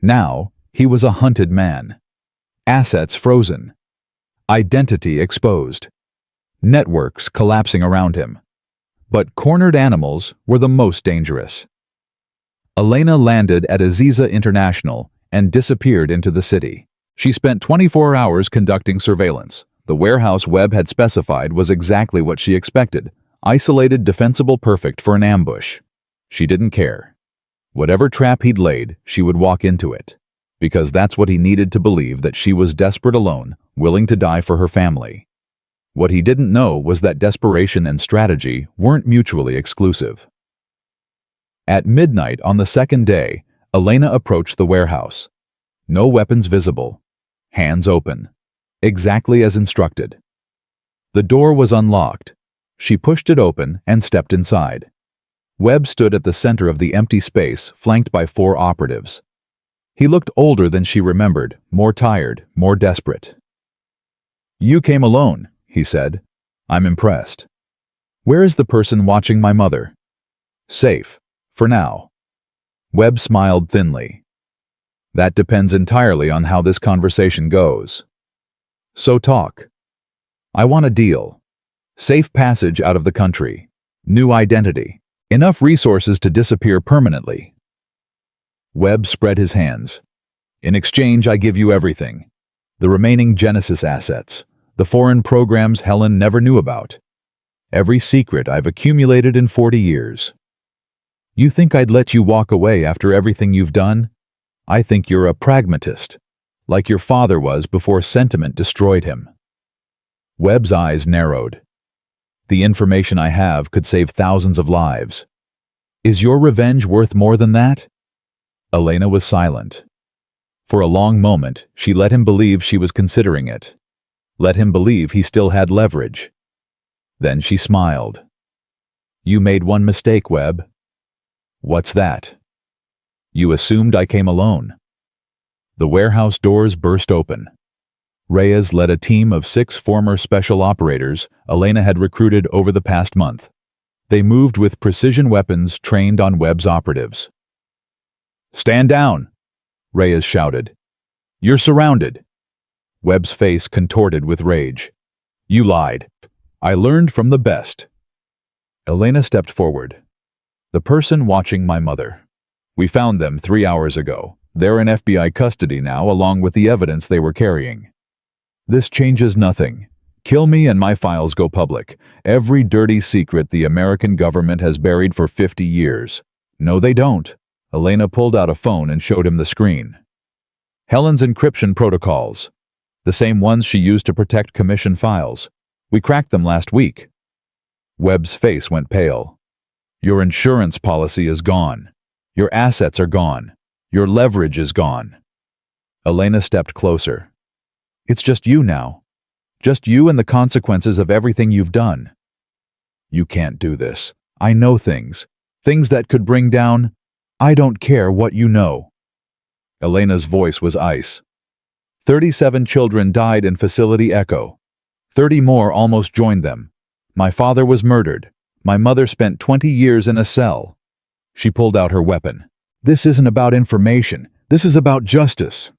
Now, he was a hunted man. Assets frozen. Identity exposed. Networks collapsing around him. But cornered animals were the most dangerous. Elena landed at Aziza International and disappeared into the city. She spent 24 hours conducting surveillance. The warehouse Webb had specified was exactly what she expected. Isolated, defensible, perfect for an ambush. She didn't care. Whatever trap he'd laid, she would walk into it. Because that's what he needed to believe, that she was desperate, alone, willing to die for her family. What he didn't know was that desperation and strategy weren't mutually exclusive. At midnight on the second day, Elena approached the warehouse. No weapons visible. Hands open. Exactly as instructed. The door was unlocked. She pushed it open and stepped inside. Webb stood at the center of the empty space, flanked by 4 operatives. He looked older than she remembered, more tired, more desperate. "You came alone," he said. "I'm impressed. Where is the person watching my mother?" "Safe. For now." Webb smiled thinly. "That depends entirely on how this conversation goes. So talk. I want a deal. Safe passage out of the country. New identity. Enough resources to disappear permanently." Webb spread his hands. "In exchange, I give you everything. The remaining Genesis assets. The foreign programs Helen never knew about. Every secret I've accumulated in 40 years. You think I'd let you walk away after everything you've done? I think you're a pragmatist, like your father was before sentiment destroyed him." Webb's eyes narrowed. "The information I have could save thousands of lives. Is your revenge worth more than that?" Elena was silent. For a long moment, she let him believe she was considering it. Let him believe he still had leverage. Then she smiled. "You made one mistake, Webb." "What's that?" "You assumed I came alone." The warehouse doors burst open. Reyes led a team of 6 former special operators Elena had recruited over the past month. They moved with precision weapons trained on Webb's operatives. "Stand down!" Reyes shouted. "You're surrounded." Webb's face contorted with rage. "You lied. I learned from the best." Elena stepped forward. "The person watching my mother. We found them 3 hours ago. They're in FBI custody now, along with the evidence they were carrying. This changes nothing. Kill me and my files go public. Every dirty secret the American government has buried for 50 years. No, they don't." Elena pulled out a phone and showed him the screen. "Helen's encryption protocols. The same ones she used to protect commission files. We cracked them last week." Webb's face went pale. "Your insurance policy is gone. Your assets are gone. Your leverage is gone." Elena stepped closer. "It's just you now. Just you and the consequences of everything you've done." "You can't do this. I know things. Things that could bring down... I don't care what you know." Elena's voice was ice. 37 children died in Facility Echo. 30 more almost joined them. My father was murdered. My mother spent 20 years in a cell. She pulled out her weapon. "This isn't about information. This is about justice."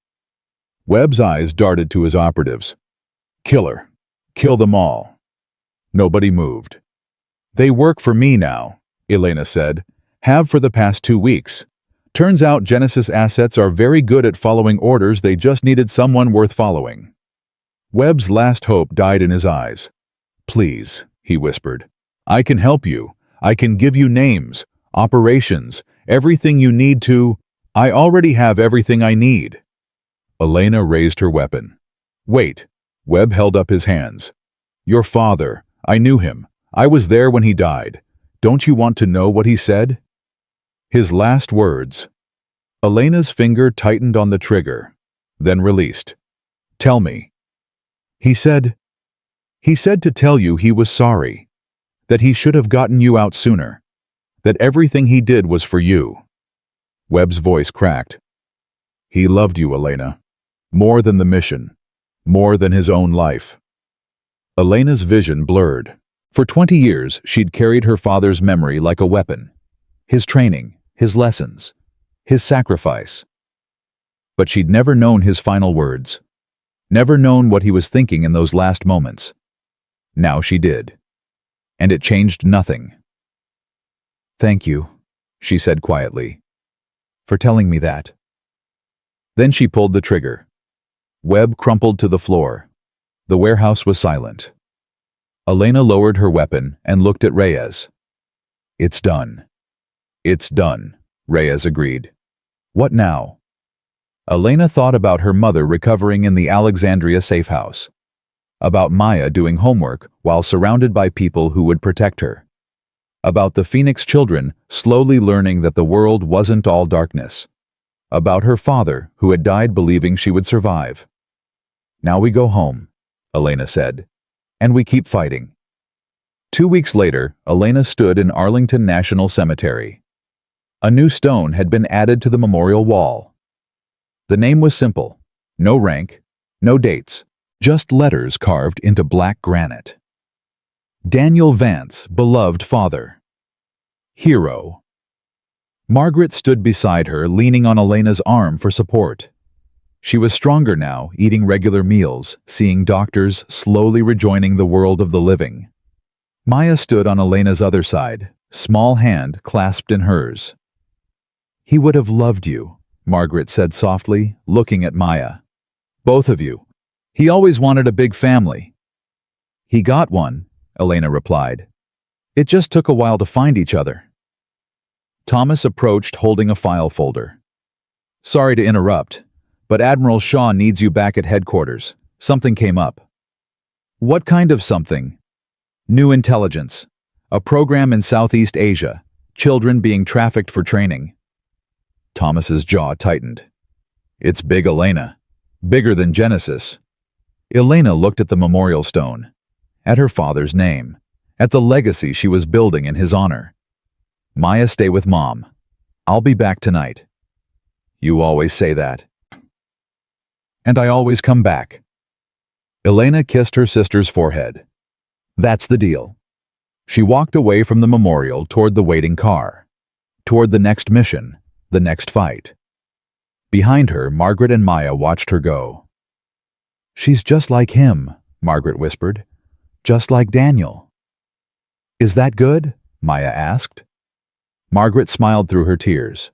Webb's eyes darted to his operatives. "Kill her. Kill them all." Nobody moved. "They work for me now," Elena said. "Have for the past 2 weeks. Turns out Genesis assets are very good at following orders, they just needed someone worth following. Webb's last hope died in his eyes. Please, he whispered. I can help you. I can give you names, operations, everything you need to. I already have everything I need. Elena raised her weapon. Wait. Webb held up his hands. Your father. I knew him. I was there when he died. Don't you want to know what he said? His last words. Elena's finger tightened on the trigger, then released. Tell me. He said to tell you he was sorry, that he should have gotten you out sooner, that everything he did was for you. Webb's voice cracked. He loved you, Elena, more than the mission, more than his own life. Elena's vision blurred. For 20 years, she'd carried her father's memory like a weapon. His training, his lessons, his sacrifice. But she'd never known his final words, never known what he was thinking in those last moments. Now she did. And it changed nothing. Thank you, she said quietly, for telling me that. Then she pulled the trigger. Webb crumpled to the floor. The warehouse was silent. Elena lowered her weapon and looked at Reyes. It's done. It's done, Reyes agreed. What now? Elena thought about her mother recovering in the Alexandria safe house, about Maya doing homework while surrounded by people who would protect her, about the Phoenix children slowly learning that the world wasn't all darkness, about her father who had died believing she would survive. Now we go home, Elena said, and we keep fighting. 2 weeks later, Elena stood in Arlington National Cemetery. A new stone had been added to the memorial wall. The name was simple, no rank, no dates, just letters carved into black granite. Daniel Vance, beloved father. Hero. Margaret stood beside her, leaning on Elena's arm for support. She was stronger now, eating regular meals, seeing doctors, slowly rejoining the world of the living. Maya stood on Elena's other side, small hand clasped in hers. He would have loved you, Margaret said softly, looking at Maya. Both of you. He always wanted a big family. He got one, Elena replied. It just took a while to find each other. Thomas approached holding a file folder. Sorry to interrupt, but Admiral Shaw needs you back at headquarters. Something came up. What kind of something? New intelligence. A program in Southeast Asia. Children being trafficked for training. Thomas's jaw tightened. It's big, Elena. Bigger than Genesis. Elena looked at the memorial stone, at her father's name, at the legacy she was building in his honor. Maya, stay with Mom. I'll be back tonight. You always say that. And I always come back. Elena kissed her sister's forehead. That's the deal. She walked away from the memorial toward the waiting car, toward the next mission, the next fight. Behind her, Margaret and Maya watched her go. She's just like him, Margaret whispered. Just like Daniel. Is that good? Maya asked. Margaret smiled through her tears.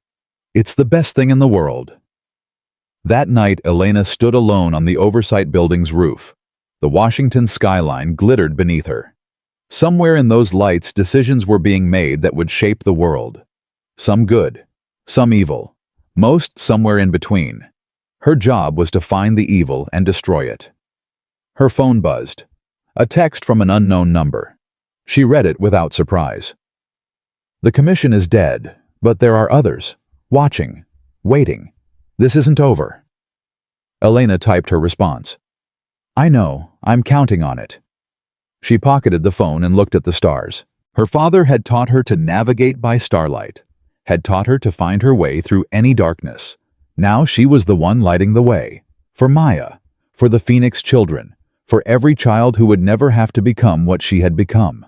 It's the best thing in the world. That night, Elena stood alone on the oversight building's roof. The Washington skyline glittered beneath her. Somewhere in those lights, decisions were being made that would shape the world. Some good, some evil, most somewhere in between. Her job was to find the evil and destroy it. Her phone buzzed. A text from an unknown number. She read it without surprise. The commission is dead, but there are others, watching, waiting. This isn't over. Elena typed her response. I know, I'm counting on it. She pocketed the phone and looked at the stars. Her father had taught her to navigate by starlight, had taught her to find her way through any darkness. Now she was the one lighting the way. For Maya, for the Phoenix children, for every child who would never have to become what she had become.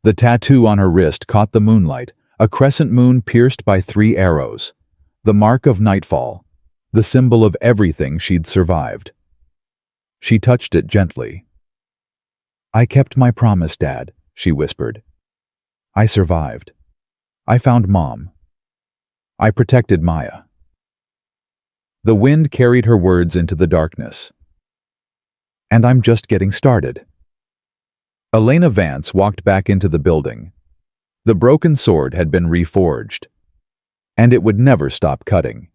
The tattoo on her wrist caught the moonlight, a crescent moon pierced by 3 arrows. The mark of nightfall, the symbol of everything she'd survived. She touched it gently. I kept my promise, Dad, she whispered. I survived. I found Mom. I protected Maya. The wind carried her words into the darkness. And I'm just getting started. Elena Vance walked back into the building. The broken sword had been reforged, and it would never stop cutting.